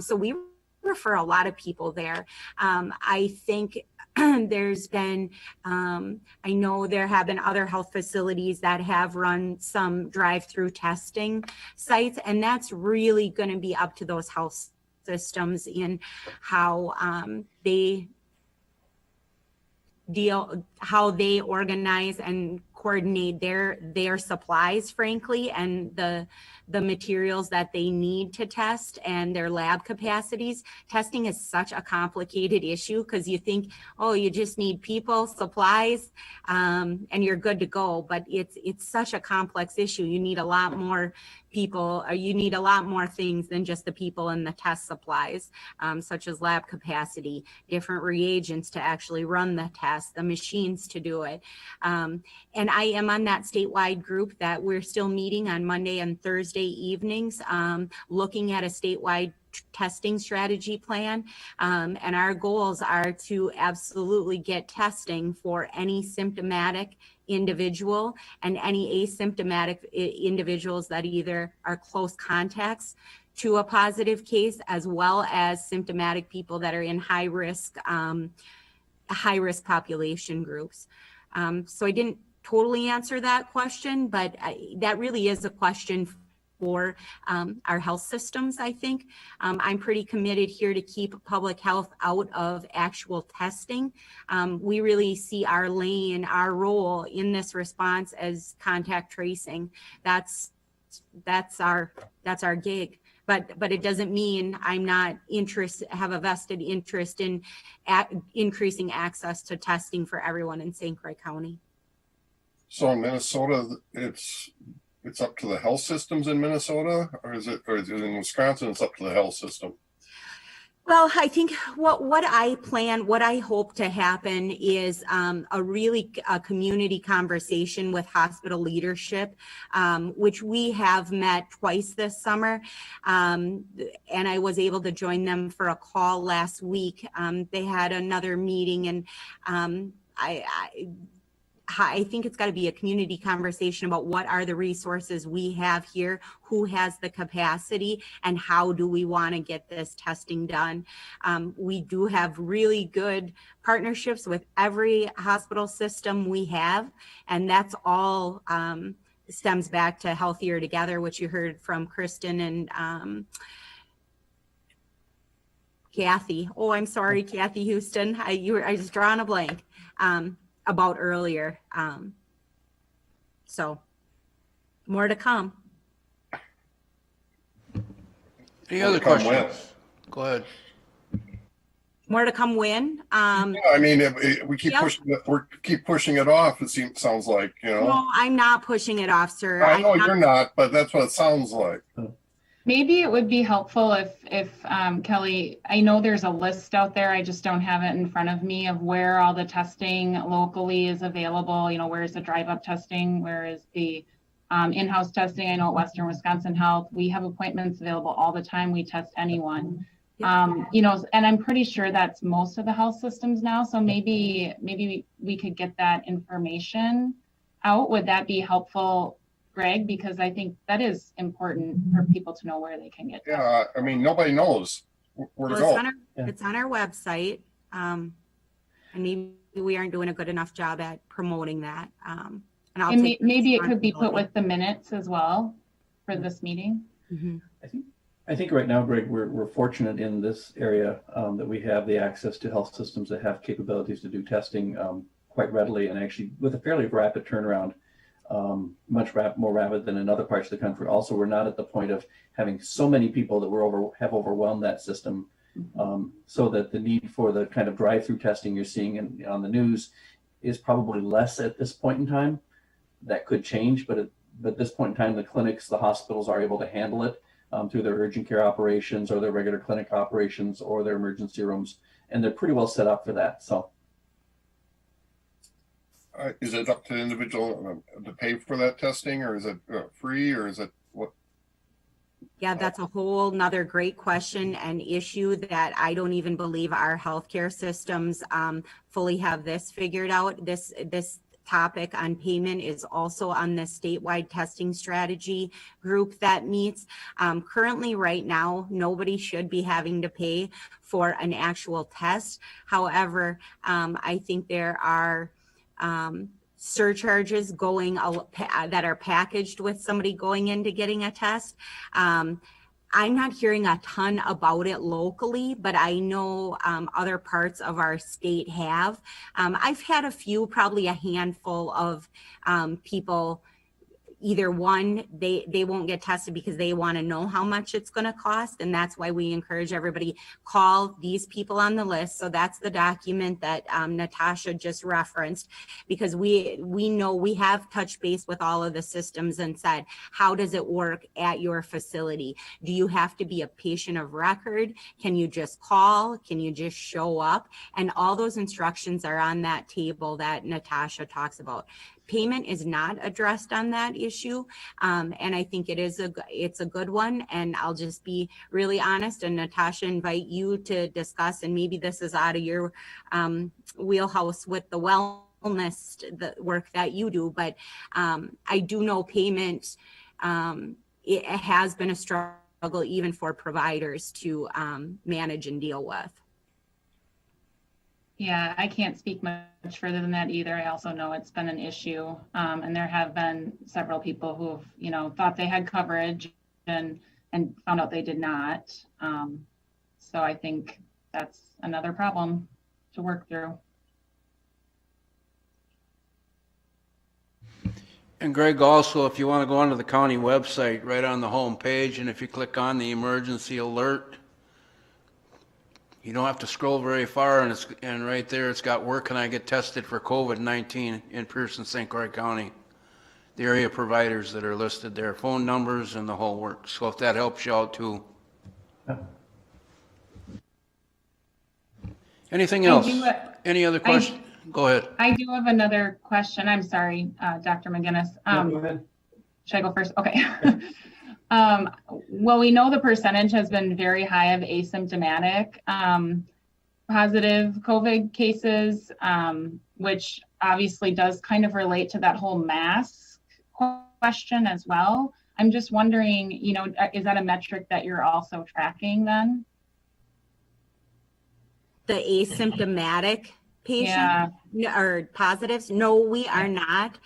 Speaker 18: So we refer a lot of people there. I think there's been, I know there have been other health facilities that have run some drive-through testing sites, and that's really going to be up to those health systems in how they organize and coordinate their supplies, frankly, and the materials that they need to test and their lab capacities. Testing is such a complicated issue because you think, oh, you just need people, supplies, and you're good to go. But it's such a complex issue. You need a lot more people, or you need a lot more things than just the people and the test supplies, such as lab capacity, different reagents to actually run the test, the machines to do it. And I am on that statewide group that we're still meeting on Monday and Thursday evenings, looking at a statewide testing strategy plan. And our goals are to absolutely get testing for any symptomatic individual and any asymptomatic individuals that either are close contacts to a positive case, as well as symptomatic people that are in high risk population groups. So I didn't totally answer that question, but that really is a question for our health systems, I think. I'm pretty committed here to keep public health out of actual testing. We really see our lane, our role in this response as contact tracing. That's our gig. But it doesn't mean I'm not have a vested interest in increasing access to testing for everyone in St. Croix County.
Speaker 10: So in Minnesota, it's up to the health systems in Minnesota, or is it in Wisconsin? It's up to the health system.
Speaker 18: Well, I think what I hope to happen is a community conversation with hospital leadership, which we have met twice this summer. And I was able to join them for a call last week. They had another meeting, and I think it's got to be a community conversation about what are the resources we have here, who has the capacity, and how do we want to get this testing done. We do have really good partnerships with every hospital system we have, and that's all stems back to Healthier Together, which you heard from Kristen and Kathy. Oh, I'm sorry, Kathy Houston. I just drawing a blank. About earlier. So more to come.
Speaker 1: Any other questions? Go ahead.
Speaker 18: More to come when?
Speaker 10: Yeah, I mean, we keep pushing it off. Sounds like,
Speaker 18: No, I'm not pushing it off, sir.
Speaker 10: I know you're not, but that's what it sounds like.
Speaker 12: Maybe it would be helpful if Kelly, I know there's a list out there, I just don't have it in front of me, of where all the testing locally is available. Where is the drive-up testing? Where is the in-house testing? I know at Western Wisconsin Health, we have appointments available all the time. We test anyone. And I'm pretty sure that's most of the health systems now. So maybe we could get that information out. Would that be helpful, Greg? Because I think that is important for people to know where they can get tested.
Speaker 10: Yeah, I mean, nobody knows where to go.
Speaker 18: It's on our website. And maybe we aren't doing a good enough job at promoting that. And
Speaker 12: maybe it could be put with the minutes as well for this meeting.
Speaker 18: Mm-hmm.
Speaker 7: I think right now, Greg, we're fortunate in this area that we have the access to health systems that have capabilities to do testing quite readily, and actually with a fairly rapid turnaround, much more rapid than in other parts of the country. Also, we're not at the point of having so many people that have overwhelmed that system, so that the need for the kind of drive-through testing you're seeing on the news is probably less at this point in time. That could change, but at this point in time, the clinics, the hospitals are able to handle it through their urgent care operations or their regular clinic operations or their emergency rooms, and they're pretty well set up for that. So.
Speaker 10: Is it up to the individual to pay for that testing, or is it free, or is it what?
Speaker 18: Yeah, that's a whole nother great question and issue that I don't even believe our healthcare systems fully have this figured out. This topic on payment is also on the statewide testing strategy group that meets. Currently, right now, nobody should be having to pay for an actual test. However, I think there are surcharges going that are packaged with somebody going into getting a test. I'm not hearing a ton about it locally, but I know other parts of our state have. I've had a few, probably a handful of people. Either one, they won't get tested because they want to know how much it's going to cost. And that's why we encourage everybody, call these people on the list. So that's the document that Natasha just referenced, because we know we have touched base with all of the systems and said, how does it work at your facility? Do you have to be a patient of record? Can you just call? Can you just show up? And all those instructions are on that table that Natasha talks about. Payment is not addressed on that issue, and I think it's a good one. And I'll just be really honest, and Natasha, invite you to discuss, and maybe this is out of your wheelhouse with the wellness, the work that you do, but I do know payment, it has been a struggle even for providers to manage and deal with.
Speaker 12: Yeah, I can't speak much further than that either. I also know it's been an issue, and there have been several people who've, thought they had coverage and found out they did not. So I think that's another problem to work through.
Speaker 1: And Greg, also, if you want to go onto the county website, right on the home page, and if you click on the emergency alert, you don't have to scroll very far, and right there it's got where can I get tested for COVID-19 in Pearson St. Croix County. The area providers that are listed there, phone numbers and the whole works. So if that helps you out too. Anything else? Any other questions? Go ahead.
Speaker 12: I do have another question. I'm sorry, Dr. McGinnis.
Speaker 7: Go ahead.
Speaker 12: Should I go first? Okay. Well, we know the percentage has been very high of asymptomatic positive COVID cases, which obviously does kind of relate to that whole mask question as well. I'm just wondering, is that a metric that you're also tracking then?
Speaker 18: The asymptomatic patient or positives? No, we are not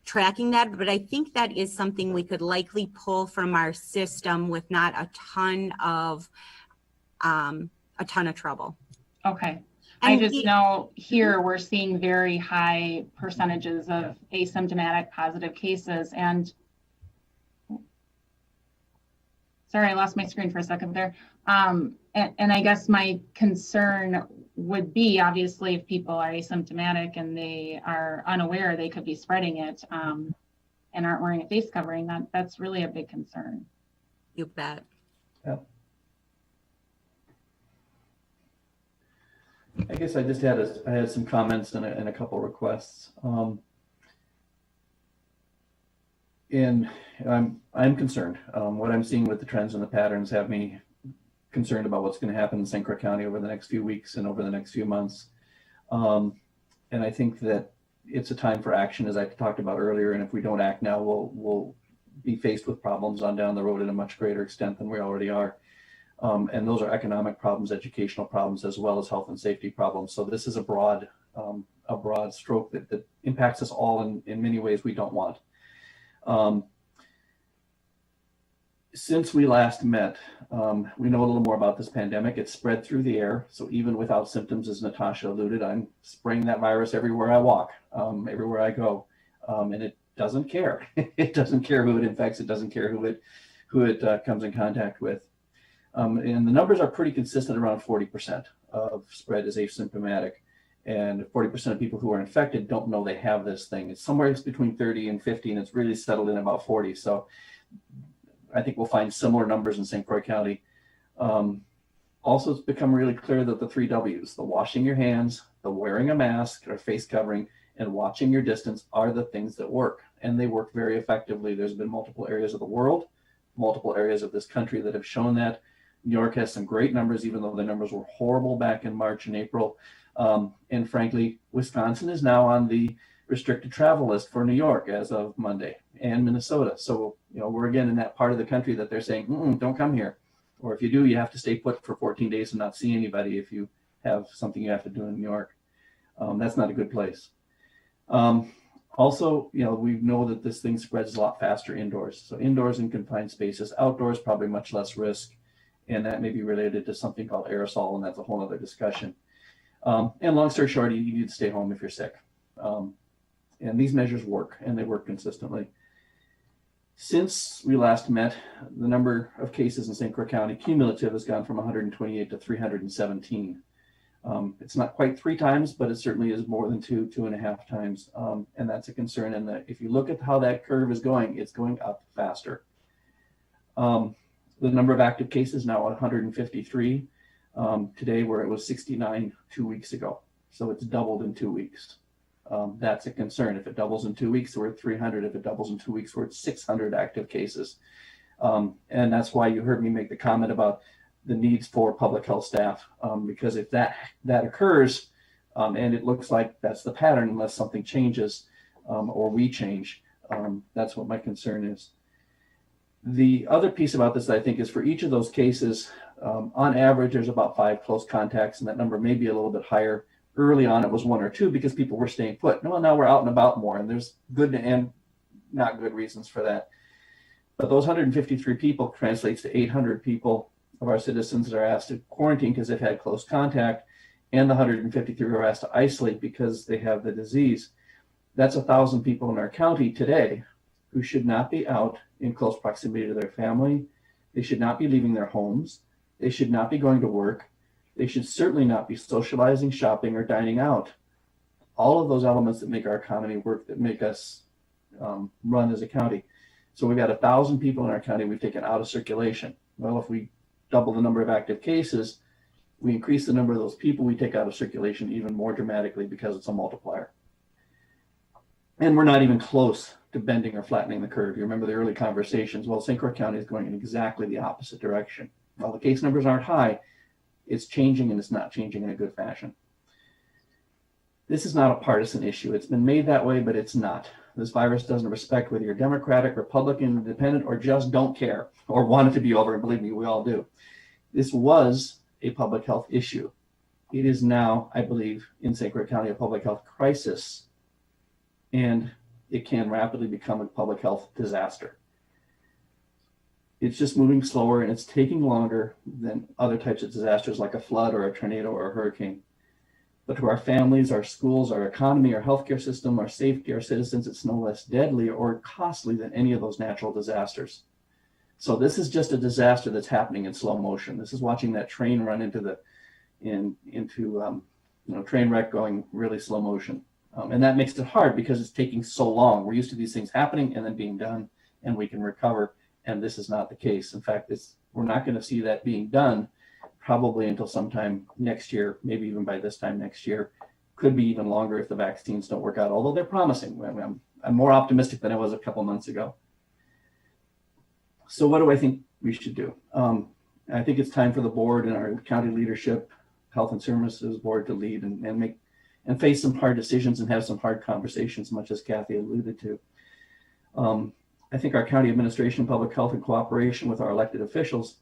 Speaker 18: tracking that, but I think that is something we could likely pull from our system with not a ton of trouble.
Speaker 12: Okay. I just know here we're seeing very high percentages of asymptomatic positive cases, and sorry, I lost my screen for a second there. And I guess my concern would be, obviously, if people are asymptomatic and they are unaware, they could be spreading it and aren't wearing a face covering. That's really a big concern.
Speaker 18: You bet.
Speaker 7: Yeah. I guess I just had some comments and a couple requests. And I'm concerned. What I'm seeing with the trends and the patterns have me concerned about what's going to happen in St. Croix County over the next few weeks and over the next few months. And I think that it's a time for action, as I talked about earlier. And if we don't act now, we'll be faced with problems on down the road in a much greater extent than we already are. And those are economic problems, educational problems, as well as health and safety problems. So this is a broad stroke that impacts us all in many ways we don't want. Since we last met, we know a little more about this pandemic. It's spread through the air. So even without symptoms, as Natasha alluded, I'm spraying that virus everywhere I walk, everywhere I go. And it doesn't care. It doesn't care who it infects. It doesn't care who it comes in contact with. And the numbers are pretty consistent. Around 40% of spread is asymptomatic. And 40% of people who are infected don't know they have this thing. It's somewhere between 30 and 50, and it's really settled in about 40. So I think we'll find similar numbers in St. Croix County. Also, it's become really clear that the 3 W's, the washing your hands, the wearing a mask or face covering, and watching your distance are the things that work. And they work very effectively. There's been multiple areas of the world multiple areas of this country that have shown that. New York has some great numbers, even though the numbers were horrible back in March and April. And frankly, Wisconsin is now on the restricted travel list for New York as of Monday, and Minnesota. So, we're again in that part of the country that they're saying, don't come here. Or if you do, you have to stay put for 14 days and not see anybody if you have something you have to do in New York. That's not a good place. Also, we know that this thing spreads a lot faster indoors. So indoors in confined spaces, outdoors probably much less risk. And that may be related to something called aerosol, and that's a whole other discussion. And long story short, you need to stay home if you're sick. And these measures work, and they work consistently. Since we last met, the number of cases in St. Croix County cumulative has gone from 128 to 317. It's not quite 3 times, but it certainly is more than 2.5 times. And that's a concern. And if you look at how that curve is going, it's going up faster. The number of active cases now at 153 today, where it was 69 2 weeks ago. So it's doubled in 2 weeks. That's a concern. If it doubles in 2 weeks, we're at 300. If it doubles in 2 weeks, we're at 600 active cases. And that's why you heard me make the comment about the needs for public health staff, because if that occurs, and it looks like that's the pattern unless something changes or we change, that's what my concern is. The other piece about this, I think, is for each of those cases, on average, there's about 5 close contacts, and that number may be a little bit higher. Early on, it was 1 or 2 because people were staying put. No, now we're out and about more, and there's good and not good reasons for that. But those 153 people translates to 800 people of our citizens that are asked to quarantine because they've had close contact, and the 153 are asked to isolate because they have the disease. That's 1,000 people in our county today who should not be out in close proximity to their family. They should not be leaving their homes. They should not be going to work. They should certainly not be socializing, shopping, or dining out. All of those elements that make our economy work, that make us run as a county. So we've got 1,000 people in our county we've taken out of circulation. Well, if we double the number of active cases, we increase the number of those people we take out of circulation even more dramatically because it's a multiplier. And we're not even close to bending or flattening the curve. You remember the early conversations. Well, St. Croix County is going in exactly the opposite direction. While the case numbers aren't high, it's changing, and it's not changing in a good fashion. This is not a partisan issue. It's been made that way, but it's not. This virus doesn't respect whether you're Democratic, Republican, Independent, or just don't care or want it to be over. And believe me, we all do. This was a public health issue. It is now, I believe, in St. Croix County, a public health crisis, and it can rapidly become a public health disaster. It's just moving slower, and it's taking longer than other types of disasters like a flood or a tornado or a hurricane. But to our families, our schools, our economy, our healthcare system, our safety, our citizens, it's no less deadly or costly than any of those natural disasters. So this is just a disaster that's happening in slow motion. This is watching that train run into train wreck going really slow motion. And that makes it hard because it's taking so long. We're used to these things happening and then being done, and we can recover. And this is not the case. In fact, we're not going to see that being done probably until sometime next year, maybe even by this time next year. Could be even longer if the vaccines don't work out, although they're promising. I'm more optimistic than I was a couple months ago. So what do I think we should do? I think it's time for the board and our county leadership, Health and Services Board, to lead and face some hard decisions and have some hard conversations, much as Kathy alluded to. I think our county administration, public health, and cooperation with our elected officials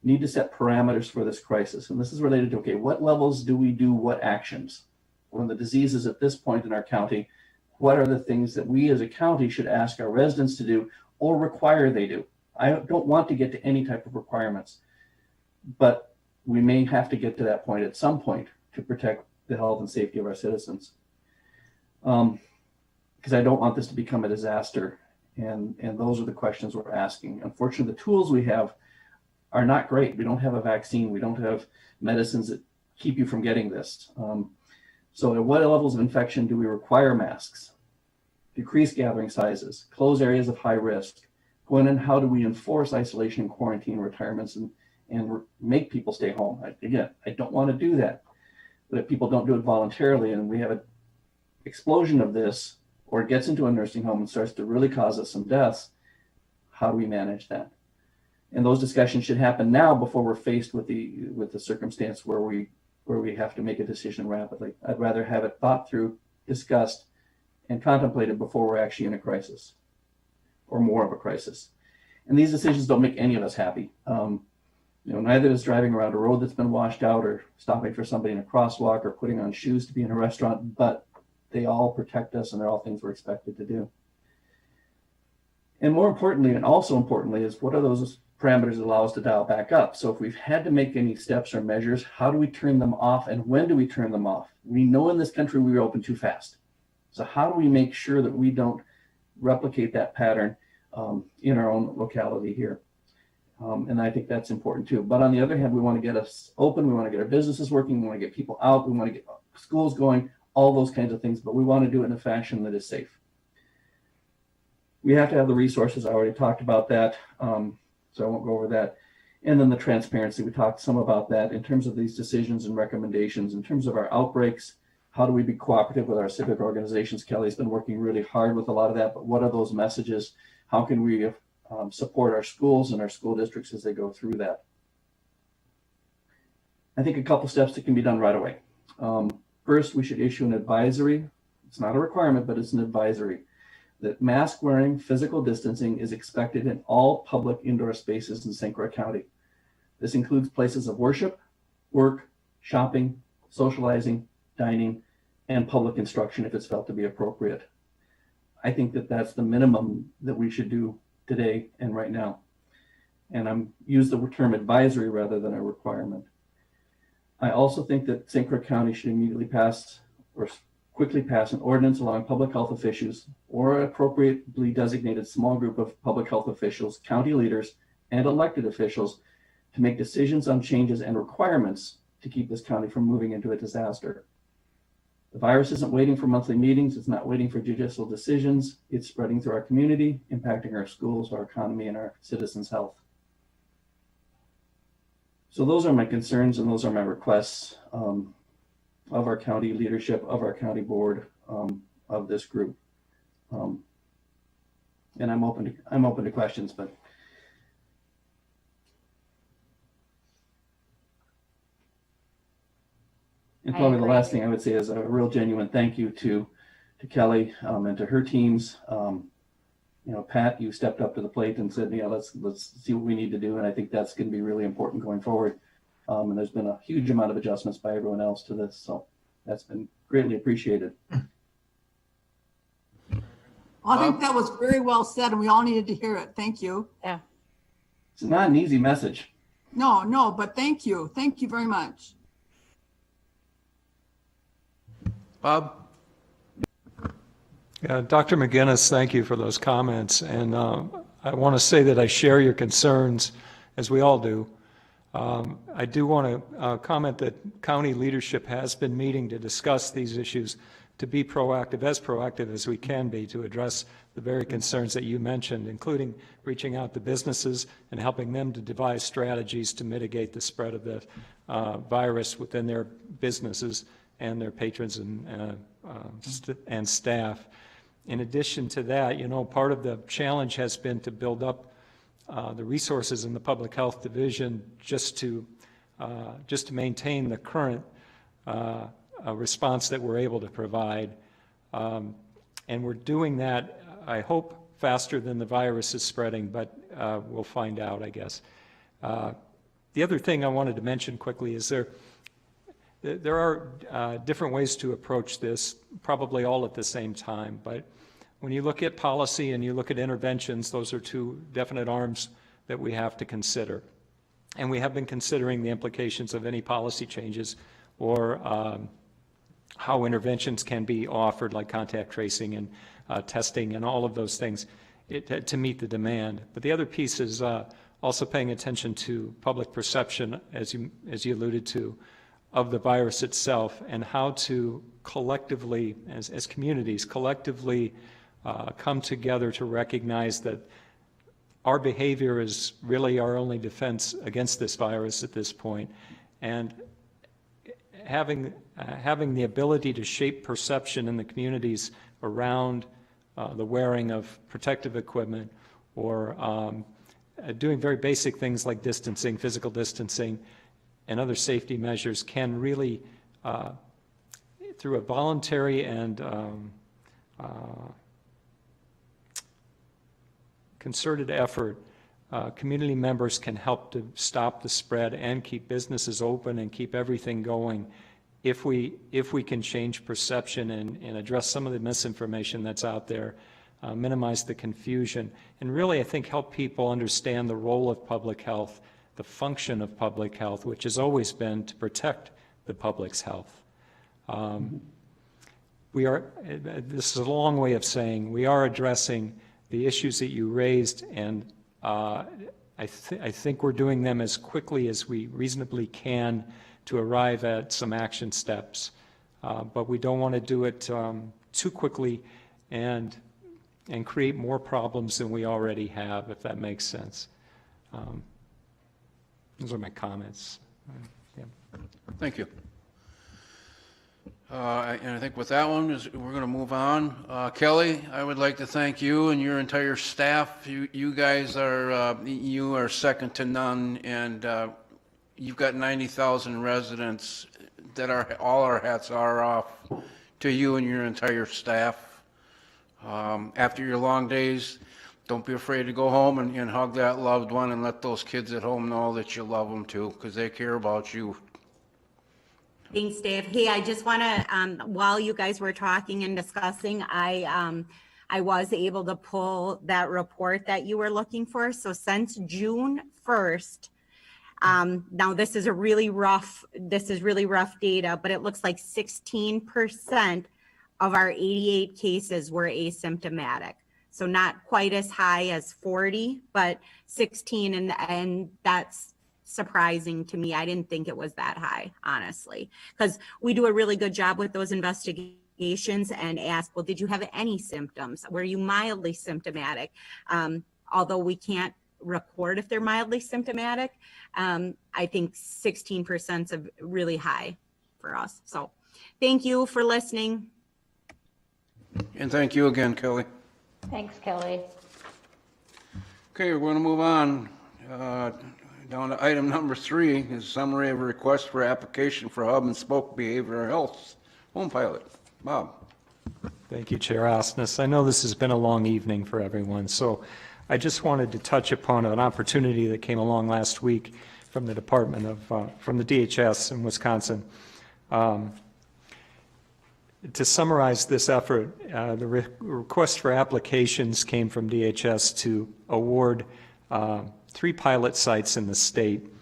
Speaker 7: need to set parameters for this crisis. And this is related to, okay, what levels do we do what actions? When the disease is at this point in our county, what are the things that we as a county should ask our residents to do or require they do? I don't want to get to any type of requirements, but we may have to get to that point at some point to protect the health and safety of our citizens. Because I don't want this to become a disaster. And those are the questions we're asking. Unfortunately, the tools we have are not great. We don't have a vaccine. We don't have medicines that keep you from getting this. So at what levels of infection do we require masks? Decrease gathering sizes, close areas of high risk. When and how do we enforce isolation and quarantine retirements and make people stay home? Again, I don't want to do that. But if people don't do it voluntarily and we have an explosion of this, or it gets into a nursing home and starts to really cause us some deaths, how do we manage that? And those discussions should happen now before we're faced with the circumstance where we have to make a decision rapidly. I'd rather have it thought through, discussed, and contemplated before we're actually in a crisis or more of a crisis. And these decisions don't make any of us happy. Neither is driving around a road that's been washed out or stopping for somebody in a crosswalk or putting on shoes to be in a restaurant, but they all protect us and they're all things we're expected to do. And more importantly, and also importantly, is what are those parameters that allow us to dial back up? So if we've had to make any steps or measures, how do we turn them off and when do we turn them off? We know in this country we open too fast. So how do we make sure that we don't replicate that pattern in our own locality here? And I think that's important too. But on the other hand, we want to get us open. We want to get our businesses working. We want to get people out. We want to get schools going, all those kinds of things. But we want to do it in a fashion that is safe. We have to have the resources. I already talked about that. So I won't go over that. And then the transparency. We talked some about that in terms of these decisions and recommendations. In terms of our outbreaks, how do we be cooperative with our civic organizations? Kelly's been working really hard with a lot of that. But what are those messages? How can we support our schools and our school districts as they go through that? I think a couple steps that can be done right away. First, we should issue an advisory. It's not a requirement, but it's an advisory that mask wearing, physical distancing is expected in all public indoor spaces in St. Croix County. This includes places of worship, work, shopping, socializing, dining, and public instruction if it's felt to be appropriate. I think that that's the minimum that we should do today and right now. And I'm use the term advisory rather than a requirement. I also think that St. Croix County should immediately pass or quickly pass an ordinance allowing public health officials or appropriately designated small group of public health officials, county leaders, and elected officials to make decisions on changes and requirements to keep this county from moving into a disaster. The virus isn't waiting for monthly meetings. It's not waiting for judicial decisions. It's spreading through our community, impacting our schools, our economy, and our citizens' health. So those are my concerns and those are my requests of our county leadership, of our county board, of this group. And I'm open to questions, but and probably the last thing I would say is a real genuine thank you to Kelly and to her teams. Pat, you stepped up to the plate and said, let's see what we need to do. And I think that's going to be really important going forward. And there's been a huge amount of adjustments by everyone else to this. So that's been greatly appreciated.
Speaker 2: I think that was very well said and we all needed to hear it. Thank you.
Speaker 15: Yeah.
Speaker 7: It's not an easy message.
Speaker 2: No, but thank you. Thank you very much.
Speaker 1: Bob?
Speaker 5: Yeah, Dr. McGinnis, thank you for those comments. And I want to say that I share your concerns, as we all do. I do want to comment that county leadership has been meeting to discuss these issues, to be proactive as we can be, to address the very concerns that you mentioned, including reaching out to businesses and helping them to devise strategies to mitigate the spread of the virus within their businesses and their patrons and staff. In addition to that, part of the challenge has been to build up the resources in the public health division just to maintain the current response that we're able to provide. And we're doing that, I hope, faster than the virus is spreading, but we'll find out, I guess. The other thing I wanted to mention quickly is there are different ways to approach this, probably all at the same time. But when you look at policy and you look at interventions, those are two definite arms that we have to consider. And we have been considering the implications of any policy changes or how interventions can be offered, like contact tracing and testing and all of those things to meet the demand. But the other piece is also paying attention to public perception, as you alluded to, of the virus itself, and how to collectively, as communities, collectively come together to recognize that our behavior is really our only defense against this virus at this point. And having the ability to shape perception in the communities around the wearing of protective equipment or doing very basic things like distancing, physical distancing, and other safety measures can really, through a voluntary and concerted effort, community members can help to stop the spread and keep businesses open and keep everything going if we can change perception and address some of the misinformation that's out there, minimize the confusion, and really, I think, help people understand the role of public health, the function of public health, which has always been to protect the public's health. This is a long way of saying we are addressing the issues that you raised, and I think we're doing them as quickly as we reasonably can to arrive at some action steps. But we don't want to do it too quickly and create more problems than we already have, if that makes sense. Those are my comments. Yeah.
Speaker 1: Thank you. And I think with that one, we're going to move on. Kelly, I would like to thank you and your entire staff. You guys are second to none, and you've got 90,000 residents that all our hats are off to you and your entire staff. After your long days, don't be afraid to go home and hug that loved one and let those kids at home know that you love them too, because they care about you.
Speaker 18: Thanks, Dave. Hey, I just want to, while you guys were talking and discussing, I was able to pull that report that you were looking for. So since June 1st, now this is really rough data, but it looks like 16% of our 88 cases were asymptomatic. So not quite as high as 40, but 16, and that's surprising to me. I didn't think it was that high, honestly, because we do a really good job with those investigations and ask, well, did you have any symptoms? Were you mildly symptomatic? Although we can't record if they're mildly symptomatic, I think 16% is really high for us. So thank you for listening.
Speaker 1: And thank you again, Kelly.
Speaker 15: Thanks, Kelly.
Speaker 1: Okay, we're going to move on. Down to item number 3 is summary of a request for application for hub and spoke behavioral health home pilot. Bob.
Speaker 5: Thank you, Chair Osnes. I know this has been a long evening for everyone, so I just wanted to touch upon an opportunity that came along last week from the Department of, from the DHS in Wisconsin. To summarize this effort, the request for applications came from DHS to award 3 pilot sites in the state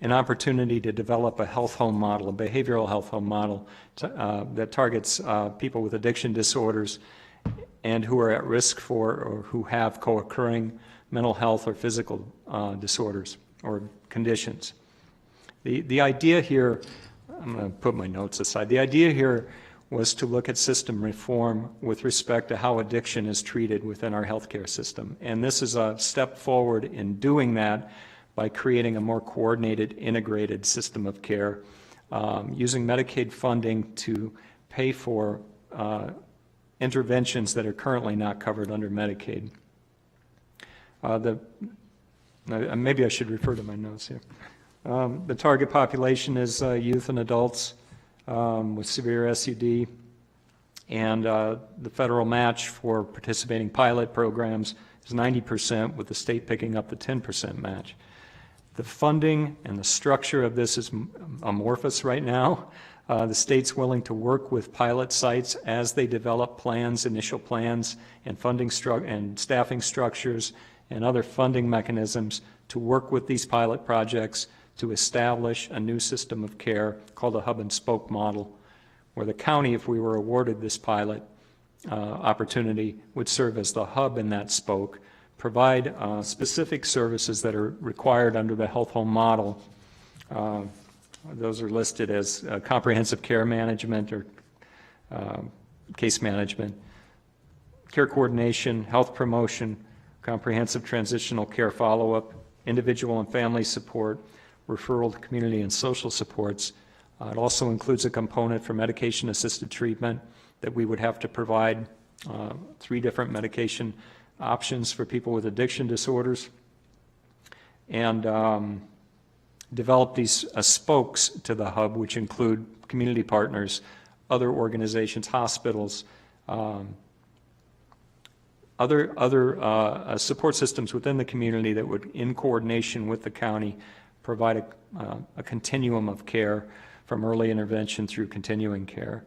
Speaker 5: an opportunity to develop a health home model, a behavioral health home model that targets people with addiction disorders and who are at risk for or who have co-occurring mental health or physical disorders or conditions. The idea here, I'm going to put my notes aside, the idea here was to look at system reform with respect to how addiction is treated within our healthcare system. And this is a step forward in doing that by creating a more coordinated, integrated system of care, using Medicaid funding to pay for interventions that are currently not covered under Medicaid. Maybe I should refer to my notes here. The target population is youth and adults with severe SUD, and the federal match for participating pilot programs is 90%, with the state picking up the 10% match. The funding and the structure of this is amorphous right now. The state's willing to work with pilot sites as they develop plans, initial plans, and funding and staffing structures and other funding mechanisms to work with these pilot projects to establish a new system of care called a hub and spoke model, where the county, if we were awarded this pilot opportunity, would serve as the hub in that spoke, provide specific services that are required under the health home model. Those are listed as comprehensive care management or case management, care coordination, health promotion, comprehensive transitional care follow-up, individual and family support, referral to community and social supports. It also includes a component for medication-assisted treatment that we would have to provide 3 different medication options for people with addiction disorders. and develop these spokes to the hub, which include community partners, other organizations, hospitals, other support systems within the community that would, in coordination with the county, provide a continuum of care from early intervention through continuing care.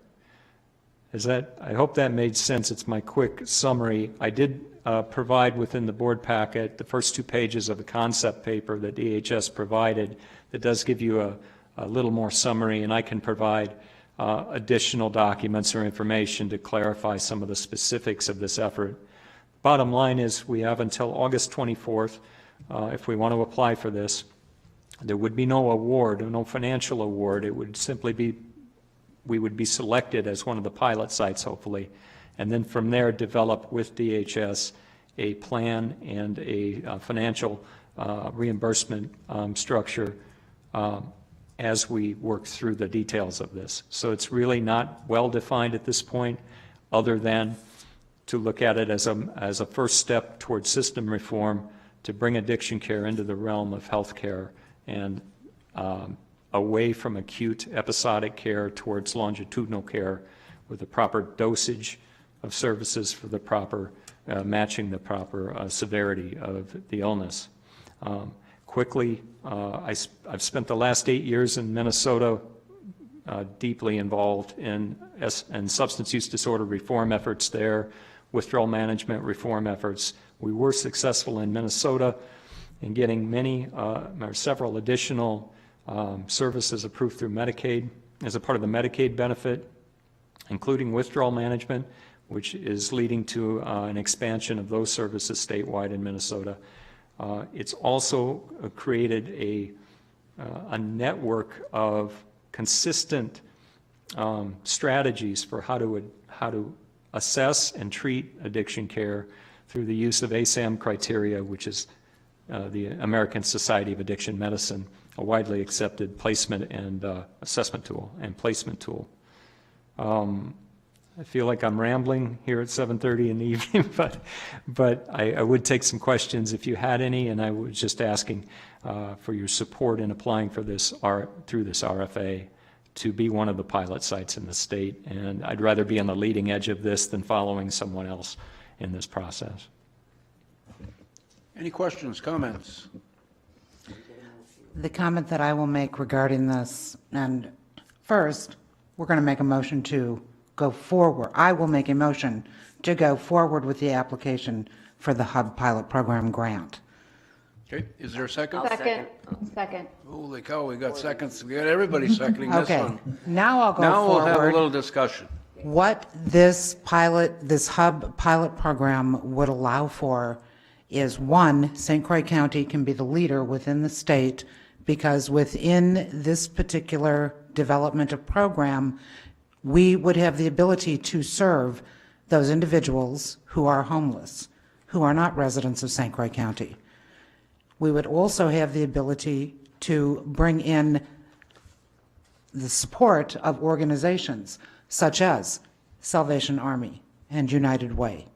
Speaker 5: I hope that made sense. It's my quick summary. I did provide within the board packet the first 2 pages of the concept paper that DHS provided that does give you a little more summary, and I can provide additional documents or information to clarify some of the specifics of this effort. Bottom line is we have until August 24th if we want to apply for this. There would be no award, no financial award. It would simply be, we would be selected as one of the pilot sites, hopefully, and then from there develop with DHS a plan and a financial reimbursement structure as we work through the details of this. So it's really not well defined at this point, other than to look at it as a first step towards system reform to bring addiction care into the realm of healthcare and away from acute episodic care towards longitudinal care with the proper dosage of services for the proper matching the proper severity of the illness. Quickly, I've spent the last 8 years in Minnesota deeply involved in substance use disorder reform efforts there, withdrawal management reform efforts. We were successful in Minnesota in getting several additional services approved through Medicaid as a part of the Medicaid benefit, including withdrawal management, which is leading to an expansion of those services statewide in Minnesota. It's also created a network of consistent strategies for how to assess and treat addiction care through the use of ASAM criteria, which is the American Society of Addiction Medicine, a widely accepted placement and assessment tool and placement tool. I feel like I'm rambling here at 7:30 in the evening, but I would take some questions if you had any, and I was just asking for your support in applying for this through this RFA to be one of the pilot sites in the state. And I'd rather be on the leading edge of this than following someone else in this process.
Speaker 1: Any questions, comments?
Speaker 16: The comment that I will make regarding this, and first, we're going to make a motion to go forward. I will make a motion to go forward with the application for the Hub Pilot Program grant.
Speaker 1: Okay, is there a second?
Speaker 15: Second.
Speaker 1: Holy cow, we got seconds. We got everybody seconding this
Speaker 16: Okay,
Speaker 1: one.
Speaker 16: now I'll go
Speaker 1: Now
Speaker 16: forward.
Speaker 1: we'll have a little discussion.
Speaker 16: What this Hub Pilot Program would allow for is, one, St. Croix County can be the leader within the state, because within this particular development of program, we would have the ability to serve those individuals who are homeless, who are not residents of St. Croix County. We would also have the ability to bring in the support of organizations such as Salvation Army and United Way.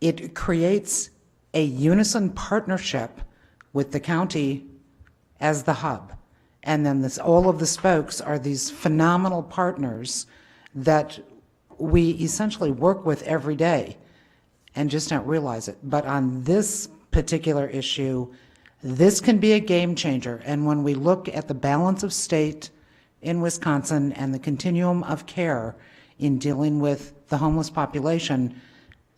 Speaker 16: It creates a unison partnership with the county as the hub. And then all of the spokes are these phenomenal partners that we essentially work with every day and just don't realize it. But on this particular issue, this can be a game changer. And when we look at the balance of state in Wisconsin and the continuum of care in dealing with the homeless population,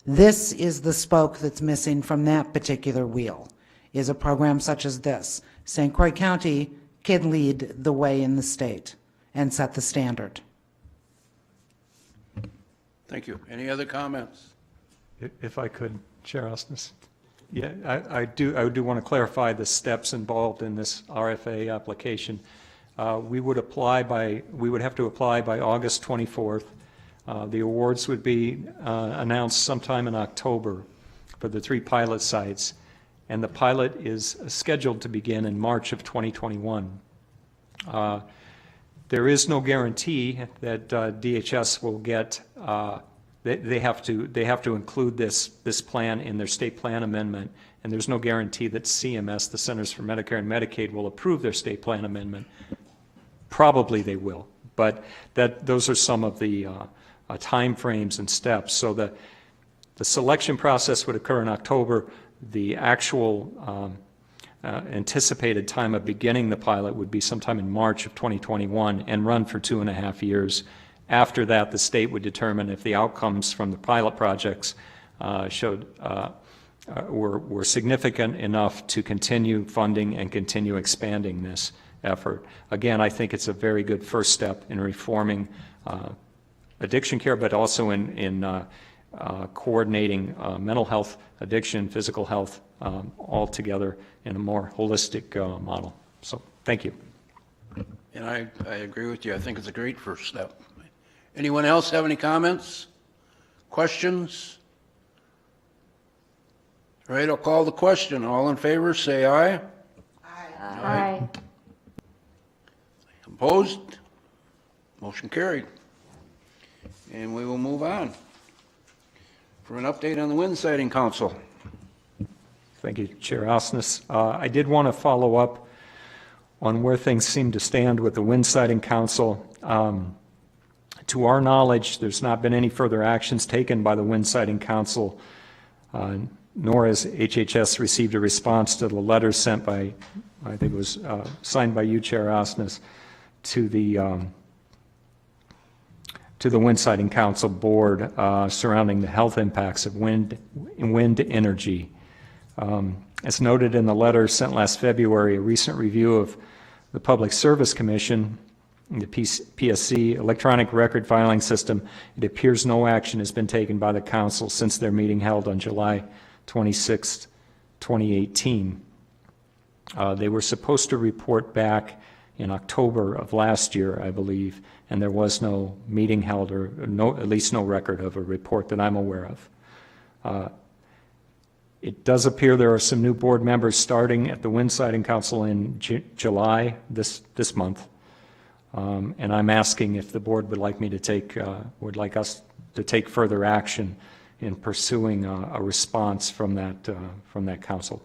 Speaker 16: this is the spoke that's missing from that particular wheel, is a program such as this. St. Croix County can lead the way in the state and set the standard.
Speaker 1: Thank you. Any other comments?
Speaker 5: If I could, Chair Osnes. Yeah, I do want to clarify the steps involved in this RFA application. We would have to apply by August 24th. The awards would be announced sometime in October for the 3 pilot sites, and the pilot is scheduled to begin in March of 2021. There is no guarantee that DHS will get they have to include this plan in their state plan amendment, and there's no guarantee that CMS, the Centers for Medicare and Medicaid, will approve their state plan amendment. Probably they will, but those are some of the timeframes and steps. So the selection process would occur in October. The actual anticipated time of beginning the pilot would be sometime in March of 2021 and run for 2.5 years. After that, the state would determine if the outcomes from the pilot projects were significant enough to continue funding and continue expanding this effort. Again, I think it's a very good first step in reforming addiction care, but also in coordinating mental health, addiction, physical health, all together in a more holistic model. So, thank you.
Speaker 1: And I agree with you. I think it's a great first step. Anyone else have any comments, questions? All right, I'll call the question. All in favor, say aye.
Speaker 9: Aye.
Speaker 1: Opposed? Motion carried. And we will move on for an update on the Wind Siting Council.
Speaker 5: Thank you, Chair Osnes. I did want to follow up on where things seem to stand with the Wind Siting Council. To our knowledge, there's not been any further actions taken by the Wind Siting Council, nor has HHS received a response to the letter sent by, I think it was signed by you, Chair Osnes, to the Wind Siting Council board surrounding the health impacts of wind energy. As noted in the letter sent last February, a recent review of the Public Service Commission, the PSC electronic record filing system, it appears no action has been taken by the council since their meeting held on July 26, 2018. They were supposed to report back in October of last year, I believe, and there was no meeting held, or at least no record of a report that I'm aware of. It does appear there are some new board members starting at the Wind Siting Council in July this month, and I'm asking if the board would like me to would like us to take further action in pursuing a response from that council.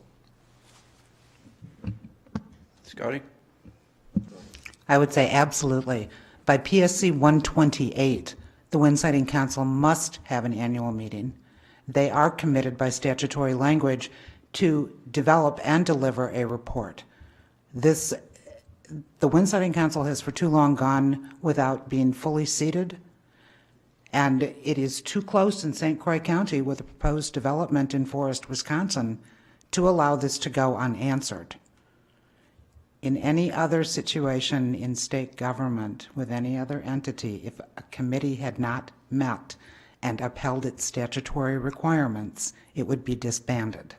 Speaker 1: Scotty?
Speaker 16: I would say absolutely. By PSC 128, the Wind Siting Council must have an annual meeting. They are committed by statutory language to develop and deliver a report. The Wind Siting Council has for too long gone without being fully seated, and it is too close in St. Croix County with a proposed development in Forest, Wisconsin, to allow this to go unanswered. In any other situation in state government with any other entity, if a committee had not met and upheld its statutory requirements, it would be disbanded.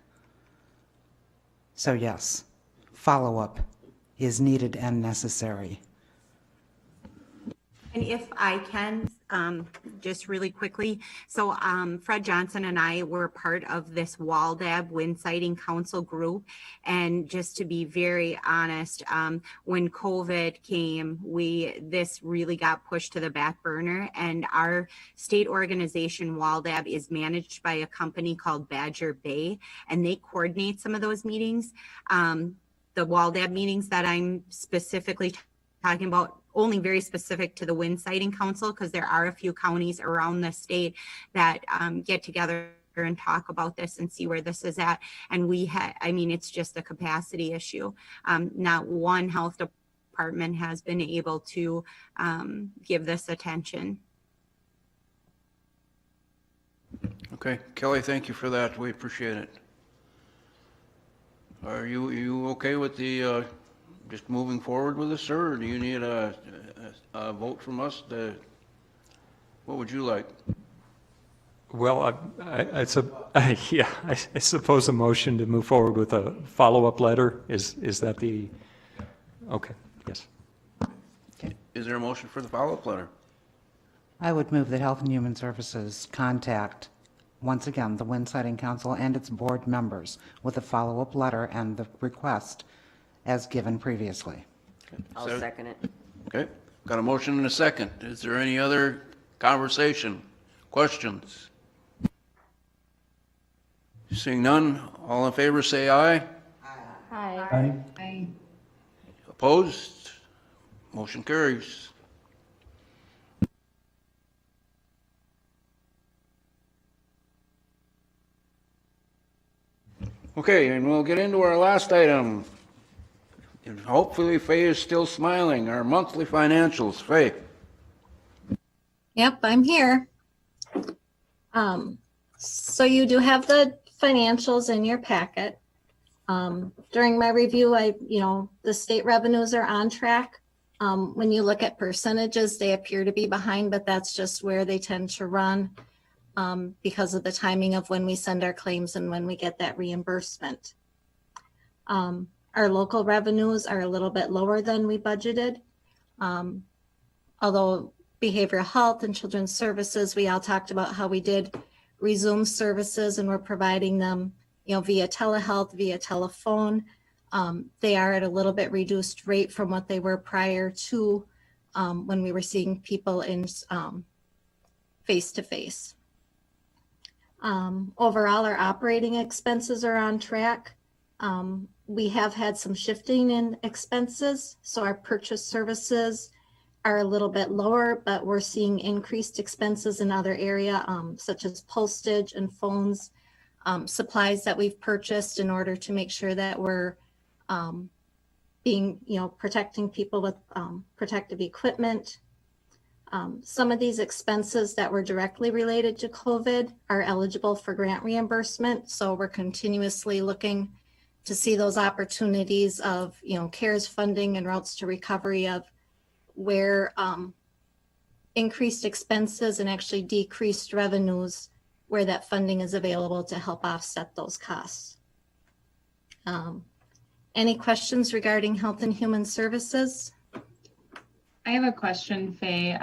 Speaker 16: So yes, follow-up is needed and necessary.
Speaker 18: And if I can, just really quickly, so Fred Johnson and I were part of this WALDAB Wind Siting Council group, and just to be very honest, when COVID came, this really got pushed to the back burner, and our state organization WALDAB is managed by a company called Badger Bay, and they coordinate some of those meetings. The WALDAB meetings that I'm specifically talking about, only very specific to the Wind Siting Council, because there are a few counties around the state that get together and talk about this and see where this is at. And it's just a capacity issue. Not one health department has been able to give this attention.
Speaker 1: Okay, Kelly, thank you for that. We appreciate it. Are you okay with the just moving forward with this, sir, or do you need a vote from us? What would you like?
Speaker 5: Well, I suppose a motion to move forward with a follow-up letter, is that the, okay, yes.
Speaker 1: Is there a motion for the follow-up letter?
Speaker 16: I would move that Health and Human Services contact, once again, the Wind Siting Council and its board members with a follow-up letter and the request as given previously.
Speaker 19: I'll second it.
Speaker 1: Okay, got a motion and a second. Is there any other conversation, Questions? Seeing none, all in favor say aye.
Speaker 4: Hi.
Speaker 7: Aye.
Speaker 1: Opposed? Motion carries. Okay, and we'll get into our last item. And hopefully Faye is still smiling. Our monthly financials. Faye.
Speaker 19: Yep, I'm here. So you do have the financials in your packet. During my review, the state revenues are on track. When you look at percentages, they appear to be behind, but that's just where they tend to run because of the timing of when we send our claims and when we get that reimbursement. Our local revenues are a little bit lower than we budgeted. Although behavioral health and children's services, we all talked about how we did resume services and we're providing them, via telehealth, via telephone. They are at a little bit reduced rate from what they were prior to when we were seeing people in face-to-face. Overall, our operating expenses are on track. We have had some shifting in expenses, so our purchase services are a little bit lower, but we're seeing increased expenses in other areas, such as postage and phones, supplies that we've purchased in order to make sure that we're protecting people with protective equipment. Some of these expenses that were directly related to COVID are eligible for grant reimbursement, so we're continuously looking to see those opportunities of, CARES funding and routes to recovery of where increased expenses and actually decreased revenues, where that funding is available to help offset those costs. Any questions regarding Health and Human Services?
Speaker 12: I have a question, Faye.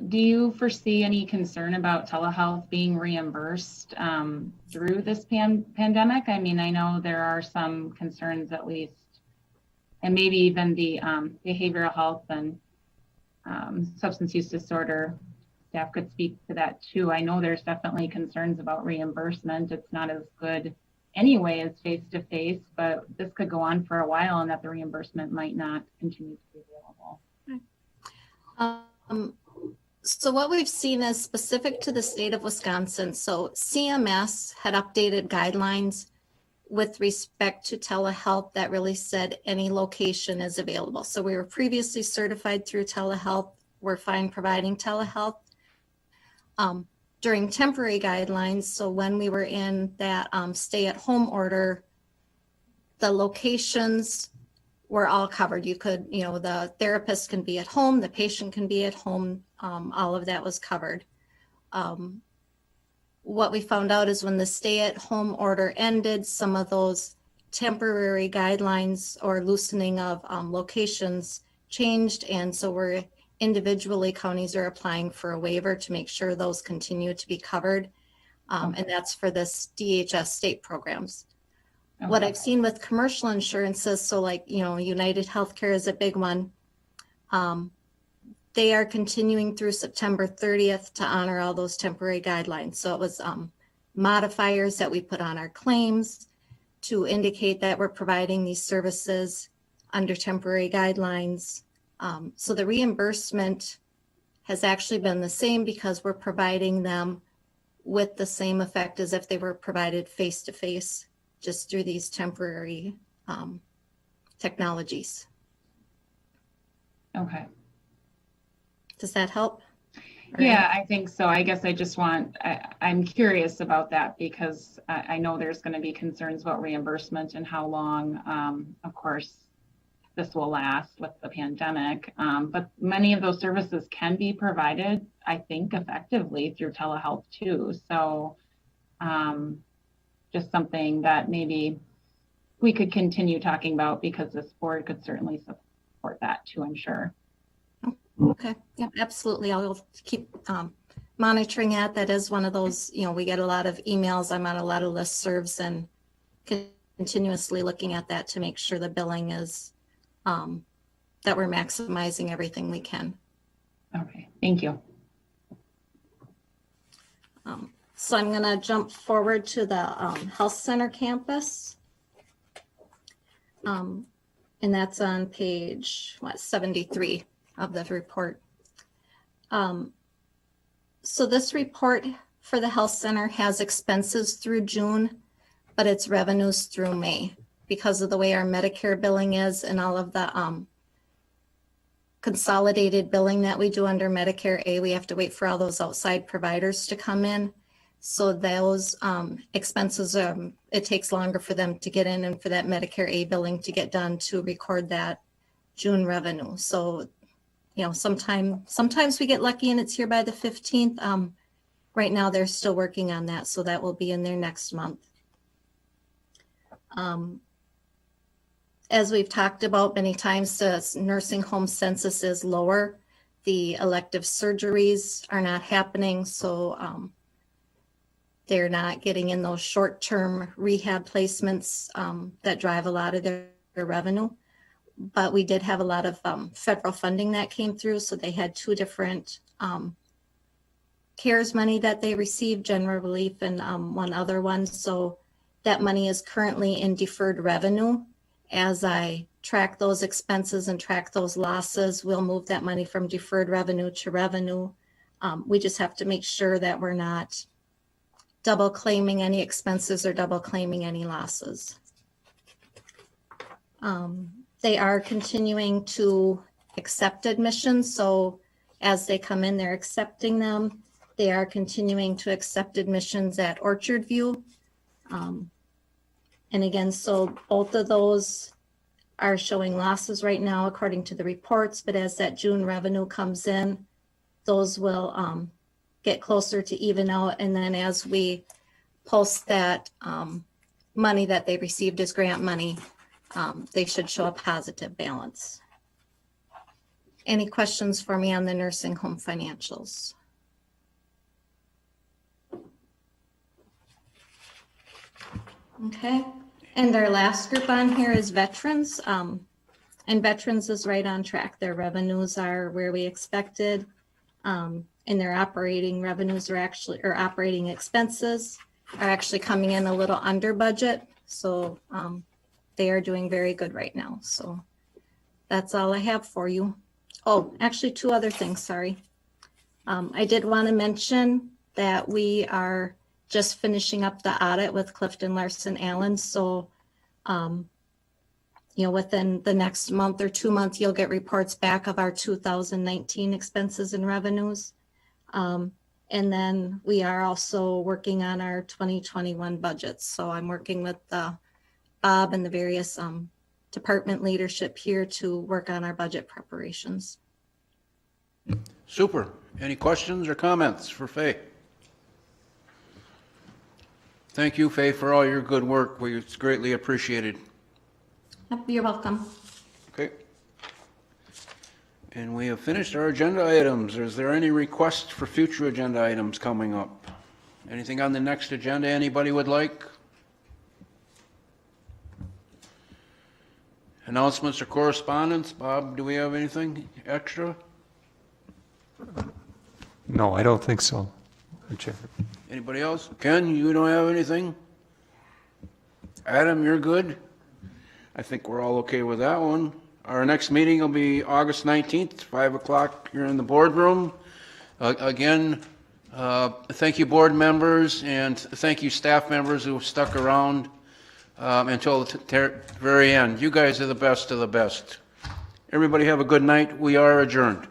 Speaker 12: Do you foresee any concern about telehealth being reimbursed through this pandemic? I mean, I know there are some concerns at least, and maybe even the behavioral health and substance use disorder staff could speak to that too. I know there's definitely concerns about reimbursement. It's not as good anyway as face-to-face, but this could go on for a while and that the reimbursement might not continue to be available.
Speaker 19: So what we've seen is specific to the state of Wisconsin. So CMS had updated guidelines with respect to telehealth that really said any location is available. So we were previously certified through telehealth. We're fine providing telehealth. During temporary guidelines, so when we were in that stay-at-home order, the locations were all covered. You could, the therapist can be at home, the patient can be at home, all of that was covered. What we found out is when the stay-at-home order ended, some of those temporary guidelines or loosening of locations changed, and so we're individually, counties are applying for a waiver to make sure those continue to be covered, and that's for this DHS state programs. Okay. What I've seen with commercial insurances, so like, United Healthcare is a big one. They are continuing through September 30th to honor all those temporary guidelines. So it was modifiers that we put on our claims to indicate that we're providing these services under temporary guidelines. So the reimbursement has actually been the same because we're providing them with the same effect as if they were provided face-to-face, just through these temporary technologies.
Speaker 12: Okay.
Speaker 19: Does that help?
Speaker 12: Yeah, I think so. I guess I just I'm curious about that because I know there's going to be concerns about reimbursement and how long, of course, this will last with the pandemic. But many of those services can be provided, I think, effectively through telehealth too. So just something that maybe we could continue talking about because this board could certainly support that too, I'm sure.
Speaker 19: Okay, yeah, absolutely. I'll keep monitoring that. That is one of those, we get a lot of emails. I'm on a lot of listservs and continuously looking at that to make sure the billing is, that we're maximizing everything we can.
Speaker 12: Okay, thank you.
Speaker 19: So I'm going to jump forward to the health center campus. And that's on page 73 of the report. So this report for the health center has expenses through June, but it's revenues through May because of the way our Medicare billing is and all of the consolidated billing that we do under Medicare A. We have to wait for all those outside providers to come in. So those expenses, it takes longer for them to get in and for that Medicare A billing to get done to record that June revenue. So, you know, sometimes we get lucky and it's here by the 15th. Right now they're still working on that. So that will be in there next month. As we've talked about many times, the nursing home census is lower. The elective surgeries are not happening. So, they're not getting in those short-term rehab placements that drive a lot of their revenue. But we did have a lot of federal funding that came through. So they had two different CARES money that they received, general relief and one other one. So that money is currently in deferred revenue. As I track those expenses and track those losses, we'll move that money from deferred revenue to revenue. We just have to make sure that we're not double claiming any expenses or double claiming any losses. They are continuing to accept admissions. So as they come in, they're accepting them. They are continuing to accept admissions at Orchard View. And again, so both of those are showing losses right now, according to the reports. But as that June revenue comes in, those will get closer to even out. And then as we post that money that they received as grant money, they should show a positive balance. Any questions for me on the nursing home financials? Okay, and our last group on here is veterans. And veterans is right on track. Their revenues are where we expected. And their operating revenues are actually, or operating expenses are actually coming in a little under budget. So they are doing very good right now. So that's all I have for you. Oh, actually two other things, sorry. I did want to mention that we are just finishing up the audit with Clifton Larson Allen. So, you know, within the next month or 2 months, you'll get reports back of our 2019 expenses and revenues. And then we are also working on our 2021 budgets. So I'm working with Bob and the various department leadership here to work on our budget preparations.
Speaker 1: Super. Any questions or comments for Faye? Thank you, Faye, for all your good work. It's greatly appreciated.
Speaker 19: Yep, you're welcome.
Speaker 1: Okay. And we have finished our agenda items. Is there any requests for future agenda items coming up? Anything on the next agenda anybody would like? Announcements or correspondence? Bob, do we have anything extra?
Speaker 5: No, I don't think so, Chair.
Speaker 1: Anybody else? Ken, you don't have anything? Adam, you're good? I think we're all okay with that one. Our next meeting will be August 19th, 5 o'clock here in the boardroom. Again, thank you board members and thank you staff members who have stuck around until the very end. You guys are the best of the best. Everybody have a good night. We are adjourned.